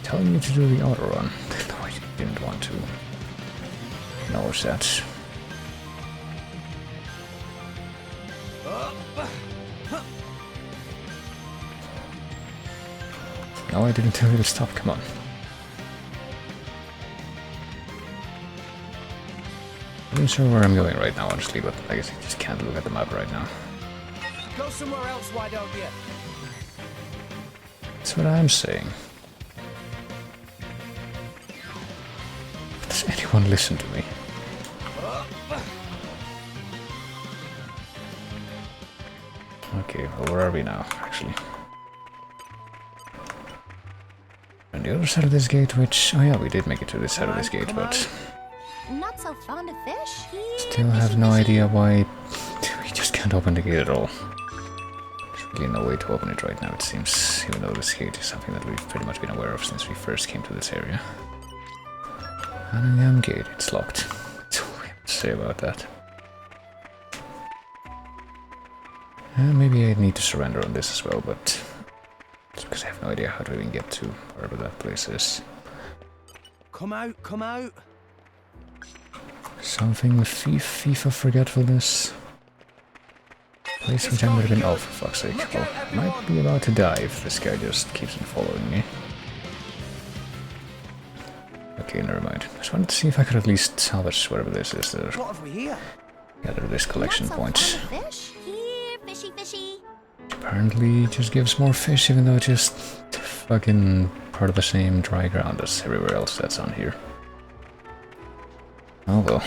Telling you to do the auto run. No, I didn't want to. Acknowledge that. No, I didn't tell you to stop, come on. I'm not sure where I'm going right now, honestly, but I guess I just can't look at the map right now. Go somewhere else, why don't you? That's what I'm saying. Does anyone listen to me? Okay, well, where are we now, actually? On the other side of this gate, which... oh yeah, we did make it to this side of this gate, but... Not so fond of fish? still have no idea why we just can't open the gate at all. There's really no way to open it right now, it seems, even though this gate is something that we've pretty much been aware of since we first came to this area. Cunningham gate, it's locked. That's all we have to say about that. Maybe I need to surrender on this as well, but it's because I have no idea how to even get to wherever that place is. Come out, come out. Something with thief of forgetfulness. Place which I'm gonna be... oh, for fuck's sake. Well, I might be about to die if this guy just keeps on following me. Okay, never mind. Just wanted to see if I could at least salvage whatever this is there. What have we here? Gather this collection point. Fish? Here, fishy, fishy. Apparently just gives more fish, even though it's just fucking part of the same dry ground as everywhere else that's on here. Oh well.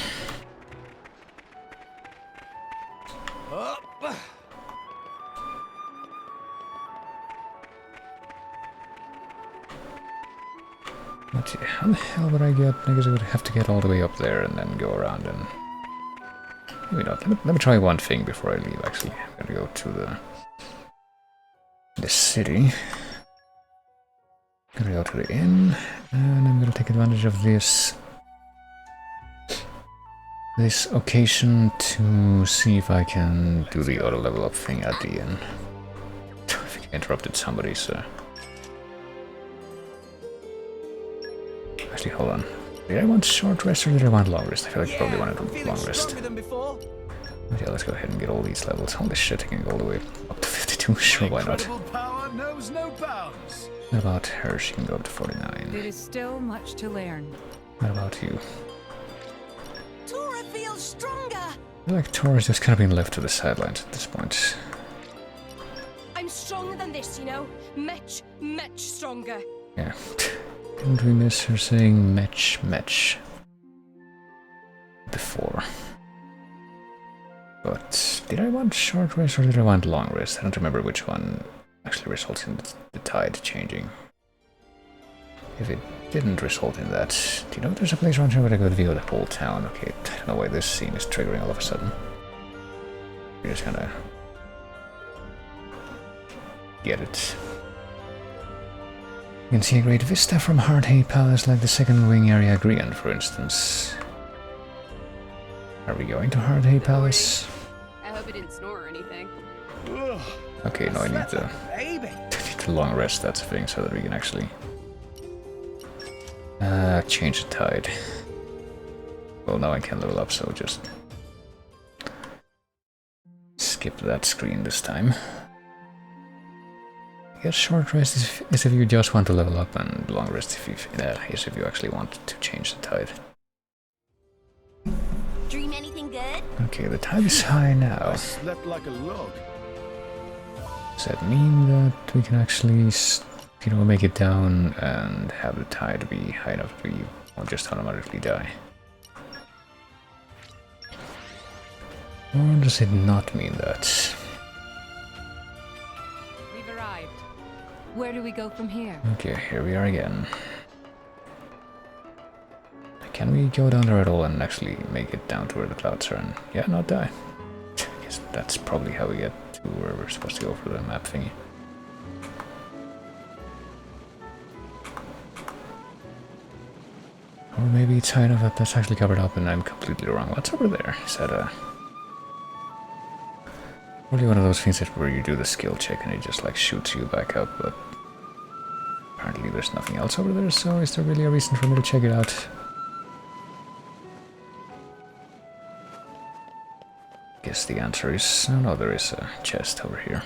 But yeah, how the hell would I get? I guess I would have to get all the way up there and then go around and... Maybe not. Let me try one thing before I leave, actually. I'm gonna go to the city. I'm gonna go to the inn, and I'm gonna take advantage of this occasion to see if I can do the auto level up thing at the inn. I think I interrupted somebody, so... Actually, hold on. Did I want short rest or did I want long rest? I feel like I probably wanted long rest. But yeah, let's go ahead and get all these levels. Holy shit, I can go all the way up to 52. Sure, why not? What about her? She can go up to 49. There is still much to learn. What about you? Tora feels stronger. I feel like Tora's just kind of being left to the sidelines at this point. I'm stronger than this, you know. Much stronger. Yeah. Didn't we miss her saying match before? But did I want short rest or did I want long rest? I don't remember which one actually results in the tide changing. If it didn't result in that, do you know if there's a place around here where I could view the whole town? Okay, I don't know why this scene is triggering all of a sudden. You're just gonna get it. You can see a great vista from Hardhay Palace, like the second wing area Grian, for instance. Are we going to Hardhay Palace? I hope it didn't snore or anything. Okay, no, I need to long rest, that's the thing, so that we can actually change the tide. Well, now I can level up, so just skip that screen this time. I guess short rest is if you just want to level up, and long rest is if you actually want to change the tide. Dream anything good? Okay, the tide is high now. Slept like a log. Does that mean that we can actually, you know, make it down and have the tide be high enough that we won't just automatically die? Or does it not mean that? We've arrived. Where do we go from here? Okay, here we are again. Can we go down there at all and actually make it down to where the clouds are and, yeah, not die? I guess that's probably how we get to where we're supposed to go for the map thingy. Or maybe it's high enough that that's actually covered up and I'm completely wrong. What's over there? Is that probably one of those things that where you do the skill check and it just like shoots you back up, but apparently there's nothing else over there, so is there really a reason for me to check it out? Guess the answer is no, there is a chest over here.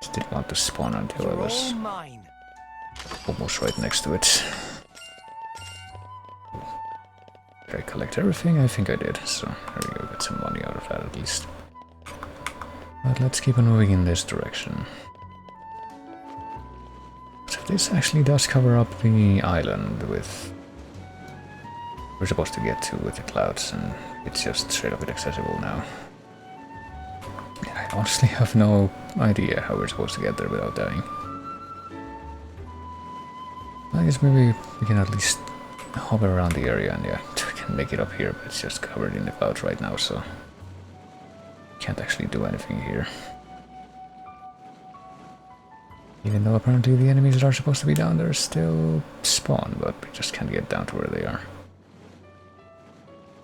Just didn't want to spawn until I was almost right next to it. Did I collect everything? I think I did, so there we go, get some money out of that at least. But let's keep on moving in this direction. So this actually does cover up the island with... we're supposed to get to with the clouds, and it's just straight up inaccessible now. I honestly have no idea how we're supposed to get there without dying. I guess maybe we can at least hover around the area and yeah, we can make it up here, but it's just covered in the clouds right now, so can't actually do anything here. Even though apparently the enemies that are supposed to be down there still spawn, but we just can't get down to where they are.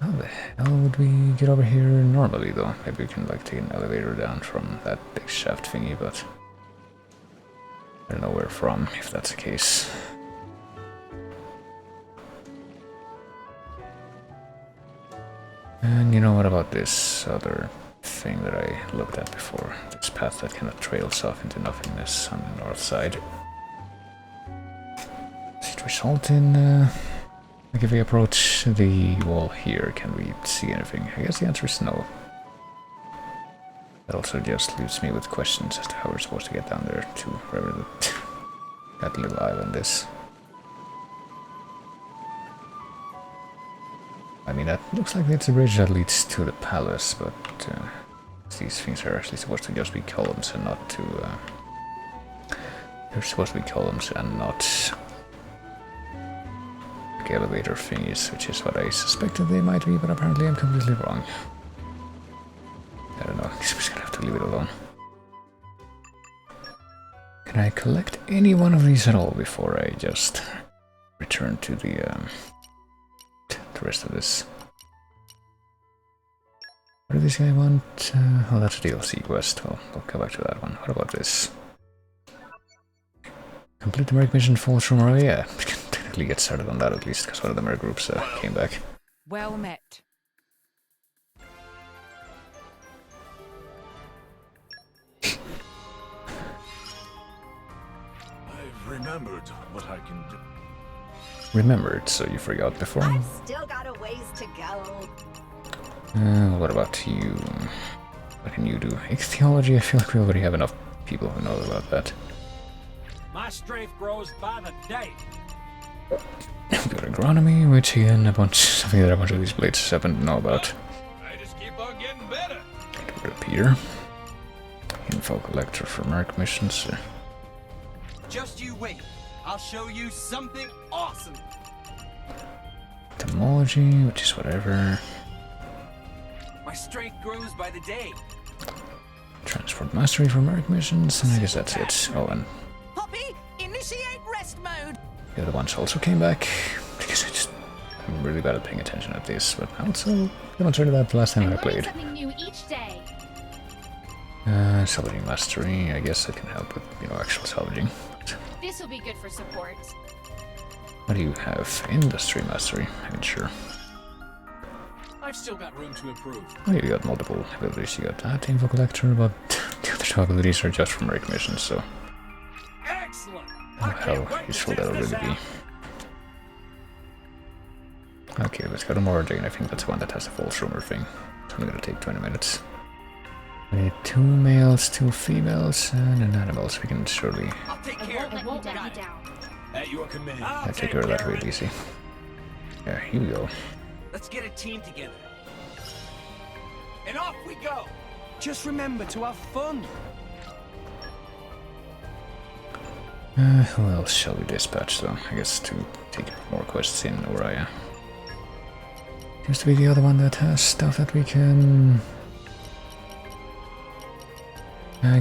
How the hell would we get over here normally though? Maybe we can like take an elevator down from that big shaft thingy, but I don't know where from, if that's the case. And you know what about this other thing that I looked at before? This path that kind of trails off into nothingness on the north side. Does it result in... like if we approach the wall here, can we see anything? I guess the answer is no. That also just leaves me with questions as to how we're supposed to get down there to wherever that little island is. I mean, that looks like it's a bridge that leads to the palace, but these things are actually supposed to just be columns and not to... they're supposed to be columns and not like elevator thingies, which is what I suspected they might be, but apparently I'm completely wrong. I don't know, I guess we're just gonna have to leave it alone. Can I collect any one of these at all before I just return to the rest of this? What did this guy want? Oh, that's a DLC quest. Well, we'll go back to that one. What about this? Complete the merc mission falls from... Oh yeah, we can technically get started on that at least, because one of the merc groups came back. Well met. I've remembered what I can do. Remembered, so you forgot before? I've still got a ways to go. What about you? What can you do? Ichthyology, I feel like we already have enough people who know about that. My strength grows by the day. We've got agronomy, which again, something that a bunch of these blades happen to know about. I just keep on getting better. It would appear. Info collector for merc missions. Just you wait. I'll show you something awesome. Etymology, which is whatever. My strength grows by the day. Transport mastery for merc missions, and I guess that's it. Oh, and Poppy, initiate rest mode. the other ones also came back. Because I'm really bad at paying attention at this, but I also demonstrated that the last time I played. Something new each day. Salvaging mastery, I guess that can help with, actual salvaging. This will be good for support. What do you have? Industry mastery, I'm sure. I've still got room to improve. Oh, you got multiple abilities. You got that info collector, but the other two abilities are just from merc missions, so Excellent. how useful that'll really be. Okay, let's go to Morjane. I think that's the one that has the false rumor thing. It's only gonna take 20 minutes. We need 2 males, 2 females, and an animal, so we can surely I'll take care of it. At your command. take care of that real easy. Yeah, here we go. Let's get a team together. And off we go. Just remember to have fun. Who else shall we dispatch, though? I guess to take more quests in Oriah. Seems to be the other one that has stuff that we can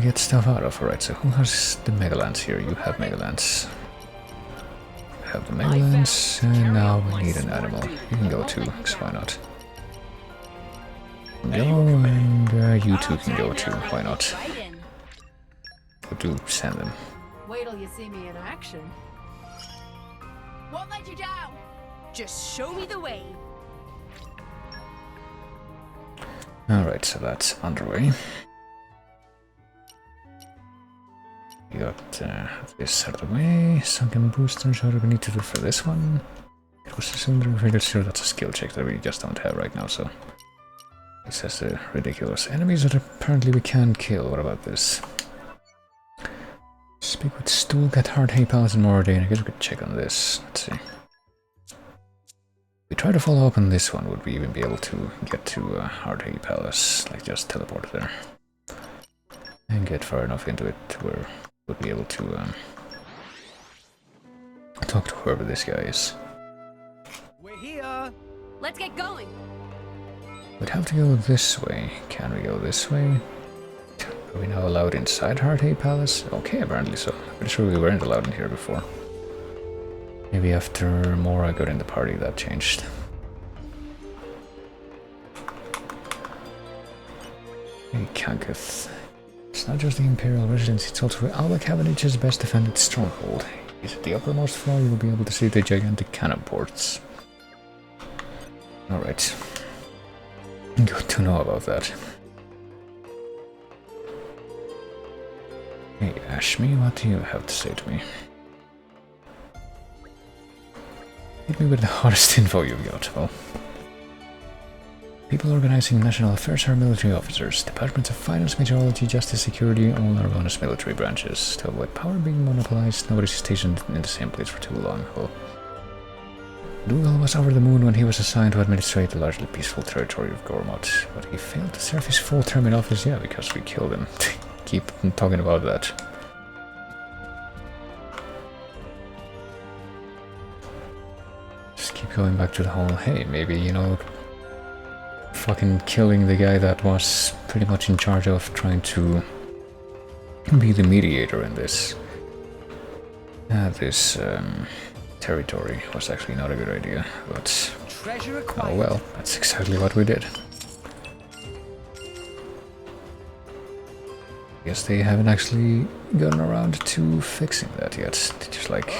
get stuff out of. Alright, so who has the Megalance here? You have Megalance. I have the Megalance, and now we need an animal. You can go too, because why not? Go, and you two can go too, why not? Go do send them. Wait till you see me in action. Won't let you down. Just show me the way. Alright, so that's underway. We got this out of the way. Sunken boosters, what do we need to do for this one? It was assumed that we figured sure that's a skill check that we just don't have right now, so. This has the ridiculous enemies that apparently we can't kill. What about this? Speak with Stool, get hard hay palace and Moradane. I guess we could check on this. Let's see. If we try to follow up on this one, would we even be able to get to Hard Hay Palace? Like just teleport there. And get far enough into it to where we'll be able to talk to whoever this guy is. We're here. Let's get going. We'd have to go this way. Can we go this way? Are we now allowed inside Hard Hay Palace? Okay, apparently so. I'm pretty sure we weren't allowed in here before. Maybe after Mora got in the party that changed. Hey, Kanketh. It's not just the Imperial Residence, it's also Alba Cavenich's best defended stronghold. Is at the uppermost floor, you will be able to see the gigantic cannon ports. Alright. Good to know about that. Hey, Ashmi, what do you have to say to me? Hit me with the hottest info you've got. Well, people organizing national affairs are military officers. Departments of finance, meteorology, justice, security, all are bonus military branches. To avoid power being monopolized, nobody is stationed in the same place for too long. Well, Dougal was over the moon when he was assigned to administrate the largely peaceful territory of Gormott, but he failed to serve his full term in office, yeah, because we killed him. Keep talking about that. Just going back to the whole, hey, maybe, you know, fucking killing the guy that was pretty much in charge of trying to be the mediator in this territory was actually not a good idea, but Treasure oh acquired. well, that's exactly what we did. Guess they haven't actually gotten around to fixing that yet. They're just like,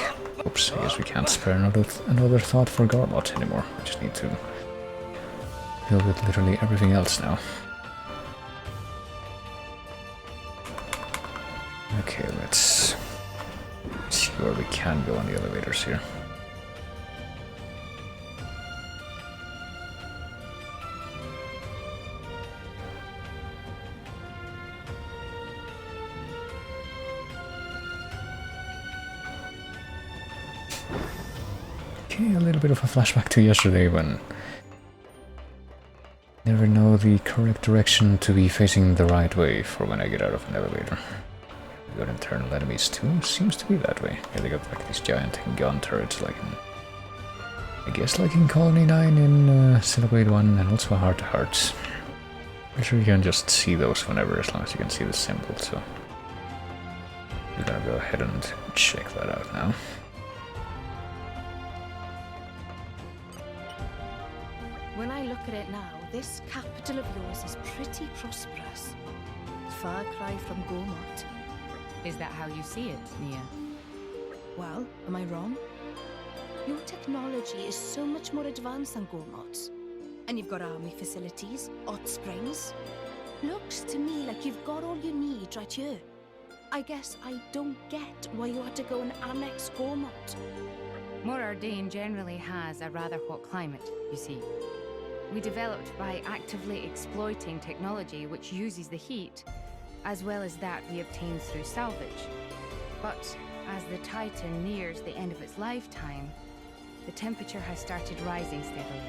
oops, I guess we can't spare another thought for Garmot anymore. We just need to deal with literally everything else now. Okay, let's see where we can go on the elevators here. Okay, a little bit of a flashback to yesterday when I never know the correct direction to be facing the right way for when I get out of an elevator. We got internal enemies too, seems to be that way. Yeah, they got like these giant gun turrets like in, I guess like in Colony 9 in Xenoblade 1 and also Heart to Hearts. I'm sure you can just see those whenever as long as you can see the symbol, so we're gonna go ahead and check that out now. When I look at it now, this capital of yours is pretty prosperous. Far cry from Gormott. Is that how you see it, Nia? Well, am I wrong? Your technology is so much more advanced than Gormott's. And you've got army facilities, hot springs. Looks to me like you've got all you need right here. I guess I don't get why you had to go and annex Gormott. Morardane generally has a rather hot climate, you see. We developed by actively exploiting technology which uses the heat, as well as that we obtained through salvage. But as the Titan nears the end of its lifetime, the temperature has started rising steadily.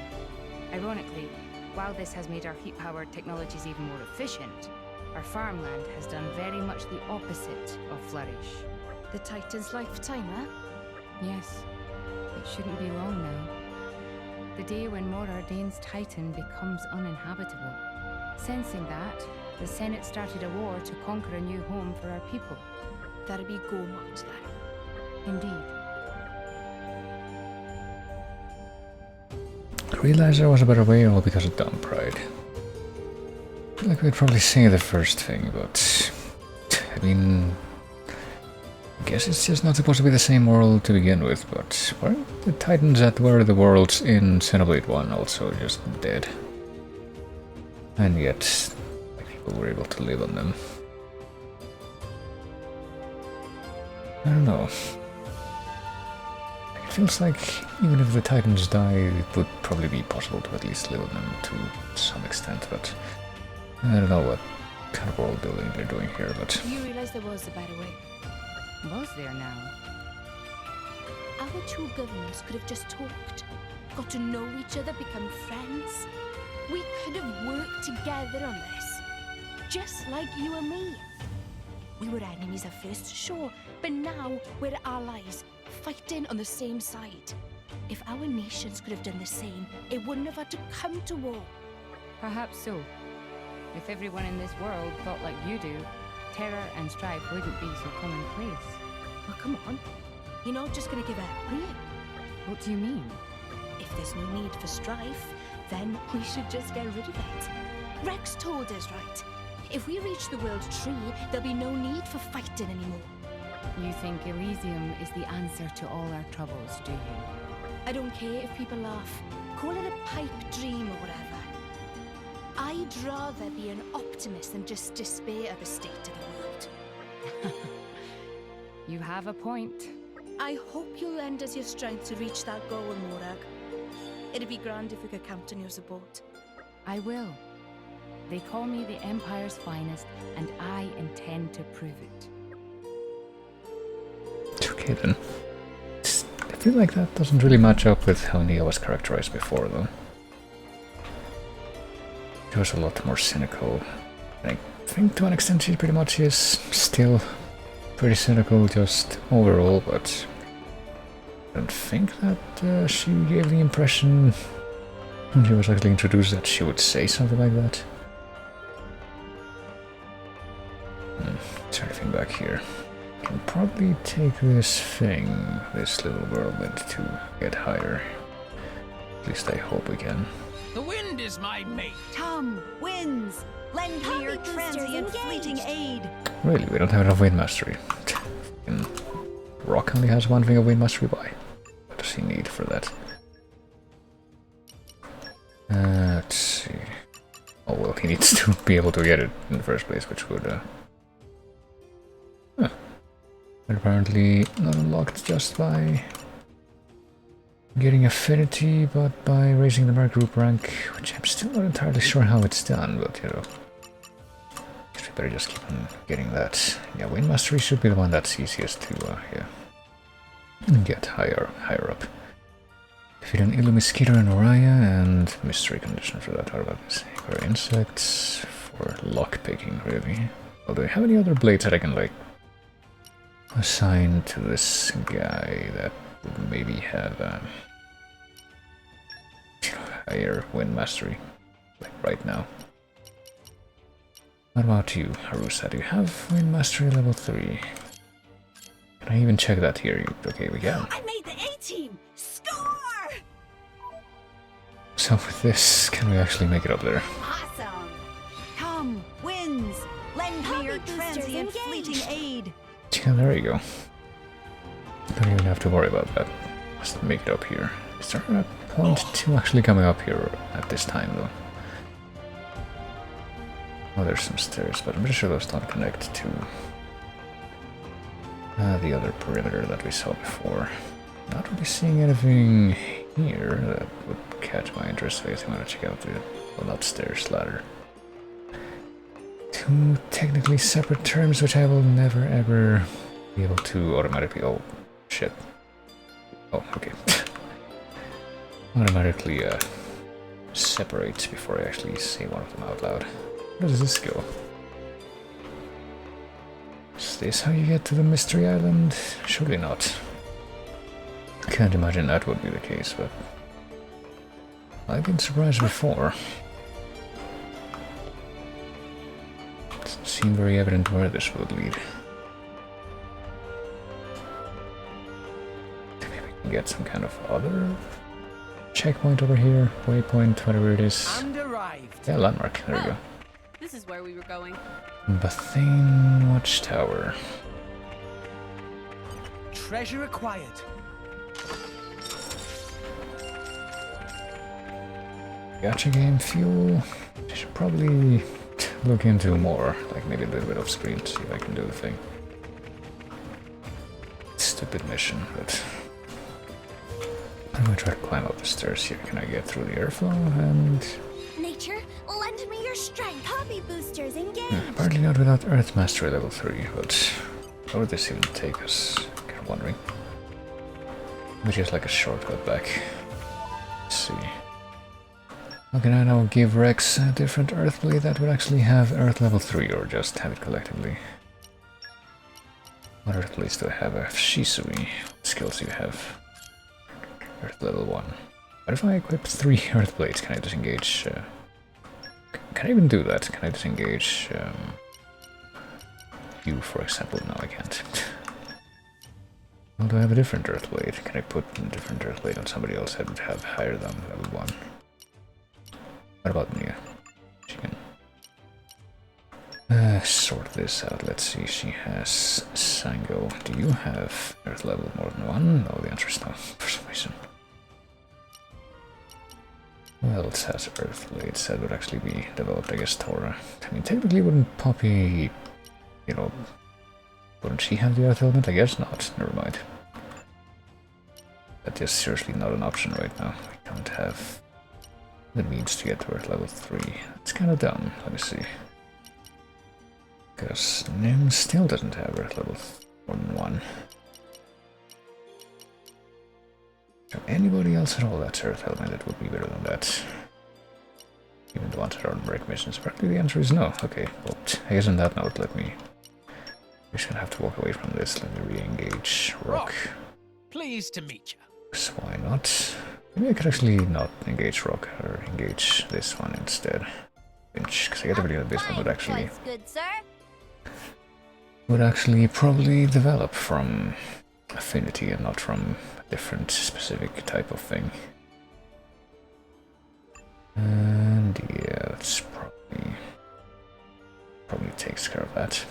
Ironically, while this has made our heat-powered technologies even more efficient, our farmland has done very much the opposite of flourish. The Titan's lifetime, huh? Yes, it shouldn't be long now. The day when Morardane's Titan becomes uninhabitable. Sensing that, the Senate started a war to conquer a new home for our people. That'd be Gormott then. Indeed. I realized there was a better way all because of dumb pride. I feel like we'd probably say the first thing, but I mean, I guess it's just not supposed to be the same world to begin with, but weren't the Titans that were the worlds in Xenoblade 1 also just dead? And yet, people were able to live on them. I don't know. It feels like even if the Titans die, it would probably be possible to at least live on them to some extent, but I don't know what kind of world building they're doing here, but You realize there was a better way. Was there now? Our two governments could have just talked, got to know each other, become friends. We could have worked together on this, just like you and me. We were enemies at first, sure, but now we're allies, fighting on the same side. If our nations could have done the same, it wouldn't have had to come to war. Perhaps so. If everyone in this world thought like you do, terror and strife wouldn't be so commonplace. Well, come on. You're not just gonna give up, are you? What do you mean? If there's no need for strife, then we should just get rid of it. Rex told us, right? If we reach the World Tree, there'll be no need for fighting anymore. You think Elysium is the answer to all our troubles, do you? I don't care if people laugh. Call it a pipe dream or whatever. I'd rather be an optimist than just despair at the state of the world. You have a point. I hope you'll lend us your strength to reach that goal, Morag. It'd be grand if we could count on your support. I will. They call me the Empire's finest, and I intend to prove it. okay then. I feel like that doesn't really match up with how Nia was characterized before, though. She was a lot more cynical. I think to an extent she pretty much is still pretty cynical just overall, but don't think that she gave the impression when she was actually introduced that she would say something like that. Is there anything back here? Can probably take this thing, this little whirlwind, to get higher. At least I hope we can. The wind is my mate. Come, winds, lend me your transient fleeting aid. Really, we don't have enough wind mastery. Rock only has one thing of wind mastery. Why? What does he need for that? Let's see. Oh well, he needs to be able to get it in the first place, which would but apparently not unlocked just by getting affinity, but by raising the merc group rank, which I'm still not entirely sure how it's done, but you know. We better just keep on getting that. Yeah, wind mastery should be the one that's easiest to get higher up. Defeat an Illumiscator and Oriah, and mystery condition for that. What about this? For insects, for lockpicking, really. Oh, do I have any other blades that I can, like, assign to this guy that would maybe have higher wind mastery, like right now? What about you, Harusa? Do you have wind mastery level 3? Can I even check that here? Okay, we can. I made the A-team! Score! So with this, can we actually make it up there? Awesome! Come, winds, lend me your transient fleeting aid. Yeah, there you go. Don't even have to worry about that. Just make it up here. Is there a point to actually coming up here at this time, though? Oh, there's some stairs, but I'm pretty sure those don't connect to the other perimeter that we saw before. Not really seeing anything here that would catch my interest. I guess I'm gonna check out the upstairs ladder. Two technically separate terms, which I will never ever be able to automatically. Oh, shit. Oh, okay. Automatically separate before I actually say one of them out loud. Where does this go? Is this how you get to the Mystery Island? Surely not. Can't imagine that would be the case, but I've been surprised before. Doesn't seem very evident where this would lead. Maybe we can get some kind of other checkpoint over here, waypoint, whatever it is. And arrived. Yeah, landmark, there we go. This is where we were going. Bathane Watchtower. Treasure acquired. Gacha game fuel. I should probably look into more, like maybe a little bit off screen to see if I can do the thing. Stupid mission, but I'm gonna try to climb up the stairs here. Can I get through the airflow? And Nature, lend me your strength. Hobby boosters engaged. apparently not without Earth Mastery level 3, but where would this even take us? Kind of wondering. Maybe just like a shortcut back. Let's see. How can I now give Rex a different Earth blade that would actually have Earth level 3, or just have it collectively? What Earth blades do I have? I have Shisui. What skills do you have? Earth level 1. What if I equip 3 Earth blades? Can I disengage? Can I even do that? Can I disengage you, for example? No, I can't. Well, do I have a different Earth blade? Can I put a different Earth blade on somebody else that would have higher than level 1? What about Nia? She can sort this out. Let's see. She has Sango. Do you have Earth level more than 1? No, the answer is no, for some reason. Who else has Earth blades that would actually be developed? I guess Tora. I mean, technically wouldn't Poppy, you know, wouldn't she have the Earth element? I guess not. Never mind. That is seriously not an option right now. We don't have the means to get to Earth level 3. It's kind of dumb. Let me see. Because Nim still doesn't have Earth level 1. So anybody else at all that's Earth element that would be better than that? Even the ones that are on break missions. Apparently the answer is no. Okay, well, I guess on that note, we're just gonna have to walk away from this. Let me re-engage Rock. Pleased to meet you. Because why not? Maybe I could actually not engage Rock or engage this one instead. Because I get the video that this one would actually probably develop from affinity and not from a different specific type of thing. And yeah, that's probably takes care of that.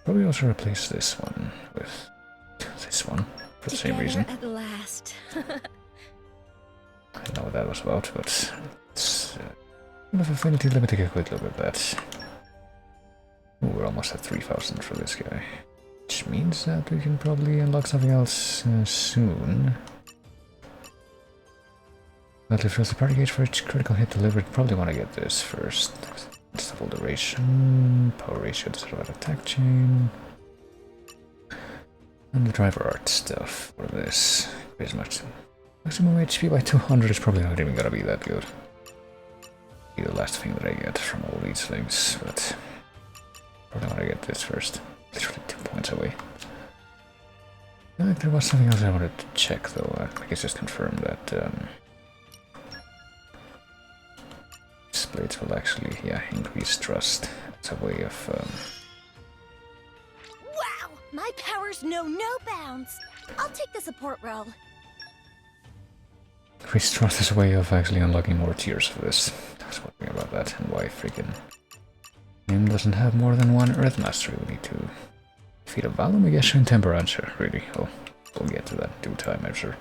Probably also replace this one with this one for the same reason. At last. I don't know what that was about, but it's enough affinity. Let me take a quick look at that. Ooh, we're almost at 3,000 for this guy, which means that we can probably unlock something else soon. But if there's a party gauge for each critical hit delivered, probably want to get this first. Double duration, power ratio to survive attack chain, and the driver art stuff for this. Pretty much. Maximum HP by 200 is probably not even gonna be that good. Be the last thing that I get from all these things, but probably want to get this first. Literally 2 points away. There was something else I wanted to check though. I guess just confirm that blades will actually, increase trust. It's a way of Wow! My powers know no bounds! I'll take the support role. increase trust is a way of actually unlocking more tiers for this. I was wondering about that and why freaking him doesn't have more than one Earth Mastery. We need to defeat a Valum, Megasha, and Temperantia, really. Oh, we'll get to that in due time, I'm sure.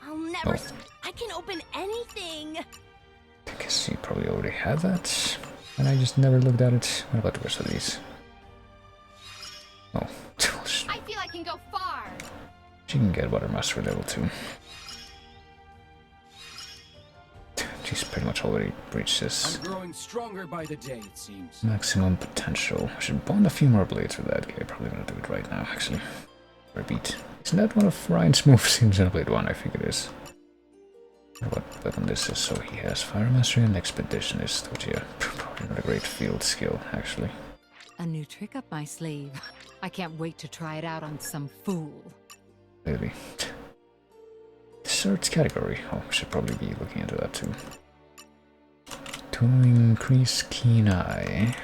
I'll never... I can open anything! I guess you probably already had that, and I just never looked at it. What about the rest of these? Oh, I feel I can go far! She can get Water Mastery level 2. She's pretty much already reached this. I'm growing stronger by the day, it seems. Maximum potential. I should bond a few more blades with that guy. Probably gonna do it right now, actually. Repeat. Isn't that one of Ryan's moves in Xenoblade 1? I think it is. What weapon this is? So he has Fire Mastery and Expeditionist, which probably not a great field skill, actually. A new trick up my sleeve. I can't wait to try it out on some fool. Really. Search category. Oh, we should probably be looking into that too. To increase Keen Eye.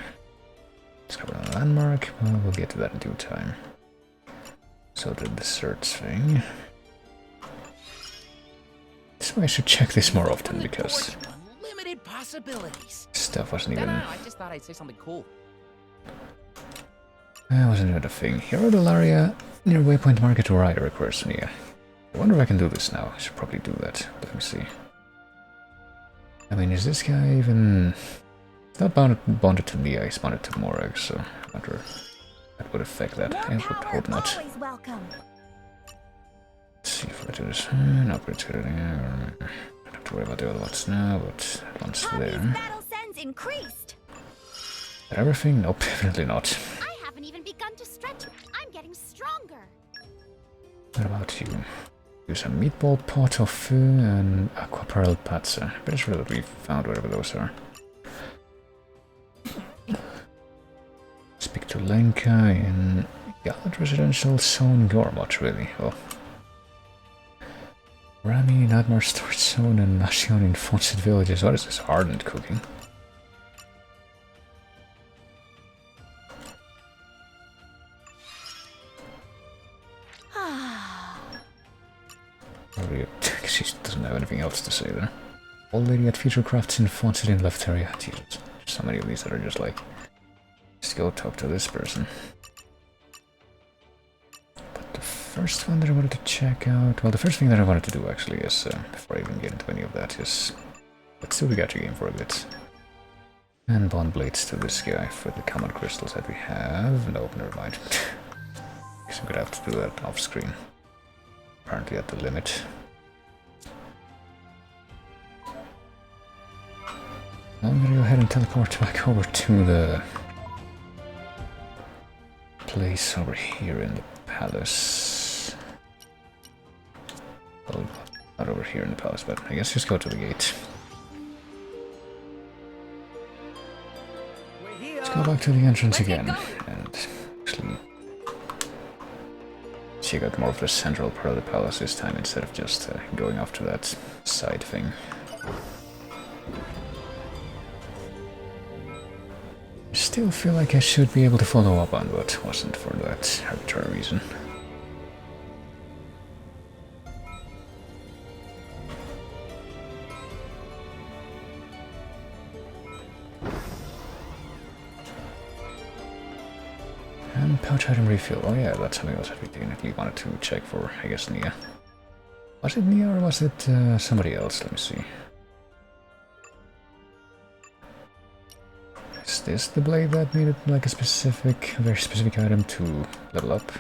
Discover a landmark. Well, we'll get to that in due time. So did the search thing. So I should check this more often because Limited possibilities. Stuff wasn't even. I just thought I'd say something cool. That wasn't even a thing. Hero Delaria near Waypoint Market to Rider requires Nia. I wonder if I can do this now. I should probably do that. Let me see. I mean, is this guy even... It's not bonded to Nia, he's bonded to Morag, so I wonder if that would affect that. I would hope not. Let's see if I do this. No, but it's good. I don't have to worry about the other ones now, but that one's there. Did everything? Nope, definitely not. I haven't even begun to stretch. I'm getting stronger. What about you? Use a meatball pot of fu and aquapearl patsa. Pretty sure that we found whatever those are. Speak to Lenka in Gallant Residential Zone Gormot, really. Oh. Rami, Nadmar Storage Zone, and Nashion in Fawcett Villages. What is this? Ardent cooking? She doesn't have anything else to say there. Old lady at Future Crafts in Fawcett in left area. Jesus, there's so many of these that are just like, just go talk to this person. But the first one that I wanted to check out, well, the first thing that I wanted to do actually is, before I even get into any of that, is let's do the gacha game for a bit. And bond blades to this guy for the common crystals that we have. Nope, never mind. Guess I'm gonna have to do that off screen. Apparently at the limit. I'm gonna go ahead and teleport back over to the place over here in the palace. Well, not over here in the palace, but I guess just go to the gate. go back to the entrance again and actually check out more of the central part of the palace this time instead of just going off to that side thing. I still feel like I should be able to follow up on what wasn't for that arbitrary reason. And pouch item refill. Oh yeah, that's something else that we definitely wanted to check for, I guess, Nia. Was it Nia or was it somebody else? Let me see. Is this the blade that needed like a very specific item to level up?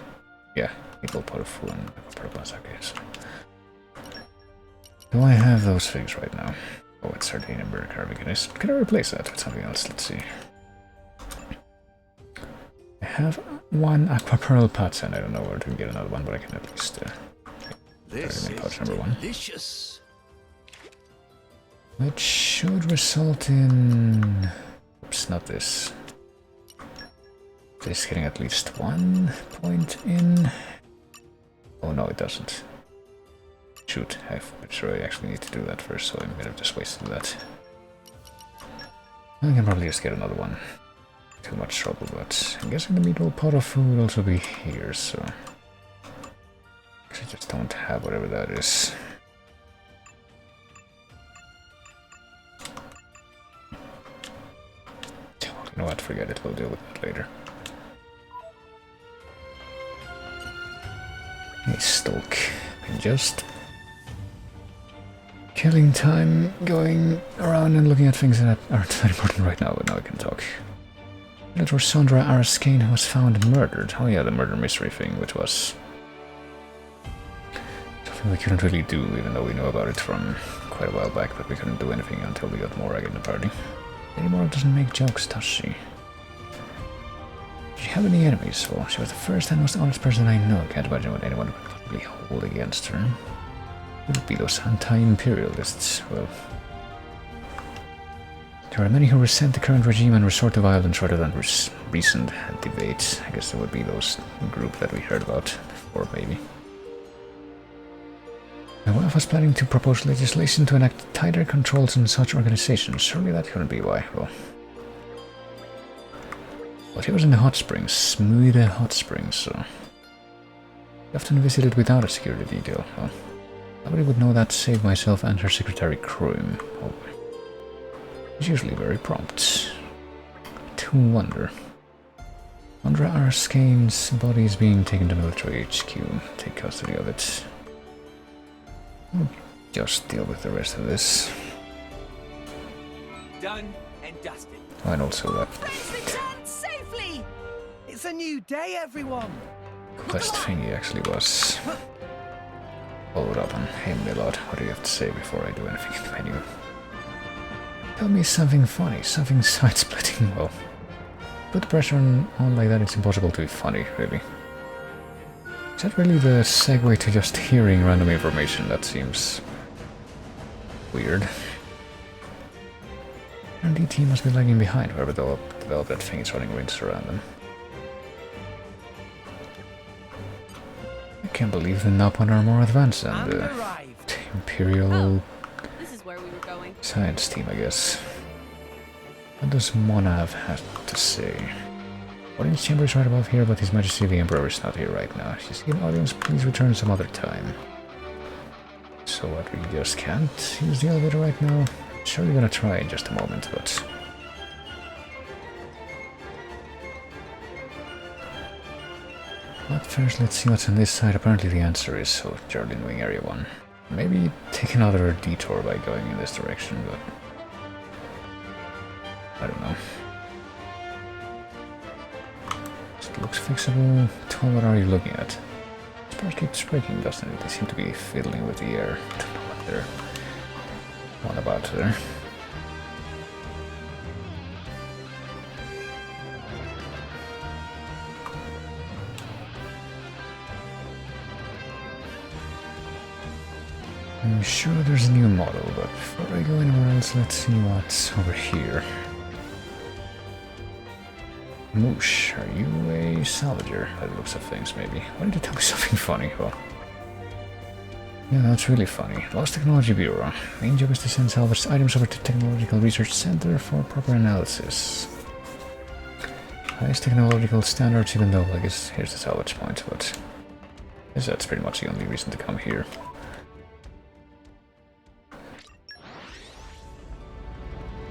Yeah, equal pot of food and purpose, okay. So. Do I have those things right now? Oh, it's Sardine Burger Carving. Can I replace that with something else? Let's see. I have one Aqua Pearl Pats and I don't know where to get another one, but I can at least This is pouch number 1. delicious. Which should result in... Oops, not this. This getting at least 1 point in... Oh no, it doesn't. Shoot, I'm sure I actually need to do that first, so I'm gonna just wasted that. I can probably just get another one. Too much trouble, but I'm guessing the meatball pot of food will also be here, so... I just don't have whatever that is. You know what, forget it, we'll deal with that later. Hey, Stalk. I'm just... killing time, going around and looking at things that aren't that important right now, but now I can talk. It was Sondra Araskane who was found murdered. Oh yeah, the murder mystery thing, which was... something we couldn't really do, even though we knew about it from quite a while back, but we couldn't do anything until we got Morag in the party. Anymore doesn't make jokes, does she? Did she have any enemies? Well, she was the first and most honest person I know. Can't imagine what anyone would possibly hold against her. It would be those anti-imperialists. Well, there are many who resent the current regime and resort to violence rather than recent debates. I guess there would be those group that we heard about before, maybe. My wife was planning to propose legislation to enact tighter controls on such organizations. Surely that couldn't be why. Well, but he was in the hot springs, Smooth Hot Springs, so he often visited without a security detail. Well, nobody would know that save myself and her secretary Kroom. Oh, he's usually very prompt. To wonder. Andra Arskane's body is being taken to military HQ. Take custody of it. We'll just deal with the rest of this. Done and dusted. Oh, and also that Returned safely! It's a new day, everyone! quest thingy actually was followed up on. Hey Milord, what do you have to say before I do anything in the menu? Tell me something funny, something side-splitting. Well, put pressure on like that, it's impossible to be funny, really. Is that really the segue to just hearing random information? That seems weird. R&D must be lagging behind, whoever developed that thing is running rings around them. I can't believe the Napon are more advanced than the Imperial This is where we were going. Science team, I guess. What does Monav have to say? Audience chamber is right above here, but His Majesty the Emperor is not here right now. If you see an audience, please return some other time. So what, we just can't use the elevator right now? Sure, we're gonna try in just a moment, but... But first, let's see what's on this side. Apparently the answer is so Jardin Wing Area 1. Maybe take another detour by going in this direction, but... I don't know. It looks fixable. Tom, what are you looking at? This part keeps breaking, doesn't it? They seem to be fiddling with the air. I don't know what they're on about there. I'm sure there's a new model, but before I go anywhere else, let's see what's over here. Moosh, are you a salvager? By the looks of things, maybe. Why did you tell me something funny? Well, yeah, that's really funny. Lost Technology Bureau. Main job is to send salvaged items over to Technological Research Center for proper analysis. Highest technological standards, even though, I guess, here's the salvage point, but I guess that's pretty much the only reason to come here.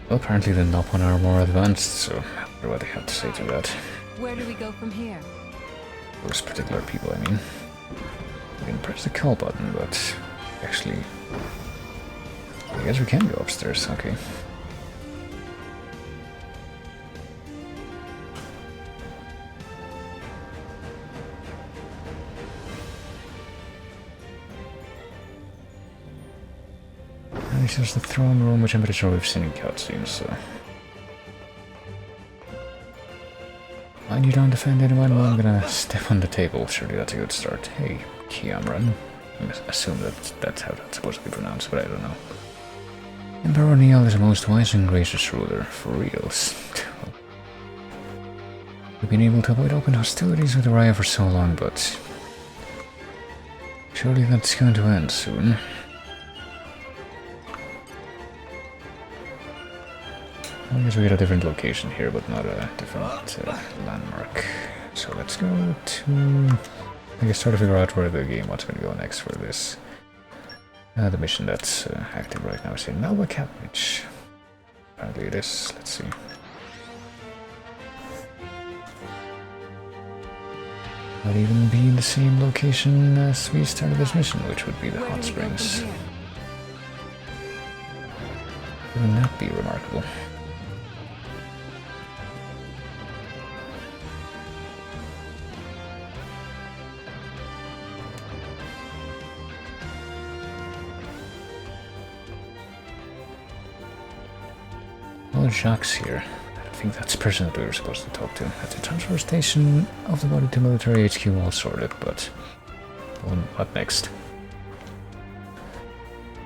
Well, apparently the Nop one are more advanced, so I wonder what they have to say to that. Where do we go from here? Those particular people, I mean. We can press the call button, but actually, I guess we can go upstairs, okay. And this is the throne room, which I'm pretty sure we've seen in cutscenes, so... Mind you don't defend anyone, well, I'm gonna step on the table. Surely that's a good start. Hey, Cameron. I assume that's how that's supposed to be pronounced, but I don't know. Emperor Neil is a most wise and gracious ruler, for reals. We've been able to avoid open hostilities with Raya for so long, but... surely that's going to end soon. I guess we get a different location here, but not a different landmark. So let's go to... I guess try to figure out where the game wants me to go next for this. The mission that's active right now is in Melba Cabbage. Apparently it is. Let's see. Might even be in the same location as we started this mission, which would be the Hot Springs. Wouldn't that be remarkable? Well, Jacques here. I think that's the person that we were supposed to talk to. At the transfer station of the body to military HQ, all sorted, but... well, what next?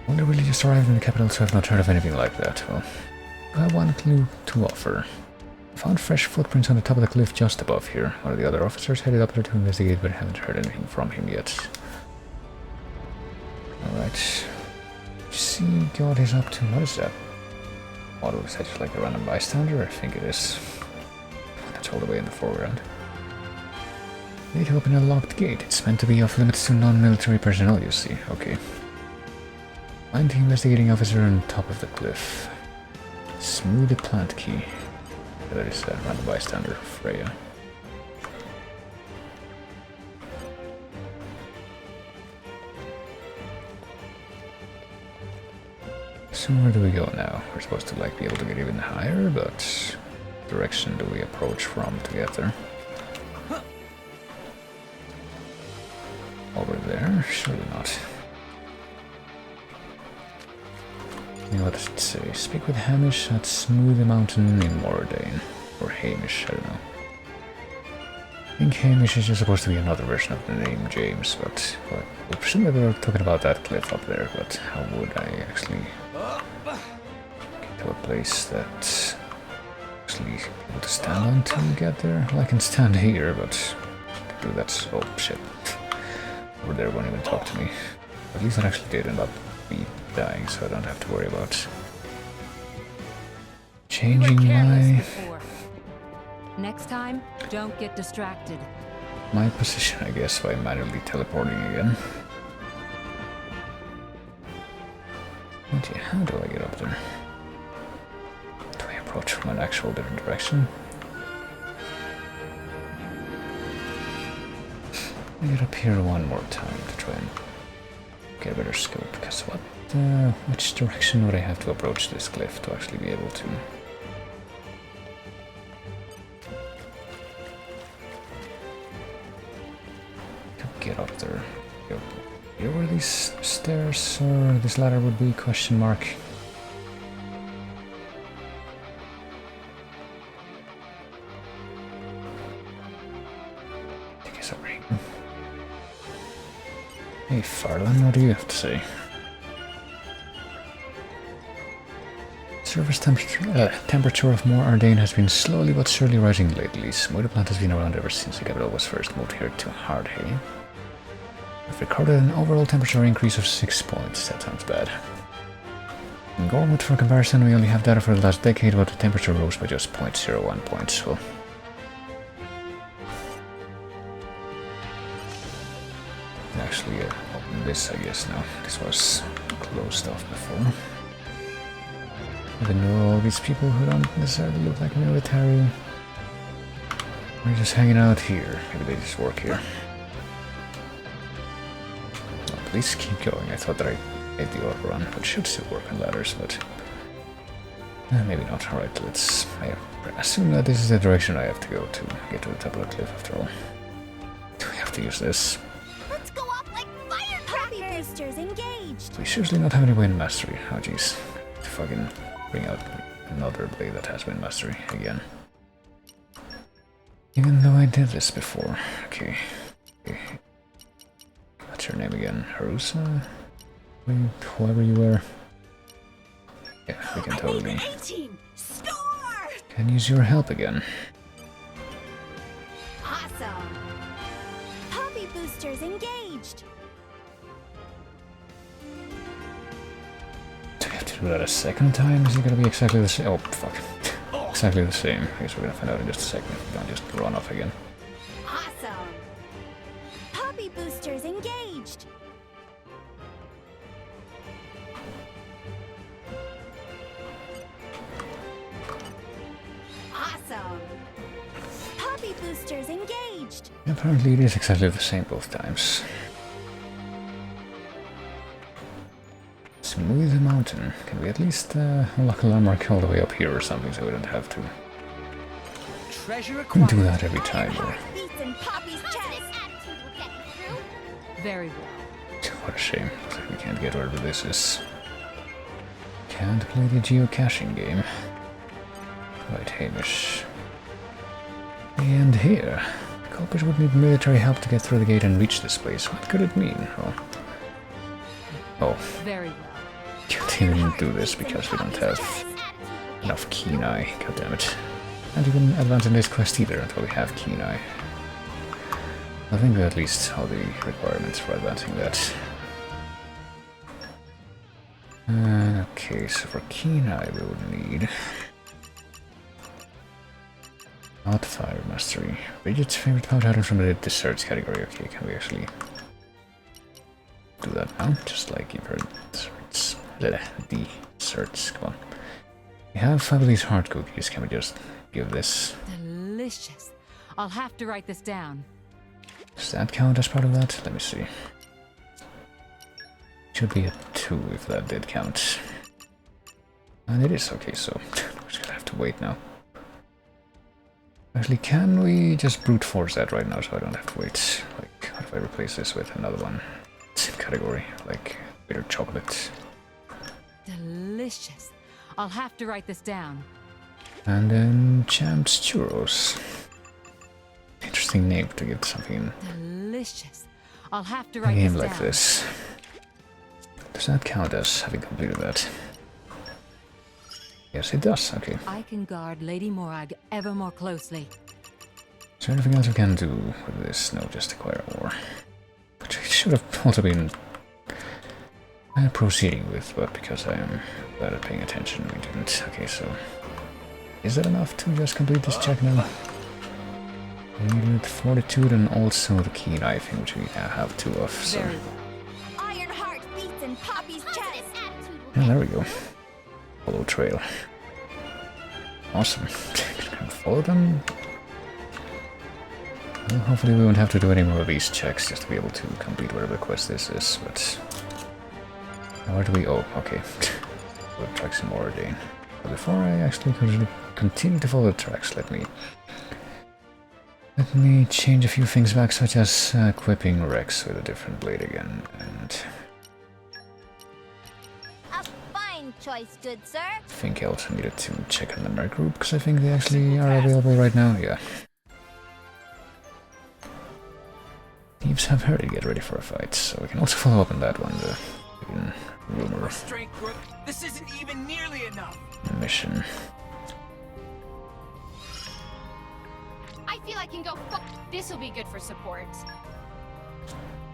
Wonder really just arrived in the capital, so I've not heard of anything like that. Well, I have one clue to offer. I found fresh footprints on the top of the cliff just above here. One of the other officers headed up there to investigate, but I haven't heard anything from him yet. Alright. See what he's up to. What is that? Model is that just like a random bystander? I think it is. That's all the way in the foreground. They open a locked gate. It's meant to be off limits to non-military personnel, you see. Okay. Find the investigating officer on top of the cliff. Smooth the plant key. That is a random bystander, Freya. So where do we go now? We're supposed to like be able to get even higher, but direction do we approach from to get there? Over there? Surely not. You know what does it say? Speak with Hamish at Smooth Mountain in Mordane. Or Hamish, I don't know. I think Hamish is just supposed to be another version of the name James, but well, presumably we were talking about that cliff up there, but how would I actually get to a place that actually able to stand on to get there? Well, I can stand here, but to do that, oh shit. Over there won't even talk to me. At least I actually did end up be dying, so I don't have to worry about changing my... Next time, don't get distracted. my position, I guess, by manually teleporting again. Okay, how do I get up there? Do I approach from an actual different direction? I get up here one more time to try and get a better scope, because which direction would I have to approach this cliff to actually be able to... get up there? Here where these stairs or this ladder would be, question mark. I guess over here. Hey Farlan, what do you have to say? Surface temperature of More Ardain has been slowly but surely rising lately. Smoother plant has been around ever since the capital was first moved here to Hardhay. We've recorded an overall temperature increase of 6 points. That sounds bad. In Gormwood, for comparison, we only have data for the last decade, but the temperature rose by just 0.01 points. Well, actually open this, I guess, now. This was closed off before. Even though all these people who don't necessarily look like military are just hanging out here. Maybe they just work here. Oh, please keep going. I thought that I made the overrun, which should still work on ladders, but maybe not. Alright, let's... I assume that this is the direction I have to go to get to the top of the cliff after all. Do we have to use this? Let's go up like firecrackers! Boosters engaged! We seriously not have any wind mastery. Oh jeez. To fucking bring out another blade that has wind mastery again. Even though I did this before. Okay. What's your name again? Harusa? Whoever you were. Yeah, we can totally... Can use your help again. Awesome! Poppy boosters engaged! Do we have to do that a second time? Is it gonna be exactly the same? Oh, fuck. Exactly the same. I guess we're gonna find out in just a second. We don't just run off again. Awesome! Poppy boosters engaged! Awesome! Poppy boosters engaged! Apparently it is exactly the same both times. Smooth the mountain. Can we at least unlock a landmark all the way up here or something so we don't have to do that every time? Or... Very well. What a shame. We can't get wherever this is. Can't play the geocaching game. Right, Hamish. And here. The culprits would need military help to get through the gate and reach this place. What could it mean? Oh. Very well. Can't even do this because we don't have enough keen eye. God damn it. Can't even advance in this quest either until we have keen eye. I think we at least all the requirements for advancing that. Okay, so for keen eye we would need Hot Fire Mastery. Bridget's favorite pouch item from the desserts category. Okay, can we actually do that now? Just like you've heard desserts. Desserts, come on. We have 5 of these heart cookies. Can we just give this? Delicious. I'll have to write this down. Does that count as part of that? Let me see. Should be a 2 if that did count. And it is, okay, so we're just gonna have to wait now. Actually, can we just brute force that right now so I don't have to wait? Like, what if I replace this with another one? Same category, like bitter chocolate. Delicious. I'll have to write this down. And then Champ's Churros. Interesting name to give something Delicious. I'll have to a write game this like down. this. Does that count as having completed that? Yes, it does. Okay. I can guard Lady Morag ever more closely. Is there anything else we can do with this? No, just acquire more. Which I should have also been proceeding with, but because I am bad at paying attention, we didn't. Okay, so is that enough to just complete this check now? We needed Fortitude and also the Keen Eye thing, which we now have 2 of. So Iron heart beats in Poppy's chest. yeah, there we go. Follow trail. Awesome. Can follow them. Well, hopefully we won't have to do any more of these checks just to be able to complete whatever the quest this is, but... Where do we... Oh, okay. We'll track some more again. But before I actually continue to follow the tracks, let me change a few things back, such as equipping Rex with a different blade again, and... A fine choice, good sir. I think I also needed to check on the merc group, because I think they actually are available right now, yeah. Thieves have hurried, get ready for a fight, so we can also follow up on that one, the rumor our strength growth. This isn't even nearly enough. mission. I feel I can go. This will be good for support.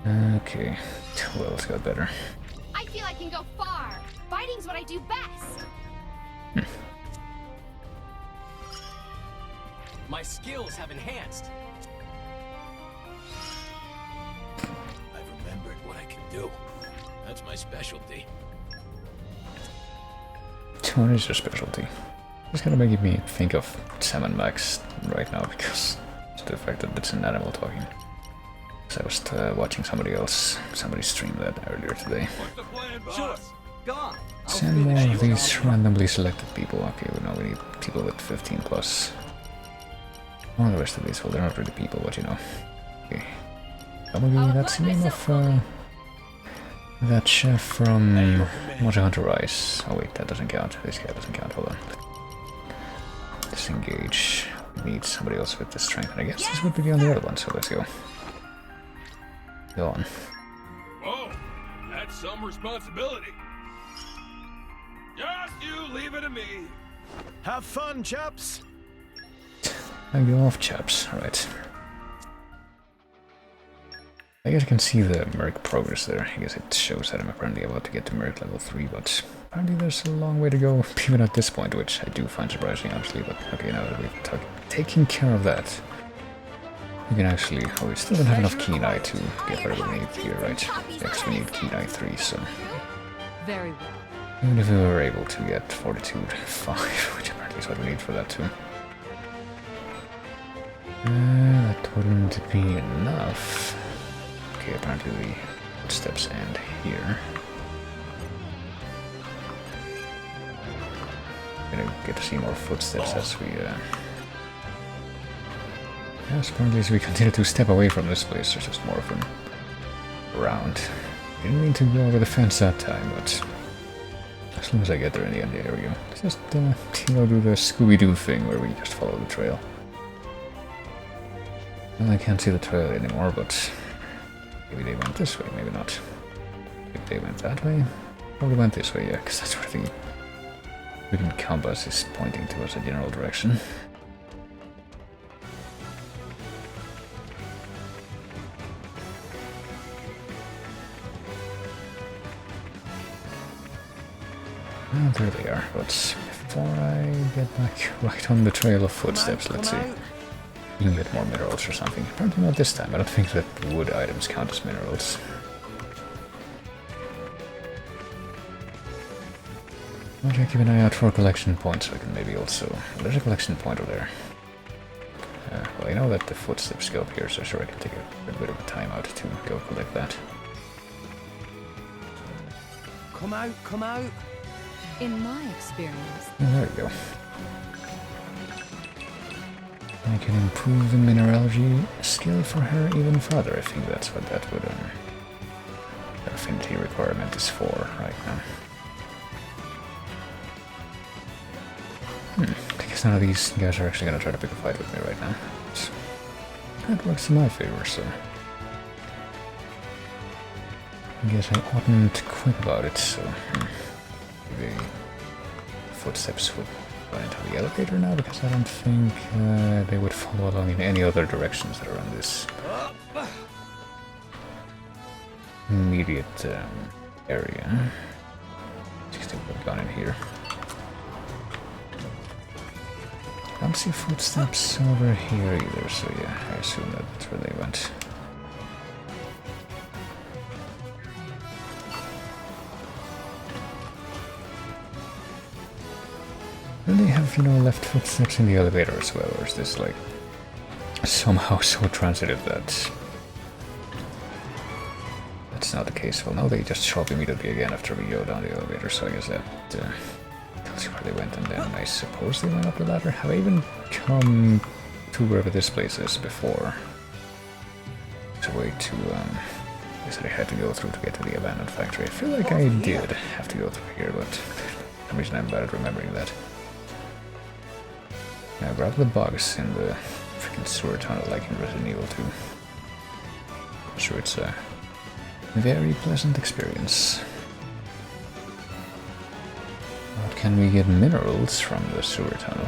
Okay, well, it's got better. I feel I can go far. Fighting's what I do best. My skills have enhanced. I've remembered what I can do. That's my specialty. What is your specialty? It's kind of making me think of Salmon Max right now because of the fact that it's an animal talking. So I was watching somebody stream that earlier today. What's the plan, boss? Sure. Go on. Send more of these randomly selected people. Okay, we know we need people with 15 plus. All the rest of these, well, they're not really people, but you know. Okay. Probably that's the name of that chef from Monster Hunter Rise. Oh wait, that doesn't count. This guy doesn't count. Hold on. Disengage. We need somebody else with the strength. And I guess this would be on the other one, so let's go. Go on. Whoa, that's some responsibility. Just you leave it to me. Have fun, chaps. And go off, chaps. Alright. I guess I can see the Merc progress there. I guess it shows that I'm apparently about to get to Merc level 3, but apparently there's a long way to go, even at this point, which I do find surprising, obviously, but okay, now that we've taken care of that, we can actually... Oh, we still don't have enough Keen Eye to get whatever we need here, right? Next we need Keen Eye 3, so... Very well. Even if we were able to get Fortitude 5, which apparently is what we need for that too. That wouldn't be enough. Okay, apparently the footsteps end here. Gonna get to see more footsteps as we apparently as we continue to step away from this place, there's just more of them around. Didn't mean to go over the fence that time, but as long as I get there in the end, there we go. Let's just you know, do the Scooby-Doo thing where we just follow the trail. Well, I can't see the trail anymore, but maybe they went this way, maybe not. Maybe they went that way. Probably went this way, yeah, because that's where the freaking compass is pointing towards a general direction. Oh, there they are, but before I get back right on the trail of footsteps, let's see. We can get more minerals or something. Apparently not this time. I don't think that wood items count as minerals. I'll keep an eye out for a collection point so I can maybe also... There's a collection point over there. Well, I know that the footsteps go up here, so sure I can take a bit of a time out to go collect that. Come out, come out. In my experience... Oh, there we go. I can improve the mineralogy skill for her even further. I think that's what that would... the affinity requirement is for right now. I guess none of these guys are actually going to try to pick a fight with me right now. That works in my favor, so... I guess I oughtn't quit about it, so... Maybe footsteps would run into the elevator now, because I don't think they would follow along in any other directions that are on this immediate area. Just have gone in here. I don't see footsteps over here either, so yeah, I assume that's where they went. Do they have, you know, left footsteps in the elevator as well, or is this like somehow so transitive that that's not the case? Well, no, they just show up immediately again after we go down the elevator, so I guess that tells you where they went, and then I suppose they went up the ladder. Have I even come to wherever this place is before? There's a way to, I guess I had to go through to get to the abandoned factory. I feel like I did have to go through here, but for some reason I'm bad at remembering that. Now grab the bugs in the freaking sewer tunnel like in Resident Evil 2. I'm sure it's a very pleasant experience. can we get minerals from the sewer tunnel?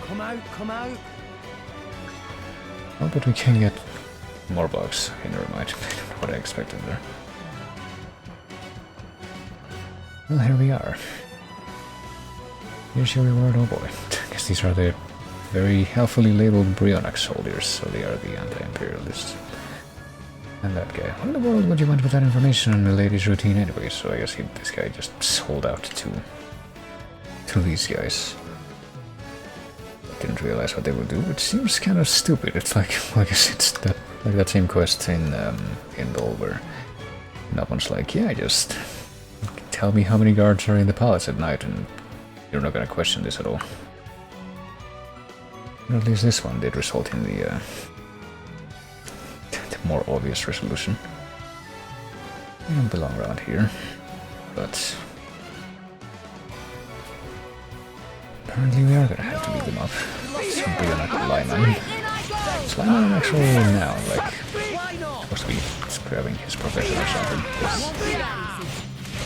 Come out, come out. Oh, but we can get more blocks. Okay, never mind. What I expected there. Well, here we are. Here's your reward, oh boy. I guess these are the very helpfully labeled Brionac soldiers, so they are the anti-imperialists. And that guy. What in the world would you want with that information on the lady's routine anyway? So I guess this guy just sold out to these guys. Didn't realize what they would do, which seems kind of stupid. It's like, well, I guess it's that same quest in Dole where that one's like, yeah, just tell me how many guards are in the palace at night and you're not gonna question this at all. Or at least this one did result in the more obvious resolution. We don't belong around here, but apparently we are gonna have to beat them up. Some Brionac lineman. Is lineman an actual noun? Like, supposed to be describing his profession or something.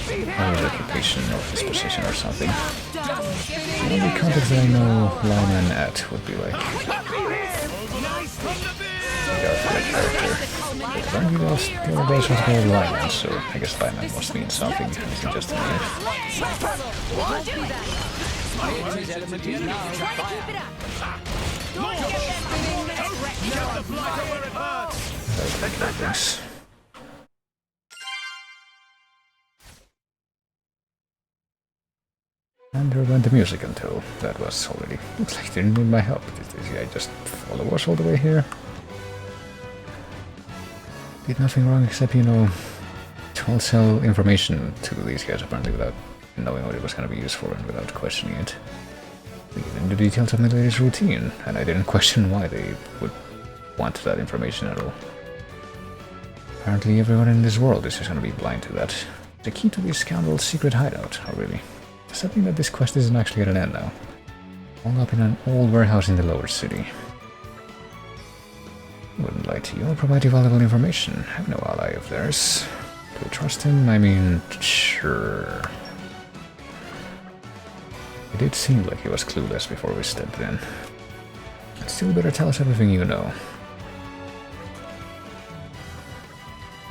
Or his occupation or his position or something. The only context that I know lineman at would be like the character. Apparently those was called lineman, so I guess lineman must mean something, anything just a name. Thanks. And there went the music until that was already. Looks like they didn't need my help. Did this guy just follow us all the way here? Did nothing wrong except, you know, to sell information to these guys apparently without knowing what it was going to be used for and without questioning it. We get into details of my latest routine, and I didn't question why they would want that information at all. Apparently everyone in this world is just going to be blind to that. The key to this scoundrel's secret hideout, oh really? Does that mean that this quest isn't actually at an end now? All up in an old warehouse in the lower city. I wouldn't lie to you, I'll provide you valuable information. I'm no ally of theirs. Do we trust him? I mean, sure. It did seem like he was clueless before we stepped in. Still better tell us everything you know.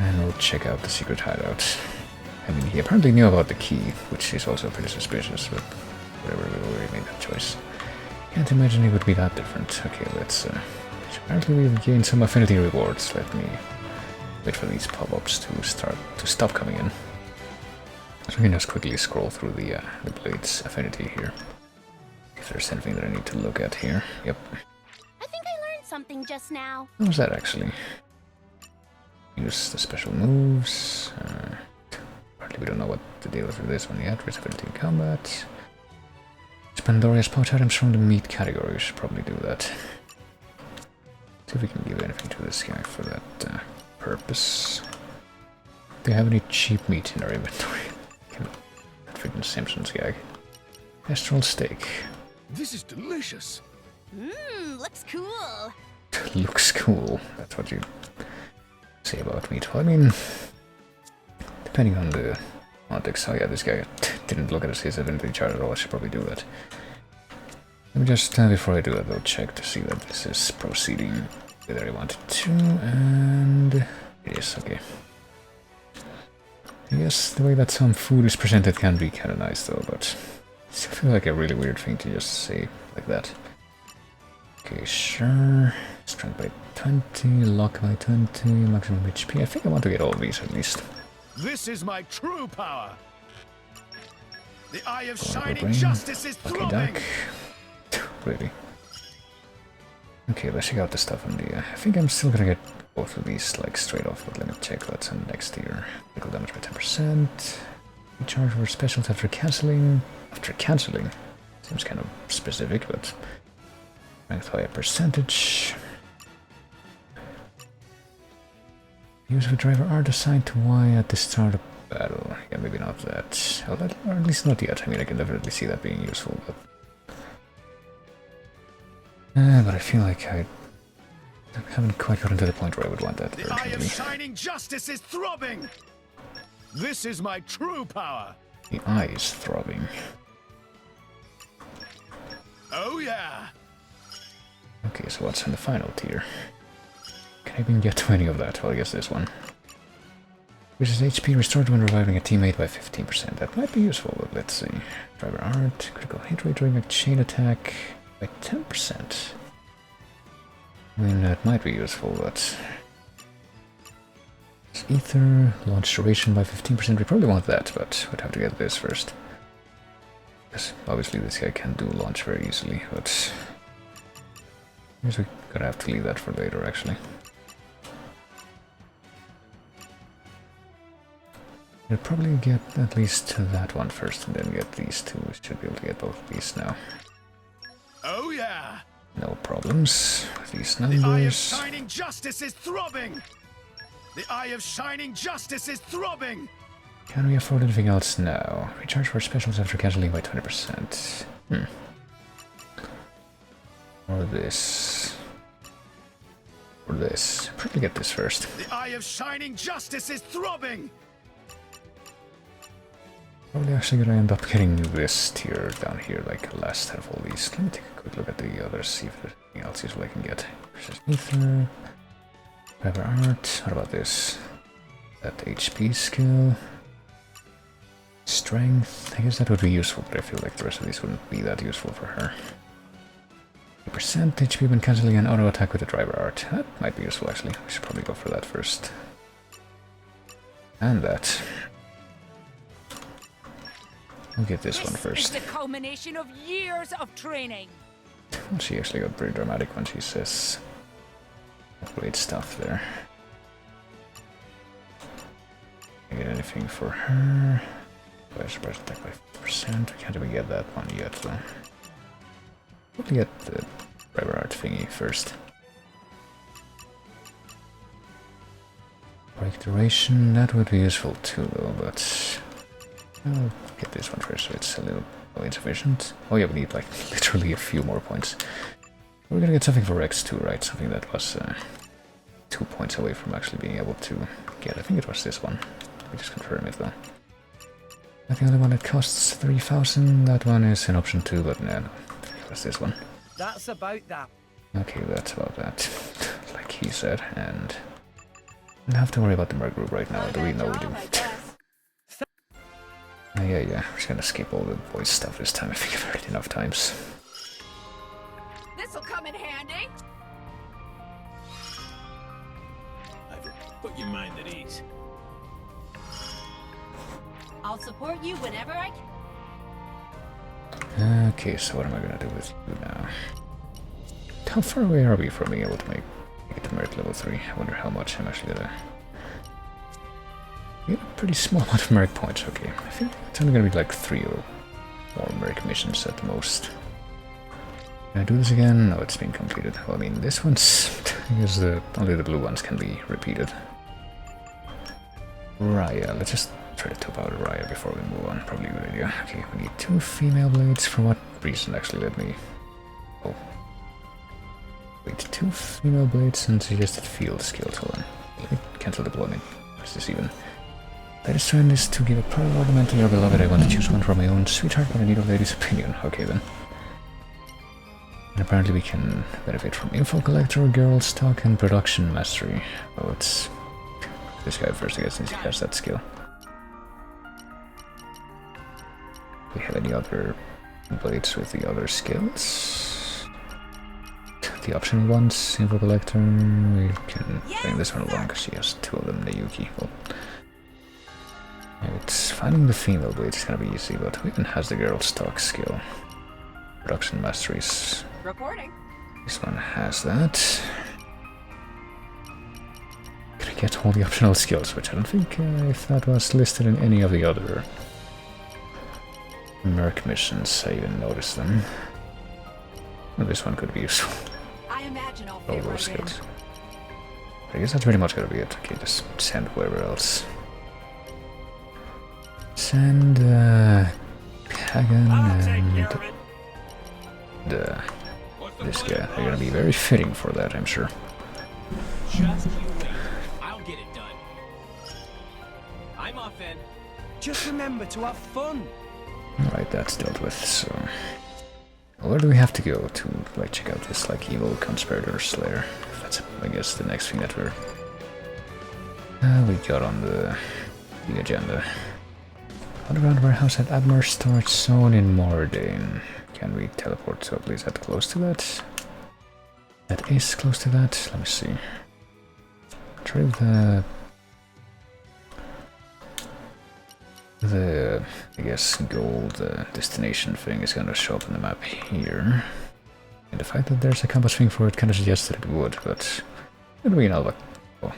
And we'll check out the secret hideout. I mean, he apparently knew about the key, which is also pretty suspicious, but whatever, we already made that choice. Can't imagine it would be that different. Okay, let's... apparently we've gained some affinity rewards. Let me wait for these pop-ups to stop coming in. So we can just quickly scroll through the Blade's affinity here. If there's anything that I need to look at here. Yep. I think I learned something just now. What was that actually? Use the special moves. Apparently we don't know what the deal is with this one yet. Raise affinity in combat. Pandoria's pouch items from the meat category. We should probably do that. See if we can give anything to this guy for that purpose. Do you have any cheap meat in our inventory? That freaking Simpsons gag. Astral steak. This is delicious. Mmm, looks cool. Looks cool. That's what you say about meat. Well, I mean, depending on the context. Oh yeah, this guy didn't look at his affinity chart at all. I should probably do that. Let me just, before I do that, though, check to see that this is proceeding where I wanted to, and it is, okay. I guess the way that some food is presented can be kind of nice, though, but I still feel like a really weird thing to just say like that. Okay, sure. Strength by 20, luck by 20, maximum HP. I think I want to get all of these at least. This is my true power. The eye of shining justice is throbbing. Really? Okay, let's check out the stuff on the... I think I'm still gonna get both of these like straight off, but let me check what's on next tier. Critical damage by 10%. Recharge for specials after cancelling. After cancelling? Seems kind of specific, but... Strength by a percentage. Use of a driver art assigned to Y at the start of battle. Yeah, maybe not that. Or at least not yet. I mean, I can definitely see that being useful, but... but I feel like I haven't quite gotten to the point where I would want that urgently. The eye of shining justice is throbbing! This is my true power! The eye is throbbing. Oh yeah! Okay, so what's in the final tier? Can I even get to any of that? Well, I guess this one. Which is HP restored when reviving a teammate by 15%. That might be useful, but let's see. Driver art, critical hit rate during a chain attack by 10%. I mean, that might be useful, but... Ether, launch duration by 15%. We probably want that, but we'd have to get this first. Because obviously this guy can do launch very easily, but... I guess we're gonna have to leave that for later, actually. We'll probably get at least that one first, and then get these two. We should be able to get both of these now. Oh yeah! No problems with these The Eye of numbers. Shining Justice is throbbing! The Eye of Shining Justice is throbbing! Can we afford anything else now? Recharge for specials after casualty by 20%. Or this. Or this. Probably get this first. The Eye of Shining Justice is throbbing! Probably actually gonna end up getting this tier down here, like last out of all these. Let me take a quick look at the others, see if there's anything else useful I can get. Versus Ether. Driver art. What about this? That HP skill. Strength. I guess that would be useful, but I feel like the rest of these wouldn't be that useful for her. 8% HP when cancelling an auto attack with the driver art. That might be useful actually. We should probably go for that first. And that. We'll get this one first. This is the culmination of years of training. Well, she actually got pretty dramatic when she says great stuff there. Can I get anything for her? Surprise attack by 50%. We can't even get that one yet though. Probably get the driver art thingy first. Break duration, that would be useful too though, but I'll get this one first so it's a little insufficient. Oh yeah, we need like literally a few more points. We're gonna get something for Rex too, right? Something that was 2 points away from actually being able to get. I think it was this one. Let me just confirm it though. Not the only one that costs 3,000. That one is an option too, but no, it was this one. That's about that. Okay, that's about that. Like he said, and we don't have to worry about the Merc group right now, do we? No, we do. Yeah, we're just gonna skip all the voice stuff this time. I think I've heard it enough times. This'll come in handy. Put your mind at ease. I'll support you whenever I can. Okay, so what am I gonna do with you now? How far away are we from being able to make it to Merc level 3? I wonder how much I'm actually gonna... We have a pretty small amount of Merc points, okay. I think it's only gonna be like 3 or more Merc missions at the most. Can I do this again? No, it's been completed. Well, I mean, this one's... I guess only the blue ones can be repeated. Raya, let's just try to top out Raya before we move on. Probably a good idea. Okay, we need 2 female blades. For what reason? Actually, let me... Oh. Wait, 2 female blades and suggested field skills. Hold on. Let me cancel deployment. What is this even? That is trying this to give a pearl ornament to your beloved. I want to choose one from my own sweetheart, but I need a lady's opinion. Okay then. And apparently we can benefit from info collector, girl stock, and production mastery. Oh, it's this guy first, I guess, since he has that skill. Do we have any other blades with the other skills? The optional ones, info collector, we can bring this one along because she has 2 of them, Nayuki. Well, it's finding the female blades is gonna be easy, but who even has the girl stock skill? Production masteries. Recording. This one has that. Can I get all the optional skills, which I don't think if that was listed in any of the other Merc missions, I even noticed them. Well, this one could be useful. I imagine I'll All fit those right skills. I guess that's pretty much gonna be it. Okay, just send whoever else. Send Kagan and this guy. They're gonna be very fitting for that, I'm sure. Just you wait. I'll get it done. I'm off then. Just remember to have fun. Alright, that's dealt with, so... Where do we have to go to, like, check out this, like, evil conspirator slayer? That's, I guess, the next thing that we got on the agenda. Underground warehouse at Admiral Storage Zone in Mordane. Can we teleport to a place that close to that? That is close to that. Let me see. Try the I guess gold destination thing is gonna show up on the map here. And the fact that there's a compass thing for it kind of suggests that it would, but it's gonna be an Alba. Oh,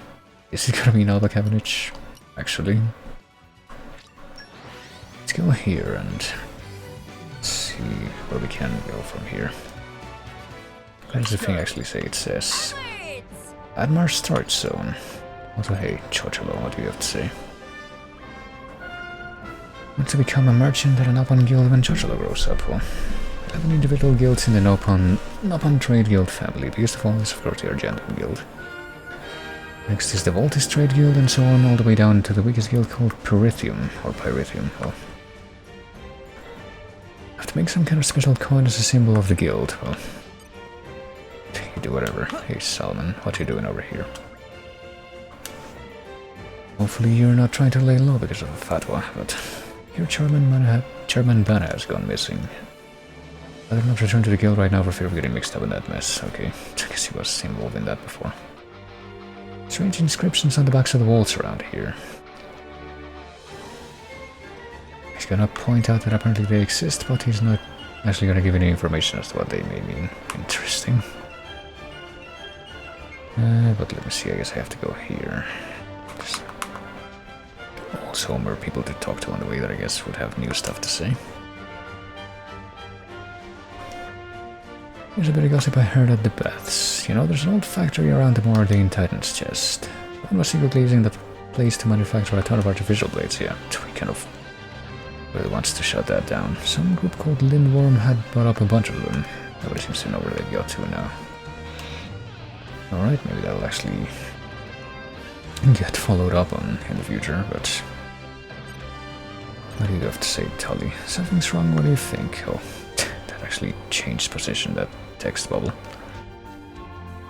is it gonna be an Alba Cavendish? Actually, let's go here and see where we can go from here. What does the thing actually say? It says Admar Storage Zone. Also, hey, Chocholo, what do you have to say? Want to become a merchant at a Nopon guild when Chocholo grows up? Well, 11 individual guilds in the Nopon Trade Guild family. Biggest of all is, of course, the Argentum Guild. Next is the Voltis Trade Guild, and so on, all the way down to the weakest guild called Pyrithium, or Pyrithium. Well, have to make some kind of special coin as a symbol of the guild. Well, you do whatever. Hey, Salmon, what you doing over here? Hopefully you're not trying to lay low because of a fatwa, but your Chairman Bana has gone missing. I'll not return to the guild right now for fear of getting mixed up in that mess. Okay, I guess he was involved in that before. Strange inscriptions on the backs of the walls around here. He's gonna point out that apparently they exist, but he's not actually gonna give any information as to what they may mean. Interesting. But let me see, I guess I have to go here. Also more people to talk to on the way that I guess would have new stuff to say. Here's a bit of gossip I heard at the baths. You know, there's an old factory around the Mordane Titan's chest. One was secretly using the place to manufacture a ton of artificial blades, yeah. We kind of really wants to shut that down. Some group called Lindworm had bought up a bunch of them. Nobody seems to know where they've got to now. Alright, maybe that'll actually get followed up on in the future, but what do you have to say, Tully? Something's wrong, what do you think? Oh, that actually changed position, that text bubble.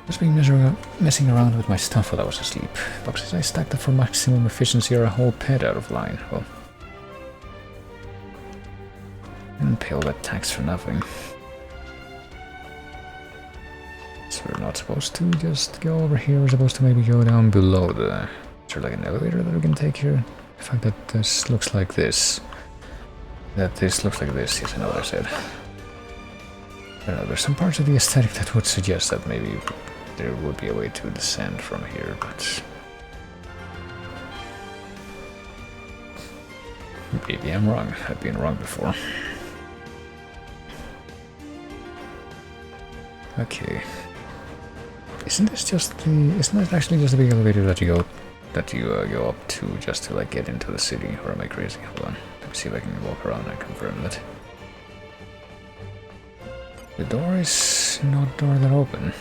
Just been messing around with my stuff while I was asleep. Boxes I stacked up for maximum efficiency are a whole pet out of line. Well, I didn't pay all that tax for nothing. So we're not supposed to just go over here, we're supposed to maybe go down below the... Is there like an elevator that we can take here? The fact that this looks like this. That this looks like this, yes I know what I said. I don't know, there's some parts of the aesthetic that would suggest that maybe there would be a way to descend from here, but... maybe I'm wrong, I've been wrong before. Okay. Isn't this just the... Isn't that actually just a big elevator that you go up to just to like get into the city? Or am I crazy? Hold on. Let me see if I can walk around and confirm that. The door is not door that open.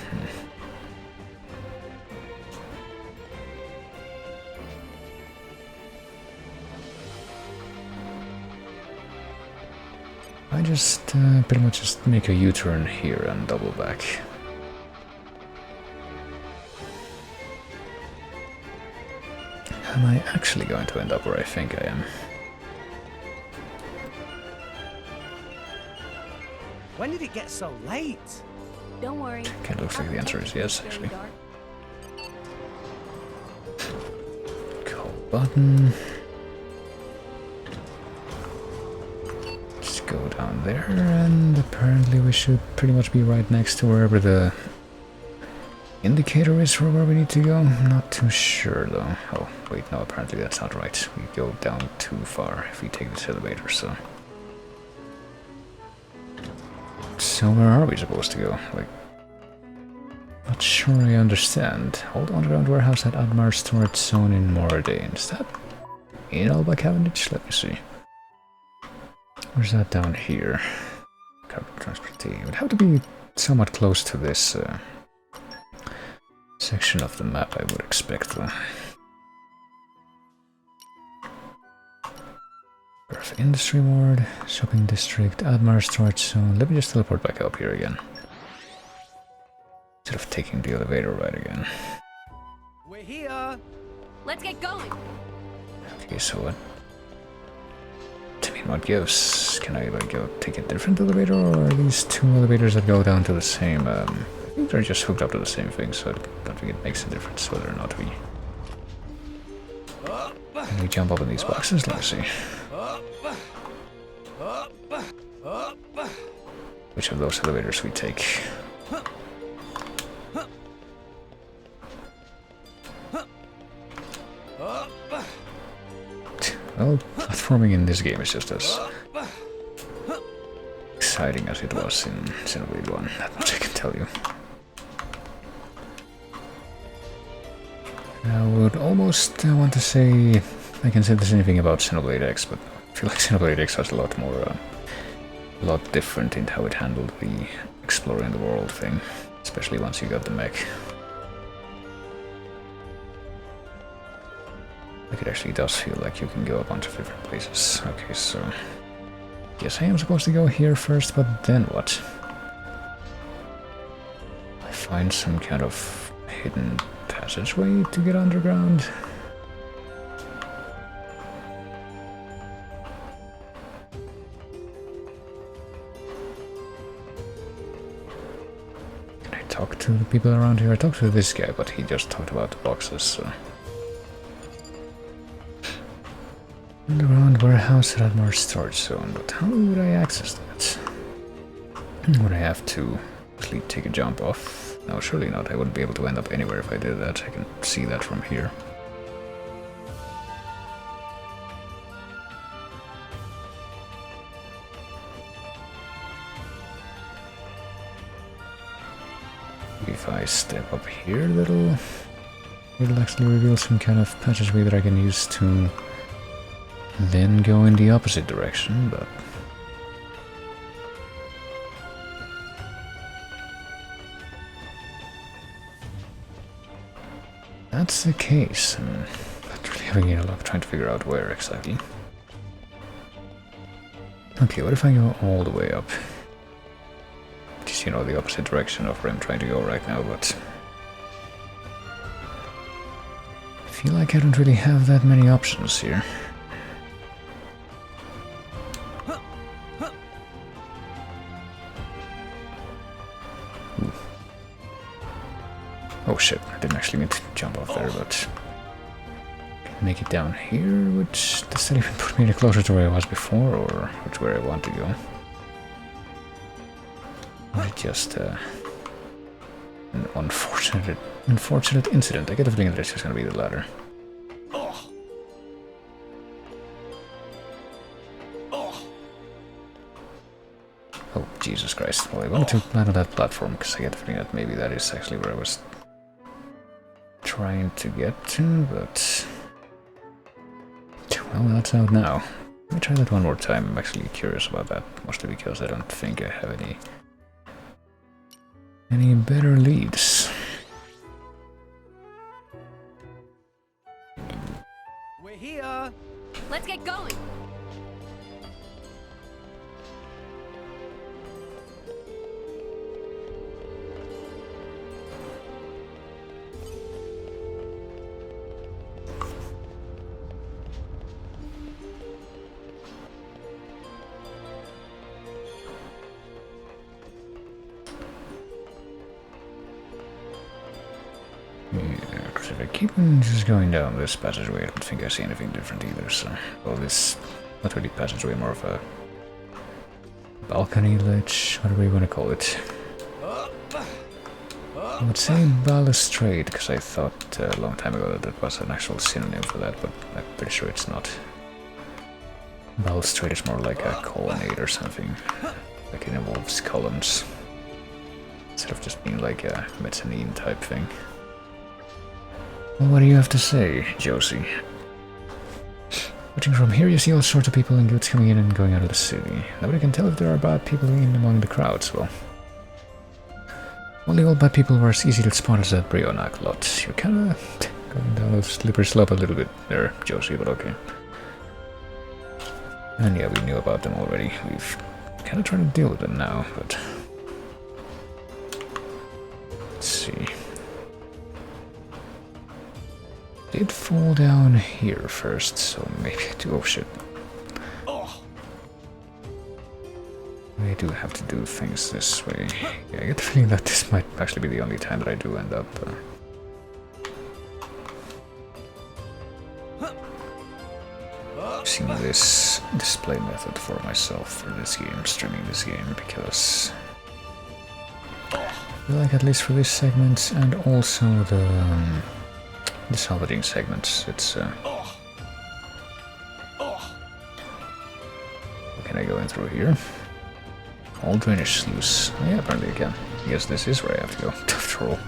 I just pretty much just make a U-turn here and double back. Am I actually going to end up where I think I am? When did it get so late? Don't worry. Kind of looks like the answer is yes, actually. Call button. Just go down there, and apparently we should pretty much be right next to wherever the indicator is for where we need to go. I'm not too sure though. Oh, wait, no, apparently that's not right. We go down too far if we take this elevator, so... So where are we supposed to go? Like... Not sure I understand. Old underground warehouse at Admar Storage Zone in Mordane. Is that in Alba Cavendish? Let me see. Where's that down here? Cargo transportation. It would have to be somewhat close to this section of the map, I would expect. of industry ward, shopping district, Admar storage zone. Let me just teleport back up here again. Instead of taking the elevator ride again. We're here. Let's get going. Okay, so what? I mean, what gives? Can I like go take a different elevator, or are these two elevators that go down to the same? I think they're just hooked up to the same thing, so I don't think it makes a difference whether or not we. Can we jump up in these boxes? Let me see. Which of those elevators we take? Well, platforming in this game is just as exciting as it was in Xenoblade 1, that much I can tell you. I would almost want to say I can say the same thing about Xenoblade X, but I feel like Xenoblade X was a lot more, a lot different in how it handled the exploring the world thing, especially once you got the mech. Like, it actually does feel like you can go a bunch of different places. Okay, so guess I am supposed to go here first, but then what? I find some kind of hidden passageway to get underground. Can I talk to the people around here? I talked to this guy, but he just talked about the boxes, so. Underground warehouse at Admar storage zone, but how would I access that? Would I have to actually take a jump off? No, surely not. I wouldn't be able to end up anywhere if I did that. I can see that from here. If I step up here, it'll actually reveal some kind of passageway that I can use to then go in the opposite direction, but that's the case. I'm not really having any luck trying to figure out where exactly. Okay, what if I go all the way up? Just, you know, the opposite direction of where I'm trying to go right now, but I feel like I don't really have that many options here. Oh shit, I didn't actually mean to jump off there, but make it down here, which does that even put me any closer to where I was before, or which where I want to go? Or just an unfortunate incident. I get the feeling that it's just gonna be the latter. Oh, Jesus Christ. Well, I wanted to land on that platform, because I get the feeling that maybe that is actually where I was trying to get to, but well, that's out now. Let me try that one more time. I'm actually curious about that, mostly because I don't think I have any better leads. We're here. Let's get going. Yeah, because if I keep on just going down this passageway, I don't think I see anything different either, so... Well, this... not really passageway, more of a... balcony ledge, whatever you want to call it. I would say balustrade, because I thought a long time ago that that was an actual synonym for that, but I'm pretty sure it's not. Balustrade is more like a colonnade or something. Like it involves columns. Instead of just being like a mezzanine type thing. Well, what do you have to say, Josie? Watching from here, you see all sorts of people and goods coming in and going out of the city. Nobody can tell if there are bad people in among the crowds, well... Only all bad people were as easy to spot as that Brionac lot. You're kinda going down a slippery slope a little bit there, Josie, but okay. And yeah, we knew about them already. We've kind of tried to deal with them now, but... Let's see. Did fall down here first, so maybe I do... Oh shit. I do have to do things this way. Yeah, I get the feeling that this might actually be the only time that I do end up... using this display method for myself for this game, streaming this game, because I feel like at least for this segment and also the salvaging segments, it's what can I go in through here? All drainage sluice. Oh, yeah, apparently I can. I guess this is where I have to go, after all.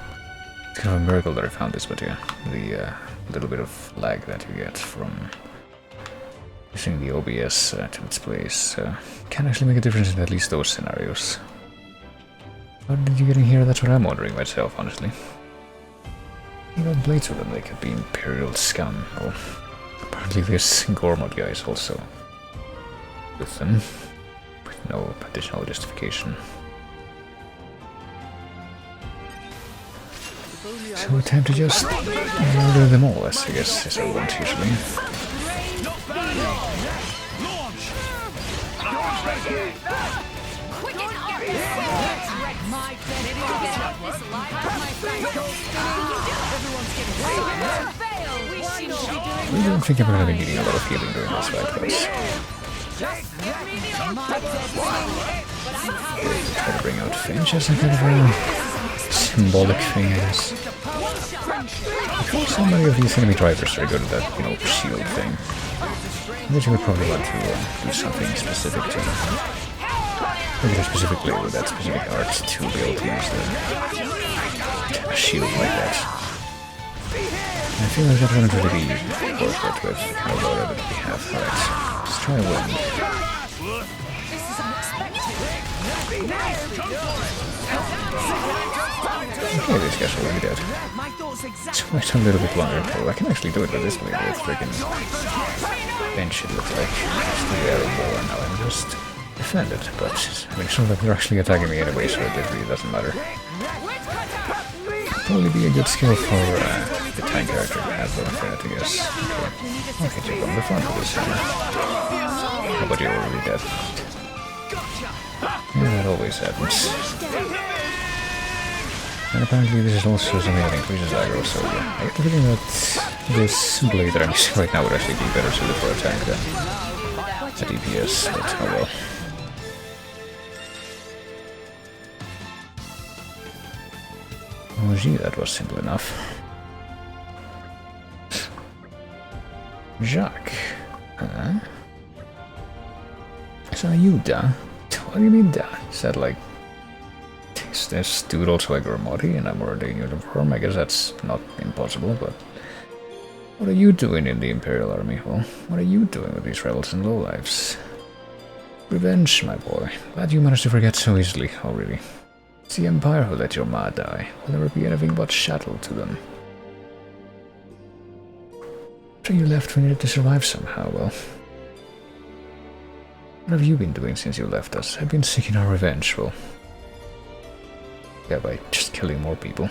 It's kind of a miracle that I found this, but yeah, the little bit of lag that you get from using the OBS to its place can actually make a difference in at least those scenarios. How did you get in here? That's what I'm wondering myself, honestly. You got blades with them, they could be Imperial scum. Oh, apparently this Gormod guy is also with them, with no additional justification. So time to just murder them all, as I guess is I want usually. I don't think I'm going to be needing a lot of healing during this fight, guys. Try to bring out Finch as a kind of a symbolic thing, I guess. So many of these enemy drivers are good at that, you know, shield thing. I guess you would probably want to do something specific to maybe specifically with that specific art to be able to use a shield like that. I feel like that wouldn't really be worth it with how low that we have. Alright, let's try a win. Okay, these guys are already dead. Let's wait a little bit longer. Oh, I can actually do it with this blade with freaking bench, it looks like. Just the arrow ball, and now I'm just defend it, but I mean, it's not like they're actually attacking me anyway, so it really doesn't matter. Probably be a good skill for the tank character to have though, for that, I guess. Okay, I'll hit you on the front of this hammer. How about you're already dead? Yeah, that always happens. And apparently this is also something that increases aggro, so yeah. I get the feeling that this blade that I'm using right now would actually be better suited for a tank than a DPS, but oh well. Oh gee, that was simple enough. Jacques. Huh? Is that you, Da? What do you mean, Da? Is that like... Is this dude also a Gormodi and I'm wearing a uniform? I guess that's not impossible, but... What are you doing in the Imperial Army? Well, what are you doing with these rebels and lowlives? Revenge, my boy. Glad you managed to forget so easily, oh really. It's the Empire who let your ma die. Will never be anything but chattel to them. After you left, we needed to survive somehow, well... What have you been doing since you left us? I've been seeking our revenge, well... Yeah, by just killing more people.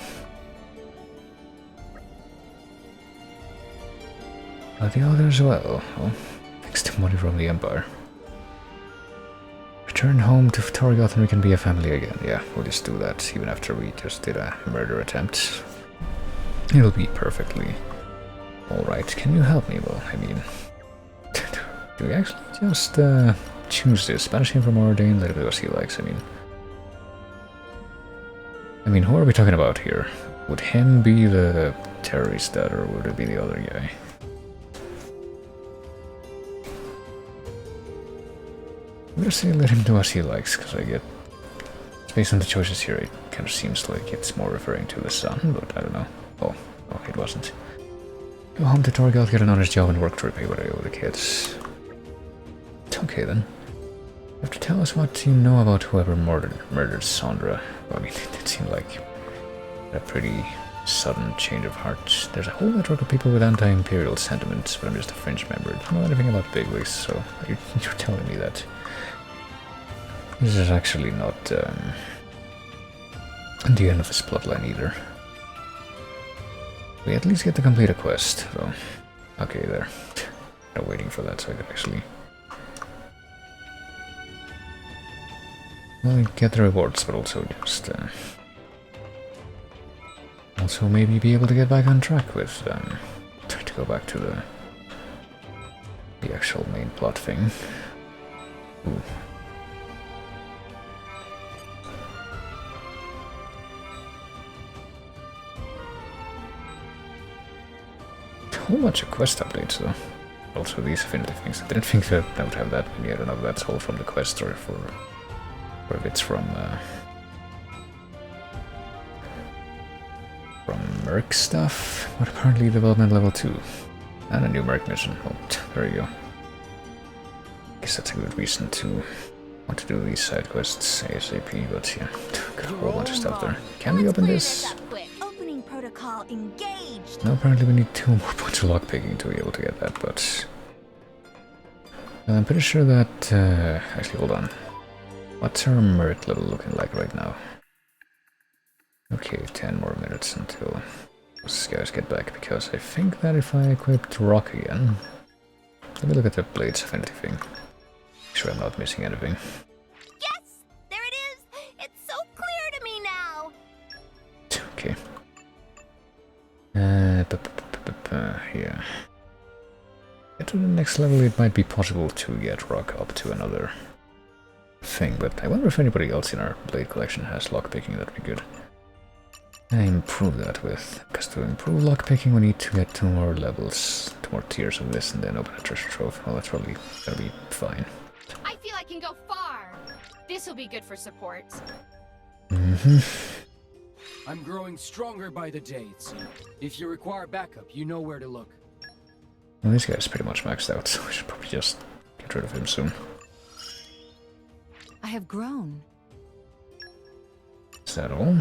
But the others, well, thanks to money from the Empire. Return home to Torgoth and we can be a family again. Yeah, we'll just do that, even after we just did a murder attempt. It'll be perfectly alright. Can you help me? Well, I mean... do we actually just choose this? Banish him from Ordain, let it do as he likes, I mean, who are we talking about here? Would him be the terrorist dad, or would it be the other guy? I'm gonna say let him do as he likes, because I get... Based on the choices here, it kind of seems like it's more referring to the son, but I don't know. Oh, it wasn't. Go home to Torgal, get an honest job, and work to repay what I owe the kids. Okay then. You have to tell us what you know about whoever murdered Sandra. Well, I mean, it seemed like a pretty sudden change of heart. There's a whole network of people with anti-imperial sentiments, but I'm just a French member. Don't know anything about bigwigs, so you're telling me that this is actually not the end of this plotline either. We at least get to complete a quest, so okay there. I'm waiting for that so I could actually well, get the rewards, but also just also maybe be able to get back on track with trying to go back to the actual main plot thing. Ooh. A whole bunch of quest updates though. Also these affinity things. I didn't think that I would have that many. I don't know if that's all from the quest or if it's from Merc stuff. But apparently development level 2. And a new Merc mission. Oh, there you go. Guess that's a good reason to want to do these side quests ASAP, but yeah, got a whole bunch of stuff there. Can we open this? Opening protocol engaged. No, apparently we need 2 more points of lockpicking to be able to get that, but I'm pretty sure that actually hold on. What's our merit level looking like right now? Okay, 10 more minutes until those guys get back, because I think that if I equipped Rock again... Let me look at the Blade's affinity thing. Make sure I'm not missing anything. Yes! There it is! It's so clear to me now! Okay. Yeah. Get to the next level, it might be possible to get Rock up to another thing, but I wonder if anybody else in our Blade collection has lockpicking. That'd be good. I improve that with, because to improve lockpicking we need to get 2 more levels, 2 more tiers of this and then open a treasure trove. Well, that's probably gonna be fine. I feel I can go far! This'll be good for support. I'm growing stronger by the day, it seems. If you require backup, you know where to look. Well, this guy's pretty much maxed out, so we should probably just get rid of him soon. I have grown. Is that all?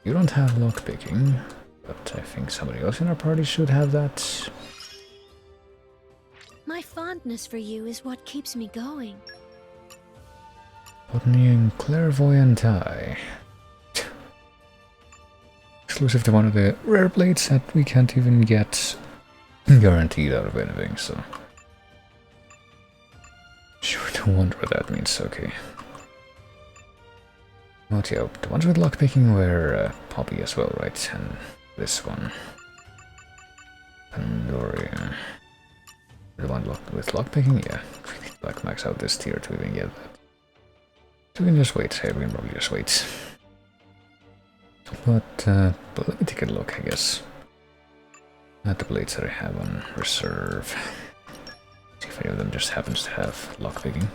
You don't have lockpicking, but I think somebody else in our party should have that. My fondness for you is what keeps me going. Botany and Clairvoyant Eye. Exclusive to one of the rare blades that we can't even get guaranteed out of anything, so... Sure, don't wonder what that means, okay. Not yeah, the ones with lockpicking were Poppy as well, right? And this one. Pandoria. The one with lockpicking? Yeah. We need to like max out this tier to even get that. So we can just wait. Yeah, we can probably just wait. But let me take a look, I guess, at the blades that I have on reserve. See if any of them just happens to have lockpicking.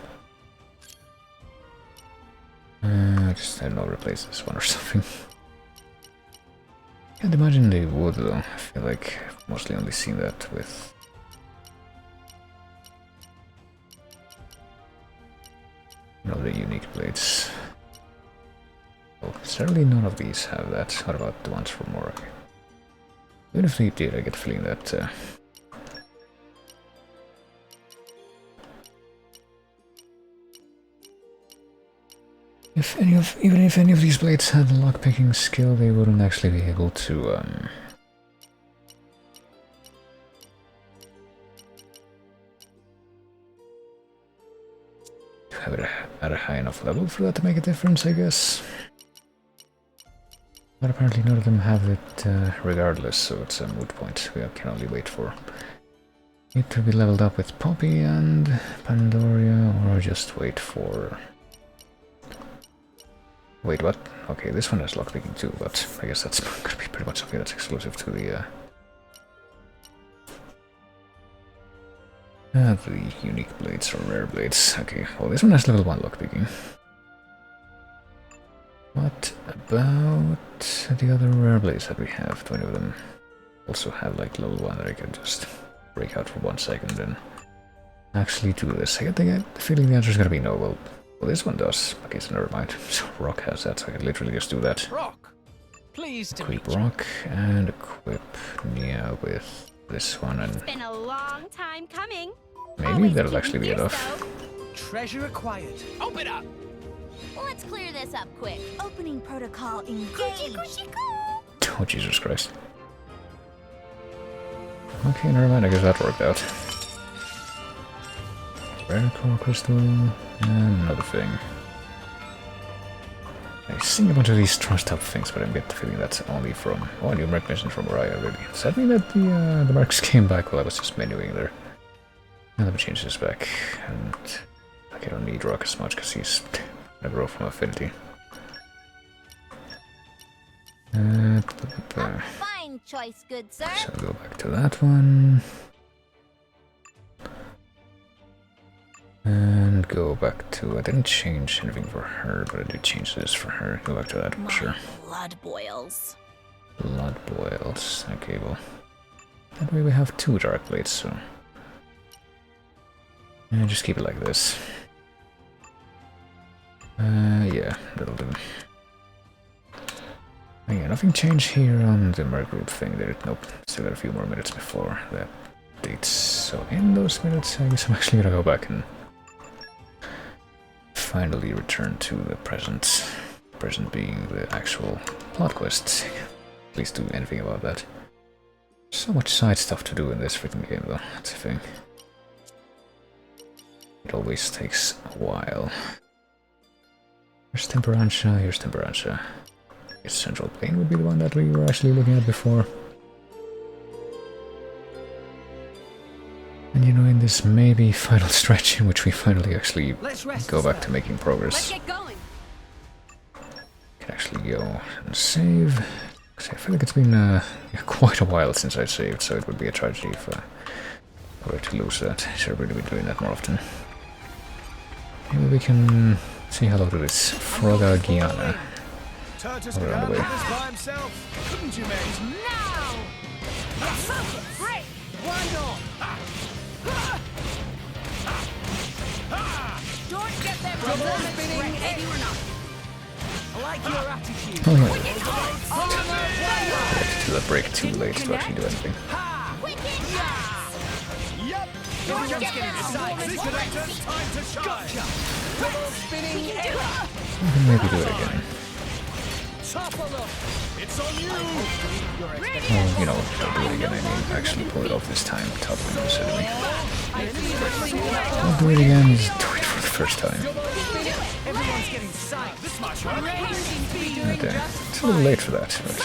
I don't know, replace this one or something. Can't imagine they would though. I feel like I've mostly only seen that with... the unique blades. Well, certainly none of these have that. What about the ones from Morag? Even if they did, I get the feeling that... even if any of these blades had the lockpicking skill, they wouldn't actually be able to have it at a high enough level for that to make a difference, I guess. But apparently none of them have it regardless, so it's a moot point. We can only wait for it to be leveled up with Poppy and Pandoria, or just wait for... Wait, what? Okay, this one has lockpicking too, but I guess that's gonna be pretty much something that's exclusive to the unique blades or rare blades. Okay, well this one has level 1 lockpicking. What about the other rare blades that we have? Do any of them also have like level 1 that I can just break out for 1 second and actually do this? I get the feeling the answer is gonna be no. Well, this one does. Okay, so never mind. So Rock has that, so I can literally just do that. Rock! Pleased to equip meet you. Rock and equip Nia with this one, and It's been a long time coming. maybe that'll actually be enough. Treasure acquired. Open up! Let's clear this up quick. Opening protocol engaged. Oh, Jesus Christ. Okay, never mind, I guess that worked out. Rare core crystal, and another thing. I see a bunch of these trust up things, but I get the feeling that's only from... Oh, new merc mission from Mariah, really. Does that mean that the mercs came back while I was just menuing there? And let me change this back. And like, I don't need Rock as much, because he's gonna grow from affinity. Fine choice, good sir. So I'll go back to that one. And go back to... I didn't change anything for her, but I did change this for her. Go back to that, My sure. blood boils. Blood boils. Okay, well... That way we have 2 dark blades, so... Yeah, just keep it like this. Yeah, that'll do. Oh, yeah, nothing changed here on the Mergroot thing there. Nope, still got a few more minutes before that dates. So in those minutes, I guess I'm actually gonna go back and finally return to the present. Present being the actual plot quest. Please do anything about that. So much side stuff to do in this freaking game, though. That's the thing. It always takes a while. Here's Temperantia, here's Temperantia. I guess Central Plain would be the one that we were actually looking at before. And you know, in this maybe final stretch in which we finally actually go back to making progress. Let's get going. Can actually go and save. Because I feel like it's been quite a while since I saved, so it would be a tragedy if I were to lose that. Should really be doing that more often. Maybe we can say hello to this Froga Giana. Turtus Around the way. by himself, couldn't you, mate? Now! Break! Why not? Don't get them Double spinning Maybe we're not. I like your attitude. Oh yeah. To the break too late to actually do anything. Yep. Everyone's getting excited. Connector's time to shine. Double spinning error. Maybe do it again. Top of them. It's on you. Well, you know, don't do it again, I mean actually pull it off this time, top of the enemy. Don't do it again, just do it for the first time. Everyone's getting psyched. This might work. And, it's a little late for that, but...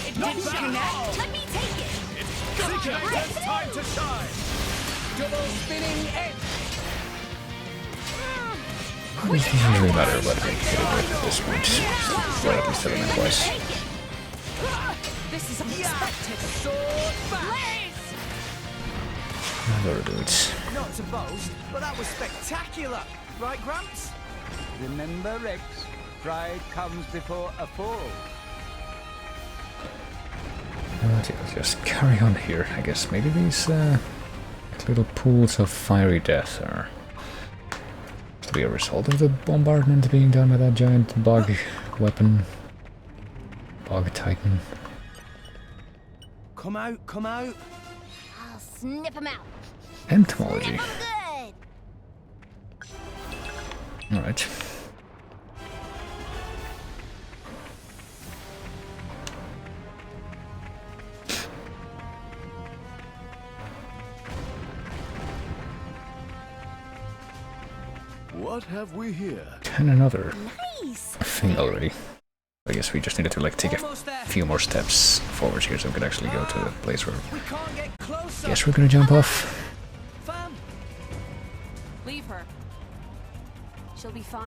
It didn't connect. Let me take it. Connector's time to shine. Double spinning edge. It doesn't really matter what we hit it with at this point. Well, at least element twice. This is unexpected. Sword back. Another dudes. Not to boast, but that was spectacular. Right, Gramps? Remember, Rex, pride comes before a fall. But yeah, let's just carry on here, I guess. Maybe these little pools of fiery death are to be a result of the bombardment being done by that giant bug weapon. Bug titan. Come out, come out. I'll snip him out. Entomology. Good. Alright. What have we here? And another Nice. thing already. I guess we just needed to like take a few more steps forward here so we could actually go to the place where We can't get closer. I guess we're gonna jump off. Fam. Leave her. She'll be fine.